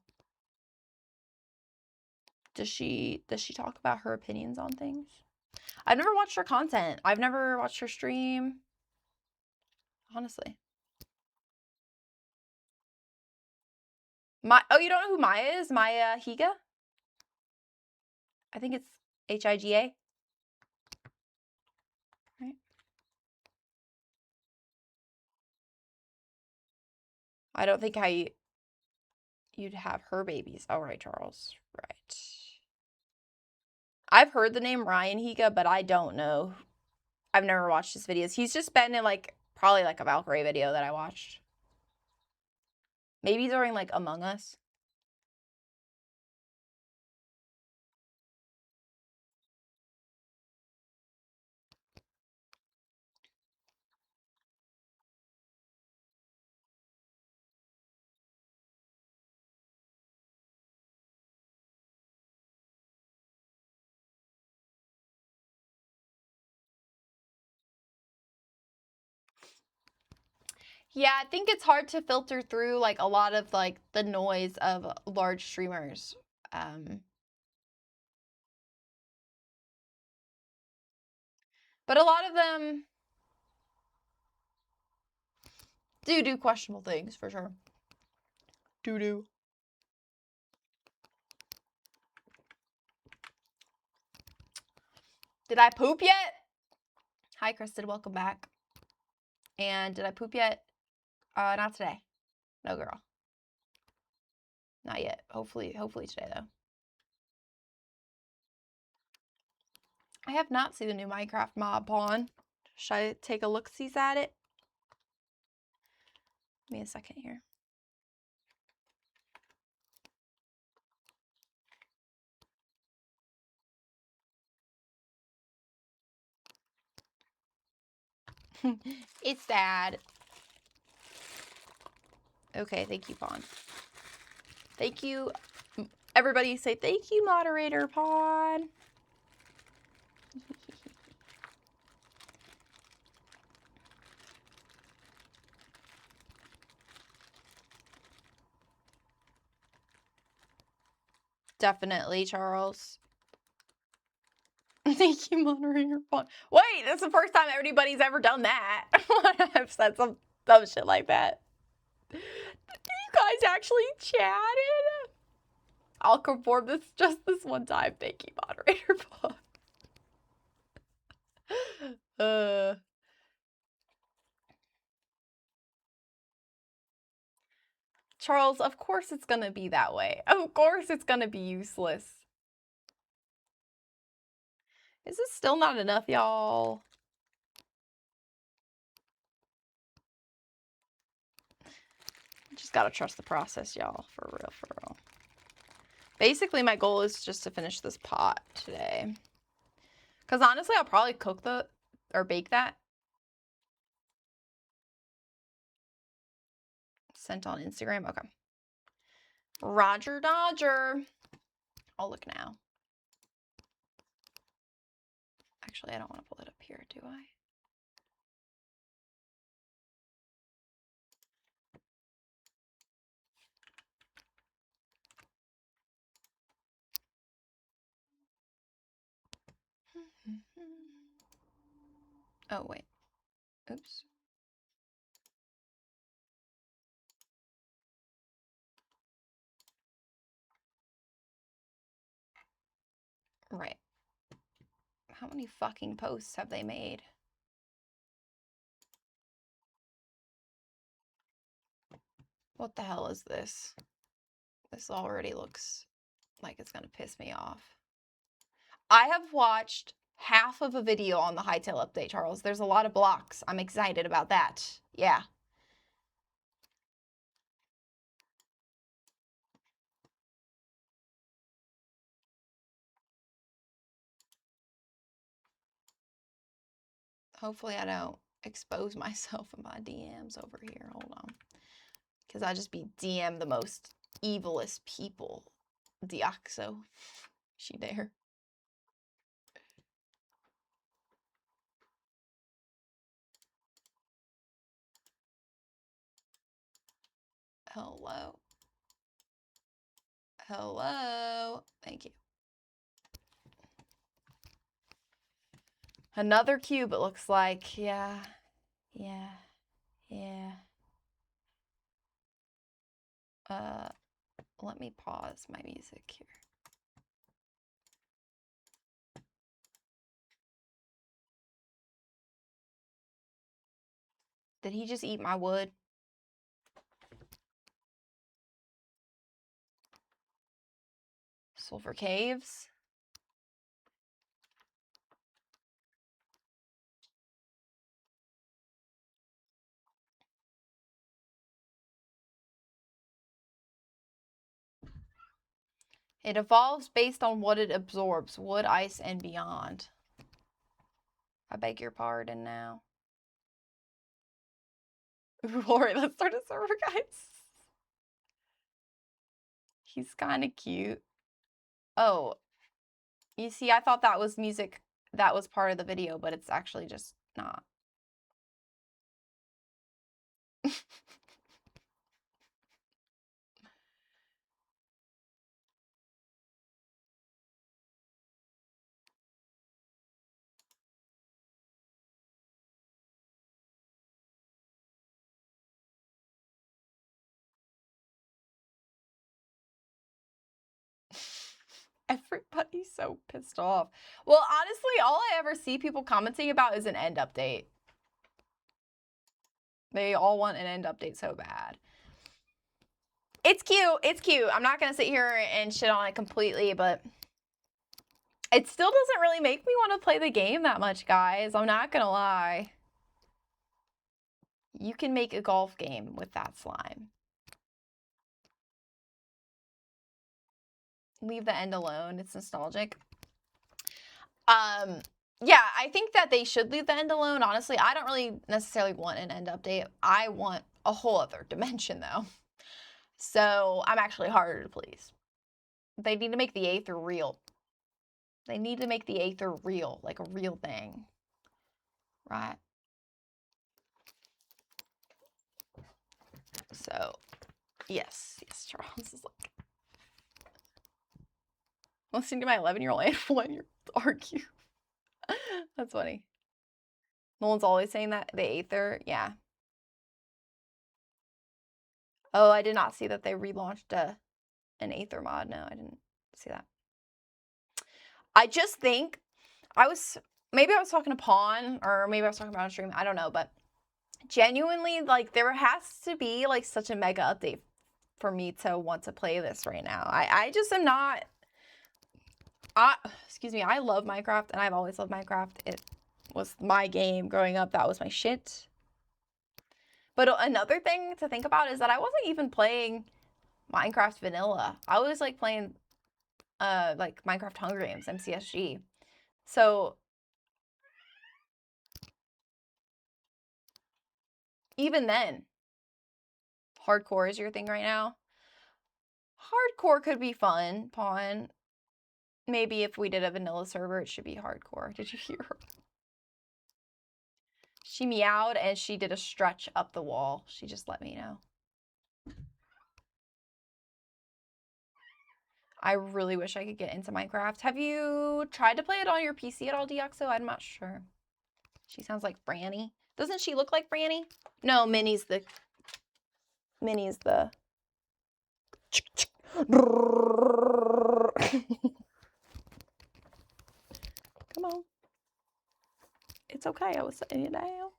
[SPEAKER 1] Does she talk about her opinions on things? I've never watched her content. I've never watched her stream. Honestly. Oh, you don't know who Maya is? Maya Higa? I think it's Higa. Right? I don't think you'd have her babies. Oh, right, Charles. Right. I've heard the name Ryan Higa, but I don't know. I've never watched his videos. He's just been in, like, probably, like, a Valkyrie video that I watched. Maybe during, like, Among Us. Yeah, I think it's hard to filter through, like, a lot of, like, the noise of large streamers. But a lot of them do questionable things, for sure. Do. Did I poop yet? Hi, Kristen. Welcome back. And did I poop yet? Not today. No, girl. Not yet. Hopefully today, though. I have not seen the new Minecraft mob pawn. Should I take a look-see at it? Give me a second here. It's sad. Okay, thank you, Pawn. Thank you. Everybody say thank you, moderator Pawn. Definitely, Charles. Thank you, moderator Pawn. Wait, that's the first time anybody's ever done that. I've said some dumb shit like that. You guys actually chatted? I'll conform this just this one time. Thank you, moderator Pawn. Charles, of course it's gonna be that way. Of course it's gonna be useless. Is this still not enough, y'all? Just gotta trust the process, y'all. For real, for real. Basically, my goal is just to finish this pot today. Because honestly, I'll probably cook or bake that. Sent on Instagram. Okay. Roger Dodger. I'll look now. Actually, I don't want to pull it up here, do I? Oh, wait. Oops. Right. How many fucking posts have they made? What the hell is this? This already looks like it's gonna piss me off. I have watched half of a video on the Hightail update, Charles. There's a lot of blocks. I'm excited about that. Yeah. Hopefully I don't expose myself in my DMs over here. Hold on. Because I just be DM the most evilest people. Deoxo. She there. Hello. Hello. Thank you. Another cube, it looks like. Yeah. Yeah. Yeah. Let me pause my music here. Did he just eat my wood? Sulfur caves. It evolves based on what it absorbs. Wood, ice, and beyond. I beg your pardon now. Alright, let's start a server, guys. He's kind of cute. Oh, you see, I thought that was music that was part of the video, but it's actually just not. Everybody's so pissed off. Well, honestly, all I ever see people commenting about is an end update. They all want an end update so bad. It's cute. It's cute. I'm not going to sit here and shit on it completely, but it still doesn't really make me want to play the game that much, guys. I'm not going to lie. You can make a golf game with that slime. Leave the end alone. It's nostalgic. Yeah, I think that they should leave the end alone. Honestly, I don't really necessarily want an end update. I want a whole other dimension, though. So I'm actually harder to please. They need to make the Aether real. They need to make the Aether real, like a real thing. Right? So, yes, Charles is like listening to my 11-year-old and 1-year-old argue. That's funny. Nolan's always saying that. The Aether, yeah. Oh, I did not see that they relaunched an Aether mod. No, I didn't see that. I just think maybe I was talking to Pawn, or maybe I was talking about on stream. I don't know, but genuinely, like, there has to be like such a mega update for me to want to play this right now. I just am not. Excuse me. I love Minecraft, and I've always loved Minecraft. It was my game growing up. That was my shit. But another thing to think about is that I wasn't even playing Minecraft vanilla. I was like playing like Minecraft Hunger Games, MCSG. So even then, hardcore is your thing right now. Hardcore could be fun, Pawn. Maybe if we did a vanilla server, it should be hardcore. Did you hear her? She meowed and she did a stretch up the wall. She just let me know. I really wish I could get into Minecraft. Have you tried to play it on your PC at all, Deoxo? I'm not sure. She sounds like Franny. Doesn't she look like Franny? No, Minnie's the... Come on. It's okay. I was setting you down.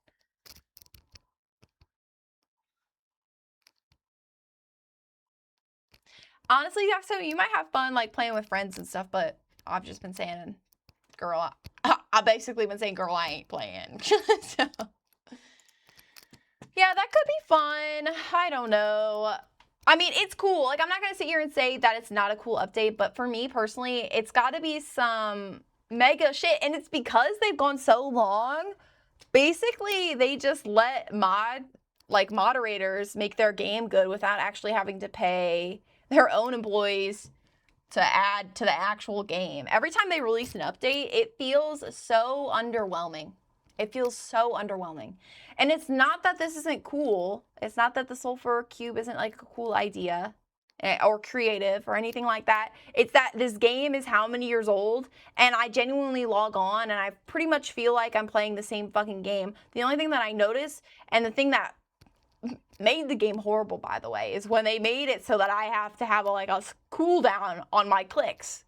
[SPEAKER 1] Honestly, Deoxo, you might have fun like playing with friends and stuff, but I've just been saying, girl, I basically been saying, girl, I ain't playing. So, yeah, that could be fun. I don't know. I mean, it's cool. Like, I'm not going to sit here and say that it's not a cool update, but for me personally, it's got to be some mega shit. And it's because they've gone so long. Basically, they just let moderators make their game good without actually having to pay their own employees to add to the actual game. Every time they release an update, it feels so underwhelming. It feels so underwhelming. And it's not that this isn't cool. It's not that the Sulfur Cube isn't like a cool idea or creative or anything like that. It's that this game is how many years old, and I genuinely log on and I pretty much feel like I'm playing the same fucking game. The only thing that I notice, and the thing that made the game horrible, by the way, is when they made it so that I have to have a cooldown on my clicks.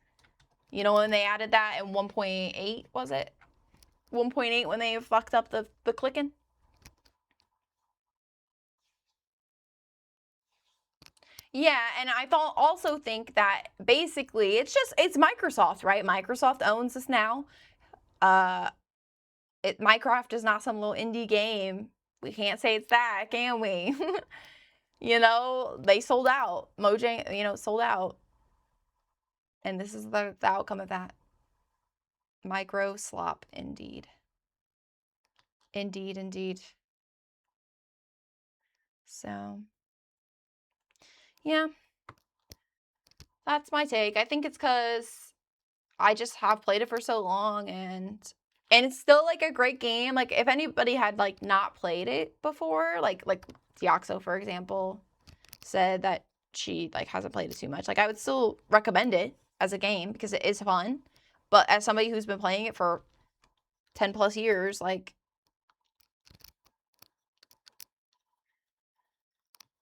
[SPEAKER 1] You know, when they added that in 1.8, was it? 1.8 when they fucked up the clicking? Yeah, and I also think that basically it's Microsoft, right? Microsoft owns this now. Minecraft is not some little indie game. We can't say it's that, can we? You know, they sold out. Mojang, you know, sold out. And this is the outcome of that. Micro slop, indeed. Indeed, indeed. So, yeah. That's my take. I think it's because I just have played it for so long, and it's still like a great game. Like, if anybody had like not played it before, like Deoxo, for example, said that she like hasn't played it too much, like I would still recommend it as a game because it is fun. But as somebody who's been playing it for 10 plus years, like,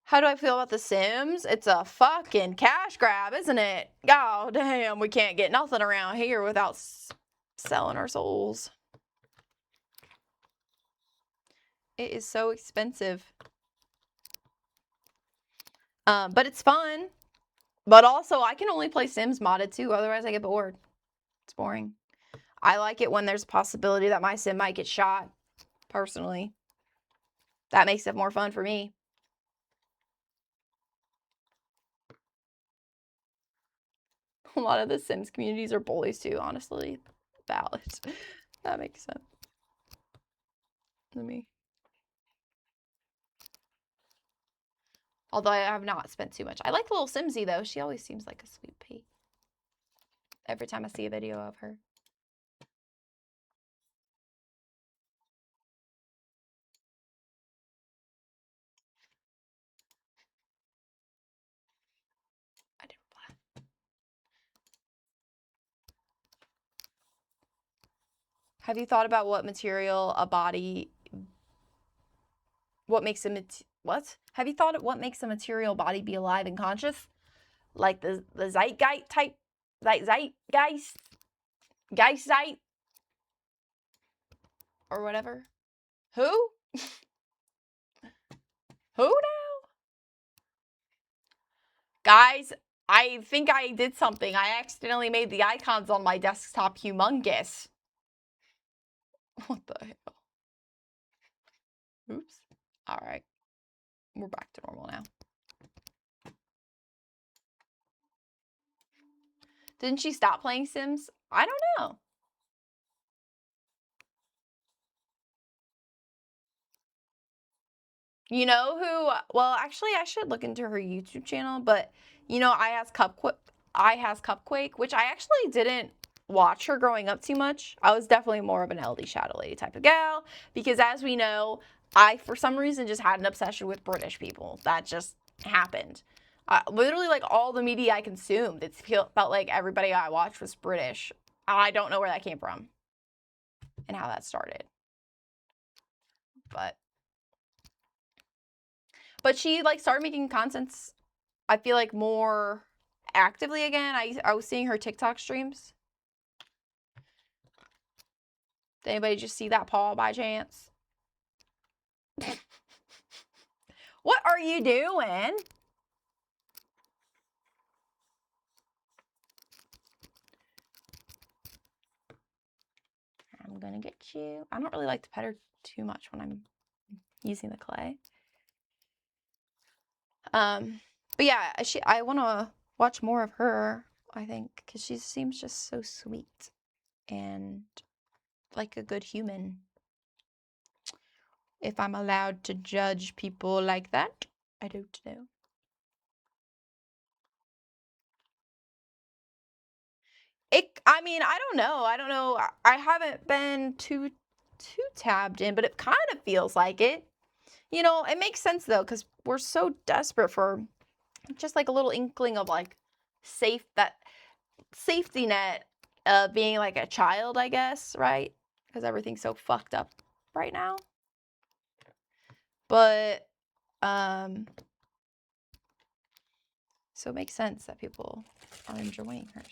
[SPEAKER 1] how do I feel about The Sims? It's a fucking cash grab, isn't it? God damn, we can't get nothing around here without selling our souls. It is so expensive. But it's fun. But also, I can only play Sims modded too, otherwise I get bored. It's boring. I like it when there's a possibility that my sim might get shot, personally. That makes it more fun for me. A lot of the Sims communities are bullies too, honestly. Valid. That makes sense. Let me. Although I have not spent too much. I like little Simsy though. She always seems like a sweet pea. Every time I see a video of her. I didn't reply. Have you thought about what material a body, what makes a, what? Have you thought of what makes a material body be alive and conscious? Like the zeitgeist type, like zeitgeist, geistzeit, or whatever. Who? Who now? Guys, I think I did something. I accidentally made the icons on my desktop humongous. What the hell? Oops. All right. We're back to normal now. Didn't she stop playing Sims? I don't know. You know who? Well, actually, I should look into her YouTube channel, but you know, I has Cupquake, which I actually didn't watch her growing up too much. I was definitely more of an LD Shadow Lady type of gal because, as we know, I for some reason just had an obsession with British people. That just happened. Literally, like all the media I consumed, it felt like everybody I watched was British. I don't know where that came from and how that started, but she like started making contents, I feel like, more actively again. I was seeing her TikTok streams. Did anybody just see that paw by chance? What are you doing? I'm gonna get you. I don't really like to pet her too much when I'm using the clay. But yeah, I want to watch more of her, I think, because she seems just so sweet and like a good human. If I'm allowed to judge people like that, I don't know. I mean, I don't know. I haven't been too tabbed in, but it kind of feels like it. You know, it makes sense though, because we're so desperate for just like a little inkling of like safety net of being like a child, I guess, right? Because everything's so fucked up right now. But so it makes sense that people are enjoying her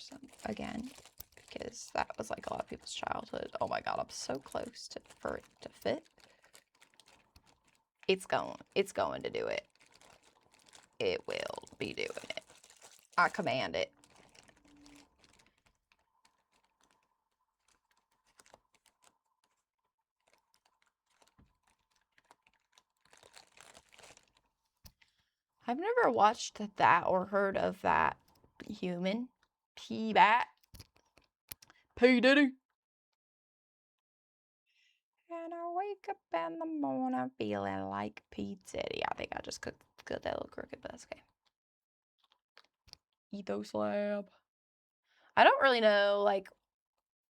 [SPEAKER 1] again, because that was like a lot of people's childhood. Oh my god, I'm so close for it to fit. It's going to do it. It will be doing it. I command it. I've never watched that or heard of that human. P-Bat. P. Diddy. And I wake up in the morning feeling like P. Diddy. I think I just cooked that little crooked, but that's okay. Ethos Lab. I don't really know, like,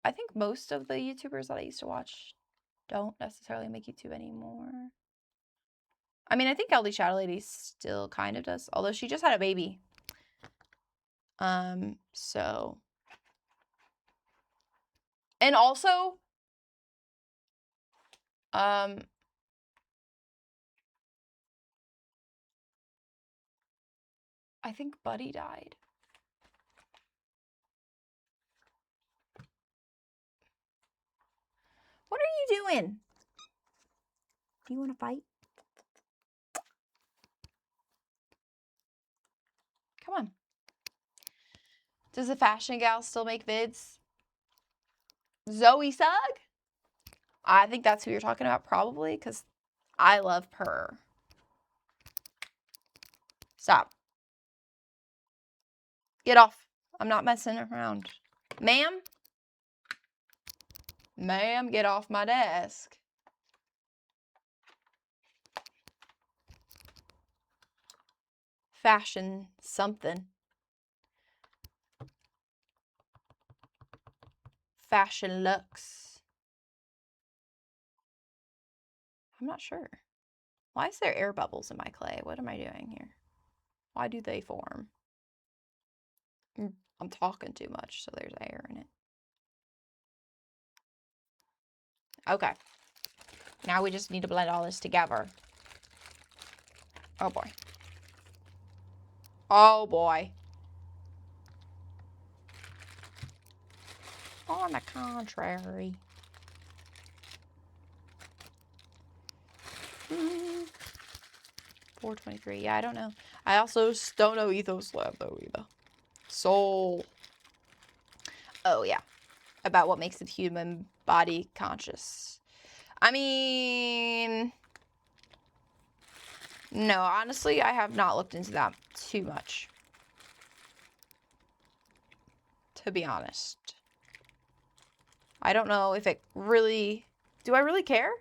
[SPEAKER 1] I think most of the YouTubers that I used to watch don't necessarily make YouTube anymore. I mean, I think LD Shadow Lady still kind of does, although she just had a baby. So. And also, I think Buddy died. What are you doing? Do you want to fight? Come on. Does the fashion gal still make vids? Zoe Sugg? I think that's who you're talking about, probably, because I love her. Stop. Get off. I'm not messing around. Ma'am? Ma'am, get off my desk. Fashion something. Fashion looks. I'm not sure. Why is there air bubbles in my clay? What am I doing here? Why do they form? I'm talking too much, so there's air in it. Okay. Now we just need to blend all this together. Oh boy. Oh boy. On the contrary. 423. Yeah, I don't know. I also don't know Ethos Lab though either. Soul. Oh yeah. About what makes the human body conscious. I mean, no, honestly, I have not looked into that too much. To be honest. I don't know if it really... Do I really care?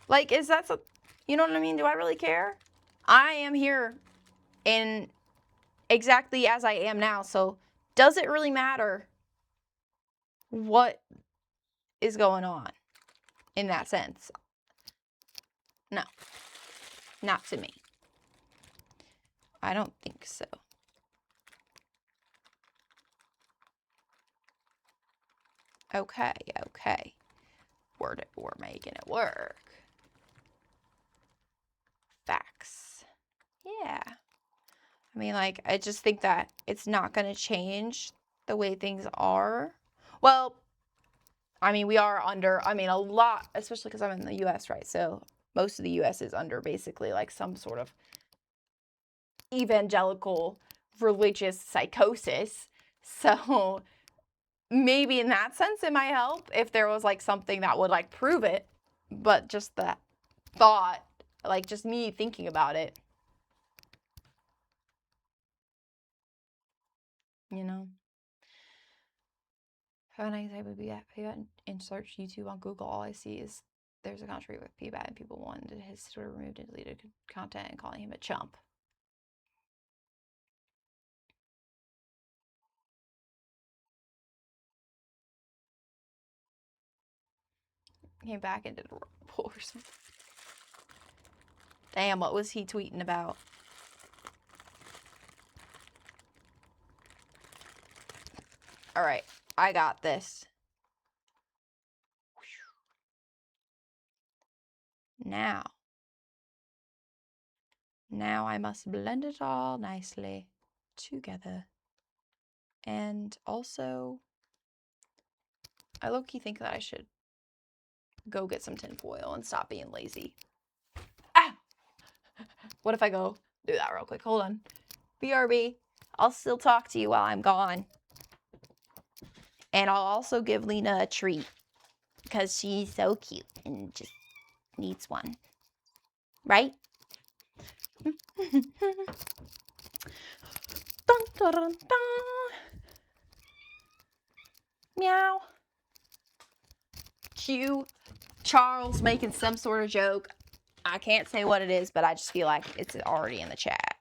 [SPEAKER 1] Like, is that so... You know what I mean? Do I really care? I am here in exactly as I am now, so does it really matter what is going on in that sense? No. Not to me. I don't think so. Okay, okay. We're making it work. Facts. Yeah. I mean, like, I just think that it's not going to change the way things are. Well, I mean, we are under, I mean, a lot, especially because I'm in the U.S., right? So most of the U.S. is under basically like some sort of evangelical religious psychosis. So maybe in that sense it might help if there was like something that would like prove it. But just the thought, like just me thinking about it, you know. How nice I would be at PBAT and search YouTube on Google. All I see is there's a country with PBAT and people wanted his sort of removed and deleted content and calling him a chump. Came back and did a report or something. Damn, what was he tweeting about? All right, I got this. Now I must blend it all nicely together. And also, I low-key think that I should go get some tinfoil and stop being lazy. Ah! What if I go do that real quick? Hold on. BRB, I'll still talk to you while I'm gone. And I'll also give Lena a treat because she's so cute and just needs one. Right? Dun, dun, dun, dun. Meow. Cue Charles making some sort of joke. I can't say what it is, but I just feel like it's already in the chat.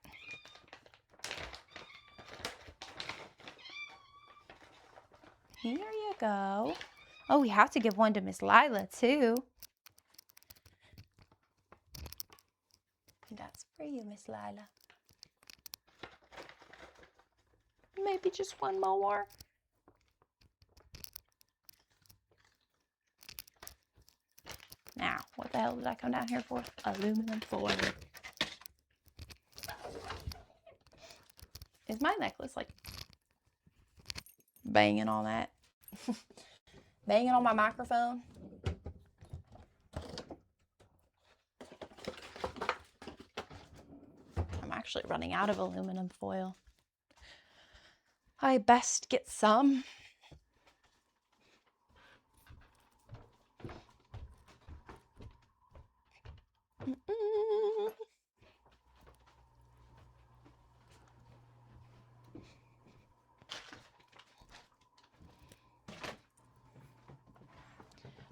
[SPEAKER 1] Here you go. Oh, we have to give one to Miss Lila, too. That's for you, Miss Lila. Maybe just one more. Now, what the hell did I come down here for? Aluminum foil. Is my necklace like banging on that? Banging on my microphone? I'm actually running out of aluminum foil. I best get some.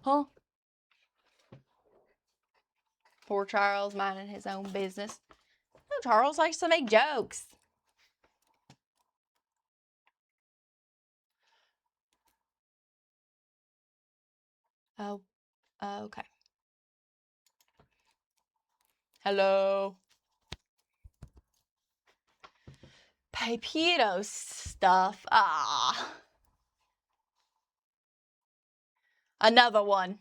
[SPEAKER 1] Huh? Poor Charles minding his own business. Oh, Charles likes to make jokes. Oh, okay. Hello. Pepito stuff. Ah. Another one.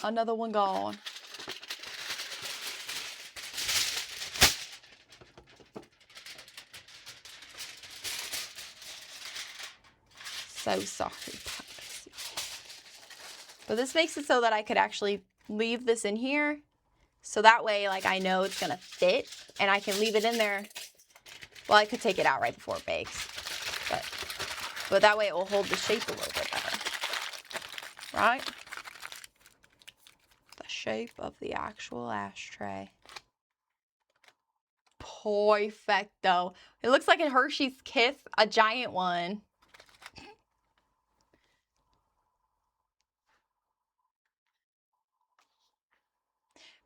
[SPEAKER 1] Another one gone. So sorry, pups. But this makes it so that I could actually leave this in here. So that way, like, I know it's gonna fit and I can leave it in there. Well, I could take it out right before it bakes. But that way it will hold the shape a little bit better. Right? The shape of the actual ashtray. Perfecto. It looks like a Hershey's Kiss, a giant one.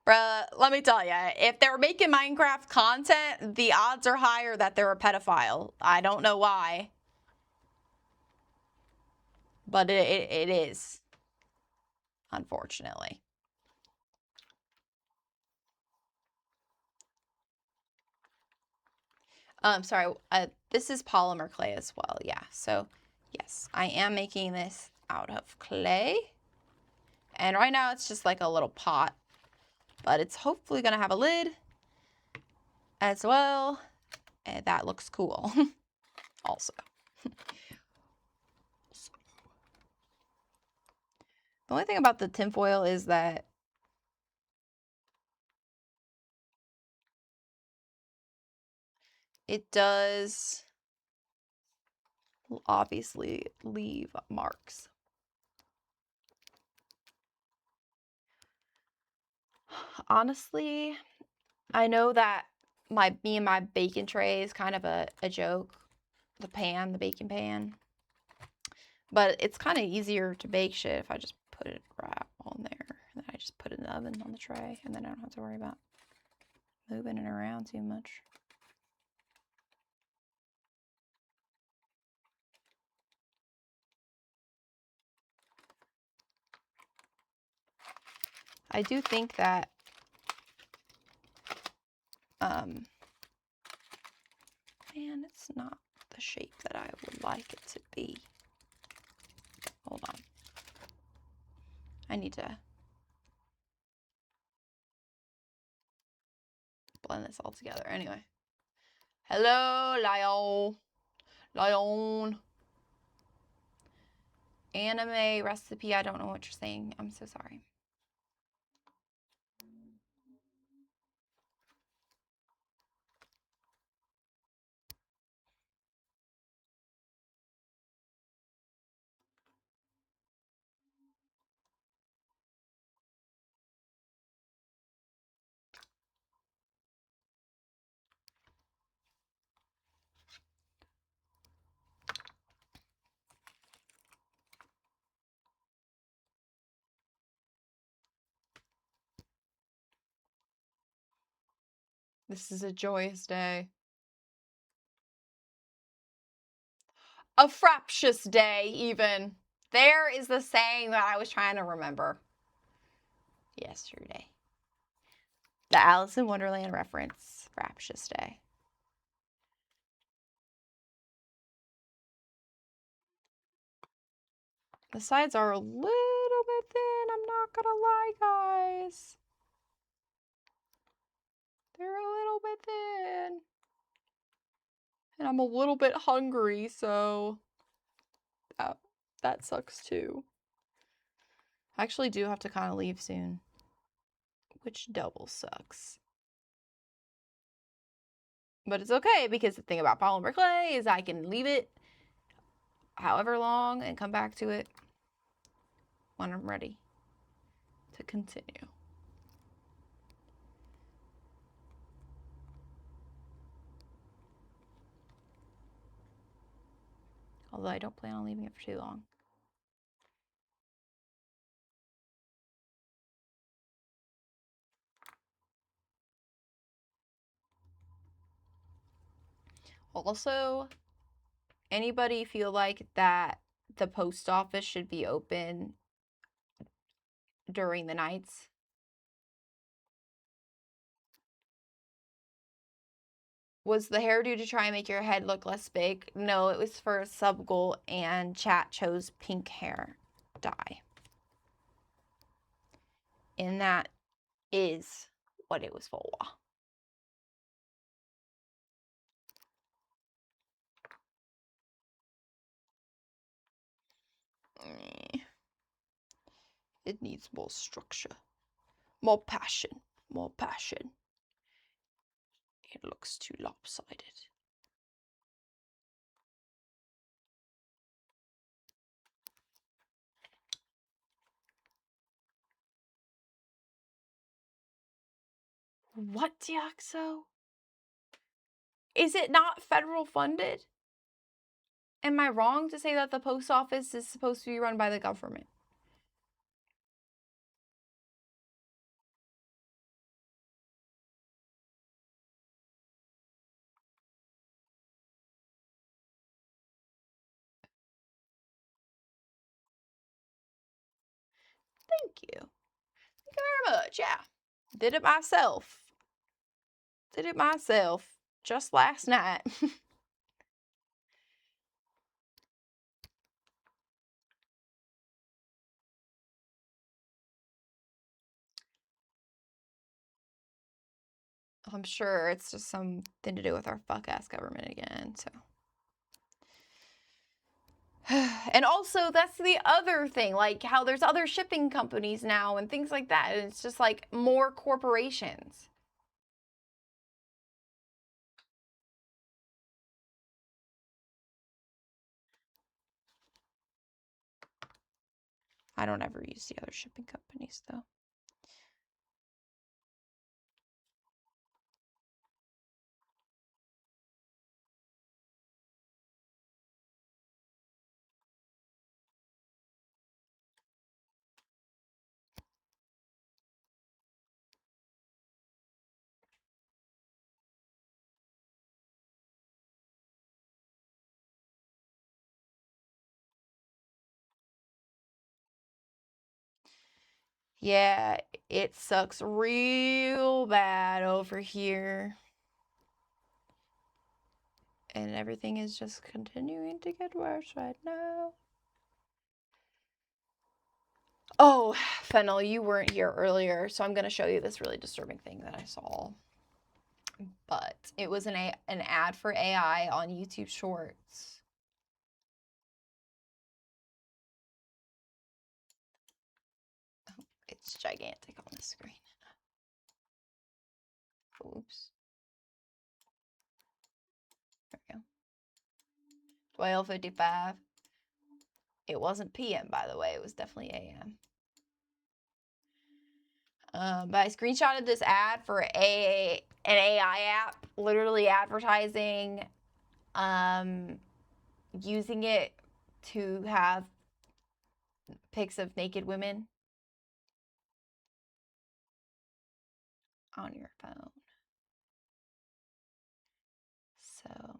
[SPEAKER 1] Bruh, let me tell you, if they're making Minecraft content, the odds are higher that they're a pedophile. I don't know why. But it is. Unfortunately. Sorry, this is polymer clay as well, yeah. So, yes, I am making this out of clay. And right now it's just like a little pot. But it's hopefully going to have a lid as well. And that looks cool also. The only thing about the tinfoil is that it does obviously leave marks. Honestly, I know that me and my bacon tray is kind of a joke. The bacon pan. But it's kind of easier to bake shit if I just put it right on there. And then I just put it in the oven on the tray. And then I don't have to worry about moving it around too much. I do think that man, it's not the shape that I would like it to be. Hold on. I need to blend this all together. Anyway. Hello, Lion. Lion. Anime recipe. I don't know what you're saying. I'm so sorry. This is a joyous day. A fraptious day, even. There is the saying that I was trying to remember yesterday. The Alice in Wonderland reference. Fraptious day. The sides are a little bit thin, I'm not gonna lie, guys. They're a little bit thin. And I'm a little bit hungry, so that sucks too. I actually do have to kind of leave soon, which double sucks. But it's okay, because the thing about polymer clay is I can leave it however long and come back to it when I'm ready to continue. Although I don't plan on leaving it for too long. Also, anybody feel like that the post office should be open during the nights? Was the hairdo to try and make your head look less big? No, it was for a sub goal, and chat chose pink hair dye. And that is what it was for. It needs more structure, more passion, more passion. It looks too lopsided. What, Diaxo? Is it not federal funded? Am I wrong to say that the post office is supposed to be run by the government? Thank you. Thank you very much. Yeah. Did it myself. Did it myself just last night. I'm sure it's just something to do with our fuck-ass government again, so. And also, that's the other thing, like how there's other shipping companies now and things like that. And it's just like more corporations. I don't ever use the other shipping companies, though. Yeah, it sucks real bad over here. And everything is just continuing to get worse right now. Oh, Fennel, you weren't here earlier, so I'm going to show you this really disturbing thing that I saw. But it was an ad for AI on YouTube Shorts. Oh, it's gigantic on the screen. Oops. There we go. 12:55. It wasn't PM, by the way. It was definitely AM. But I screenshotted this ad for an AI app, literally advertising, using it to have pics of naked women on your phone. So,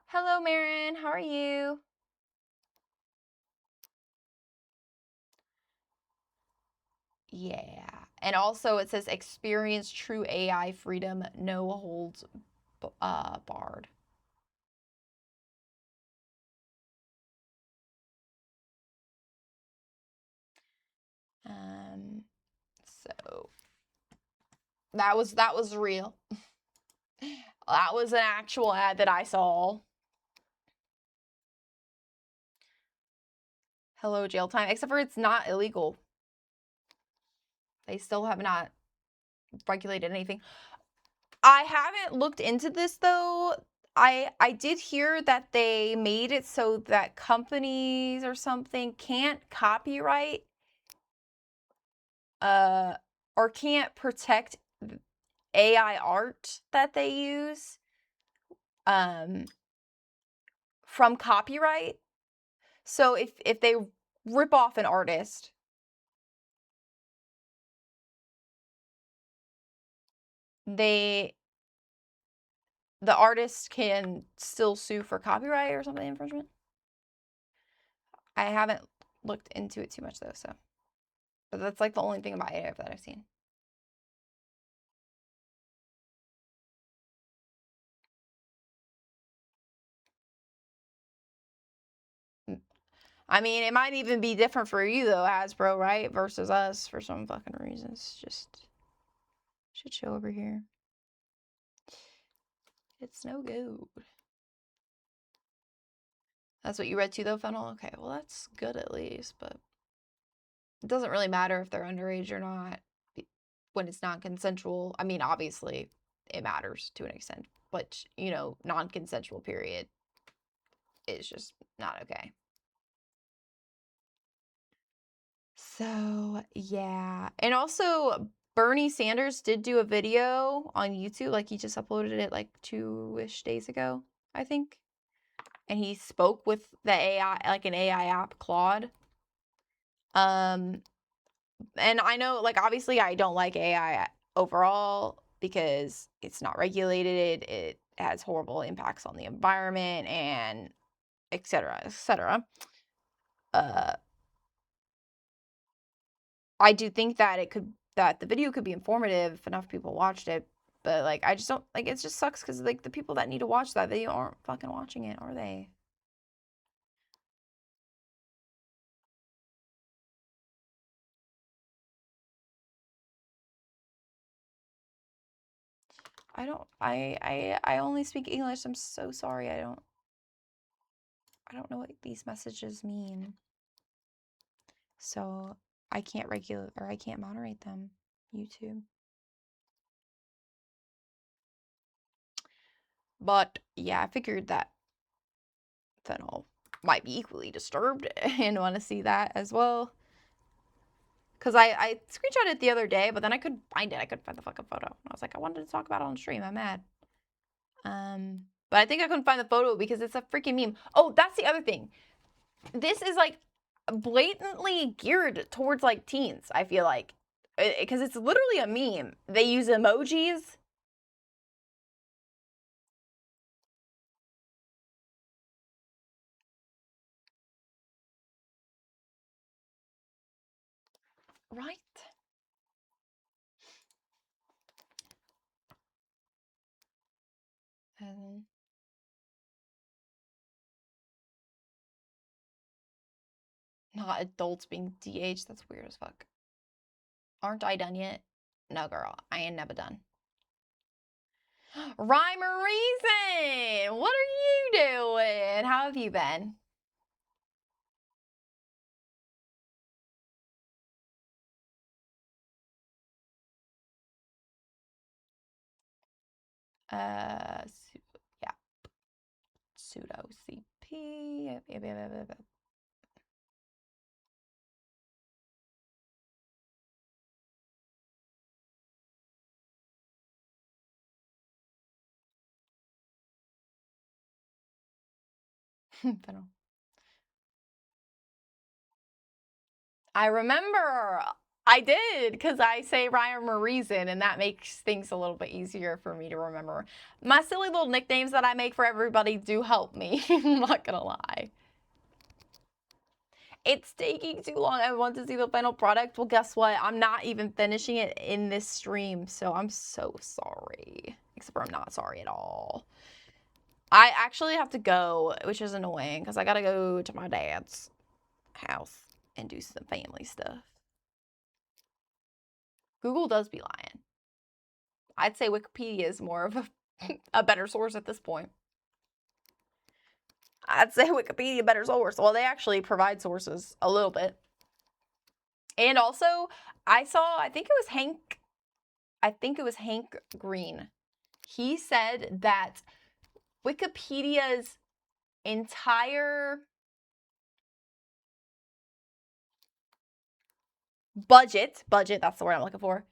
[SPEAKER 1] hello, Marin. How are you? Yeah. And also it says experience true AI freedom, no holds barred. So that was real. That was an actual ad that I saw. Hello, jail time. Except for it's not illegal. They still have not regulated anything. I haven't looked into this though. I did hear that they made it so that companies or something can't copyright or can't protect AI art that they use from copyright. So if they rip off an artist, they the artist can still sue for copyright or something infringement. I haven't looked into it too much though, so. But that's like the only thing about AI that I've seen. I mean, it might even be different for you though, Hasbro, right? Versus us for some fucking reasons. Just shit show over here. It's no good. That's what you read too though, Fennel? Okay, well that's good at least, but it doesn't really matter if they're underage or not when it's non-consensual. I mean, obviously it matters to an extent, but you know, non-consensual period is just not okay. So, yeah. And also, Bernie Sanders did do a video on YouTube. Like, he just uploaded it like 2-ish days ago, I think. And he spoke with the AI, like an AI app, Claude. And I know, like, obviously I don't like AI overall because it's not regulated. It has horrible impacts on the environment and et cetera, et cetera. I do think that that the video could be informative if enough people watched it, but like I just don't like it. Just sucks because like the people that need to watch that video aren't fucking watching it, are they? I only speak English. I'm so sorry. I don't know what these messages mean. So I can't I can't moderate them. YouTube. But yeah, I figured that Fennel might be equally disturbed and want to see that as well. Because I screenshot it the other day, but then I couldn't find it. I couldn't find the fucking photo. I was like, I wanted to talk about it on stream. I'm mad. But I think I couldn't find the photo because it's a freaking meme. Oh, that's the other thing. This is like blatantly geared towards like teens, I feel like. Because it's literally a meme. They use emojis. Right? Not adults being DH. That's weird as fuck. Aren't I done yet? No, girl. I ain't never done. Rhyme or Reason! What are you doing? How have you been? Yeah. Pseudo CP. Yep. I remember. I did, because I say rhyme or reason, and that makes things a little bit easier for me to remember. My silly little nicknames that I make for everybody do help me. I'm not gonna lie. It's taking too long. I want to see the final product. Well, guess what? I'm not even finishing it in this stream, so I'm so sorry. Except for I'm not sorry at all. I actually have to go, which is annoying, because I gotta go to my dad's house and do some family stuff. Google does be lying. I'd say Wikipedia is more of a better source at this point. I'd say Wikipedia better source. Well, they actually provide sources a little bit. And also, I think it was Hank Green. He said that Wikipedia's entire budget, that's the word I'm looking for,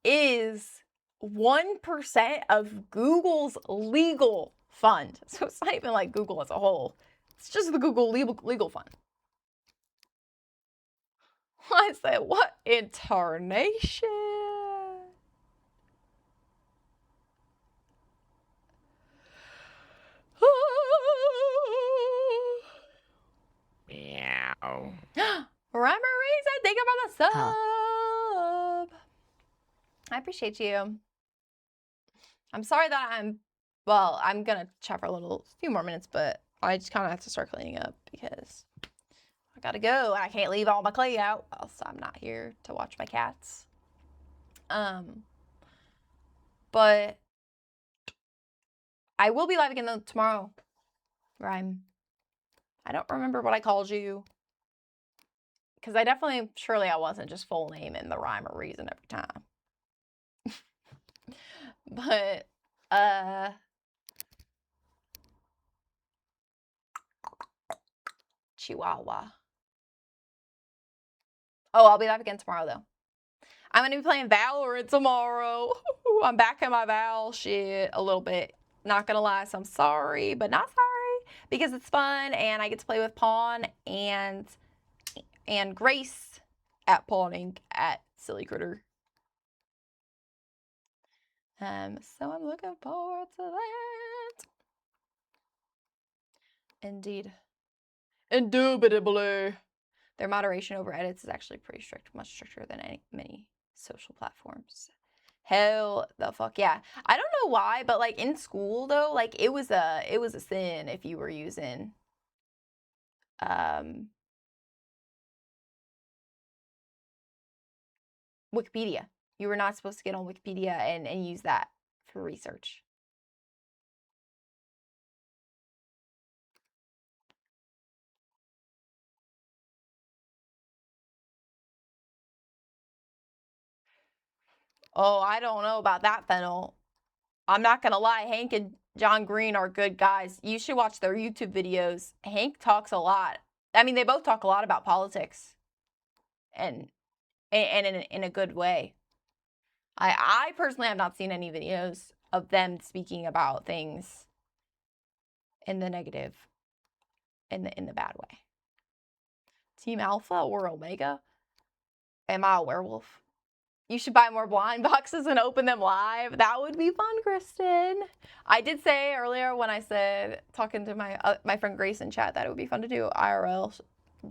[SPEAKER 1] is 1% of Google's legal fund. So it's not even like Google as a whole. It's just the Google legal fund. I said, what in tarnation? Rhyme or Reason, thank you for the sub.
[SPEAKER 2] Huh.
[SPEAKER 1] I appreciate you. I'm sorry that well, I'm gonna chat for a few more minutes, but I just kind of have to start cleaning up because I gotta go. I can't leave all my clay out, else I'm not here to watch my cats. But I will be live again though tomorrow. Rhyme. I don't remember what I called you. Because surely I wasn't just full name in the Rhyme or Reason every time. But, Chihuahua. Oh, I'll be live again tomorrow, though. I'm going to be playing Valorant tomorrow. I'm back in my Val shit a little bit. Not going to lie, so I'm sorry, but not sorry. Because it's fun, and I get to play with Pawn and Grace at Pawning at Silly Critter. So I'm looking forward to that. Indeed. Indubitably. Their moderation over edits is actually pretty strict, much stricter than many social platforms. Hell the fuck yeah. I don't know why, but like in school though, like it was a sin if you were using Wikipedia. You were not supposed to get on Wikipedia and use that for research. Oh, I don't know about that, Fennel. I'm not going to lie. Hank and John Green are good guys. You should watch their YouTube videos. Hank talks a lot. I mean, they both talk a lot about politics. And in a good way. I personally have not seen any videos of them speaking about things in the negative, in the bad way. Team Alpha or Omega? Am I a werewolf? You should buy more blind boxes and open them live. That would be fun, Kristen. I did say earlier when I said, talking to my friend Grace in chat, that it would be fun to do IRL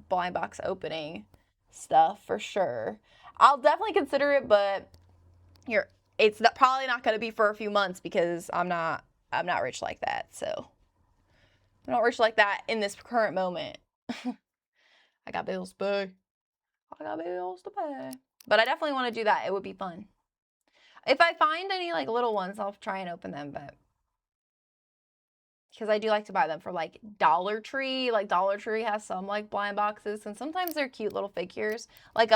[SPEAKER 1] blind box opening stuff for sure. I'll definitely consider it, but it's probably not going to be for a few months because I'm not rich like that. So I'm not rich like that in this current moment. I got bills to pay. But I definitely want to do that. It would be fun. If I find any like little ones, I'll try and open them, but because I do like to buy them from like Dollar Tree. Like Dollar Tree has some like blind boxes, and sometimes they're cute little figures. Like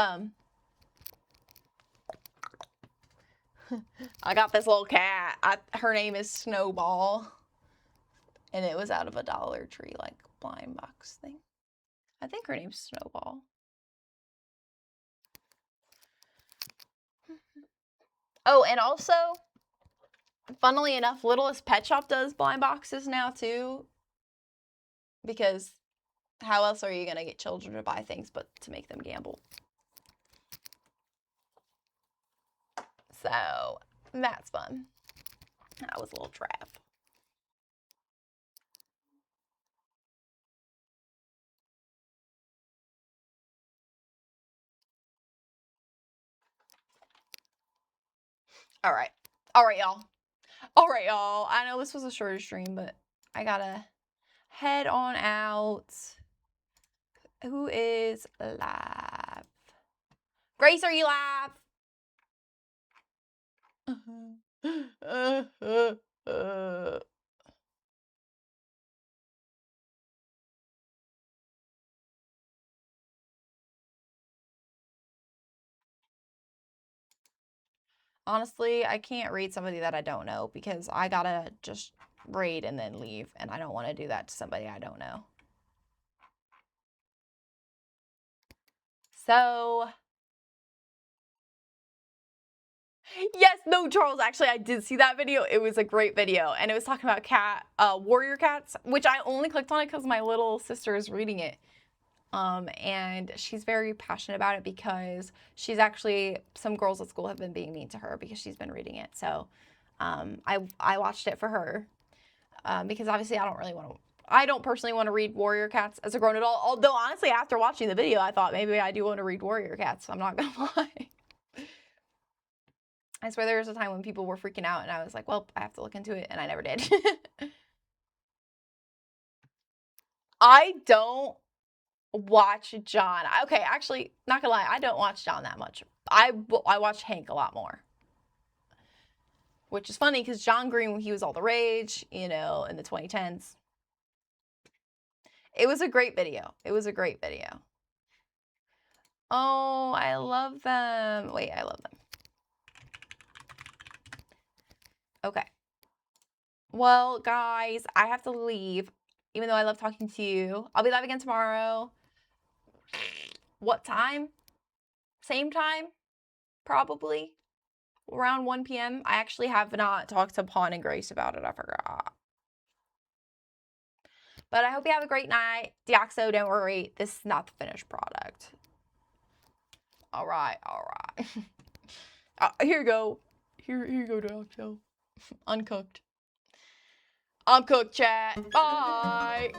[SPEAKER 1] I got this little cat. Her name is Snowball, and it was out of a Dollar Tree like blind box thing. I think her name's Snowball. Oh, and also, funnily enough, Littlest Pet Shop does blind boxes now too. Because how else are you going to get children to buy things but to make them gamble? So, that's fun. That was a little trap. All right, y'all. All right, y'all. I know this was a shorter stream, but I gotta head on out. Who is live? Grace, are you live? Honestly, I can't raid somebody that I don't know because I gotta just raid and then leave, and I don't want to do that to somebody I don't know. So, yes, no, Charles, actually, I did see that video. It was a great video, and it was talking about warrior cats, which I only clicked on it because my little sister is reading it. And she's very passionate about it because she's actually, some girls at school have been being mean to her because she's been reading it. So I watched it for her because obviously I don't really want to I don't personally want to read Warrior Cats as a grown adult. Although, honestly, after watching the video, I thought maybe I do want to read Warrior Cats. I'm not going to lie. I swear there was a time when people were freaking out and I was like, well, I have to look into it. And I never did. I don't watch John. Okay, actually, not gonna lie, I don't watch John that much. I watch Hank a lot more. Which is funny because John Green, he was all the rage, you know, in the 2010s. It was a great video. It was a great video. Oh, I love them. Wait, I love them. Okay. Well, guys, I have to leave. Even though I love talking to you. I'll be live again tomorrow. What time? Same time? Probably. Around 1 p.m. I actually have not talked to Pawn and Grace about it. I forgot. But I hope you have a great night. Deoxo, don't worry. This is not the finished product. All right. Here you go. Here you go, Deoxo. Uncooked. I'm cooked, chat. Bye.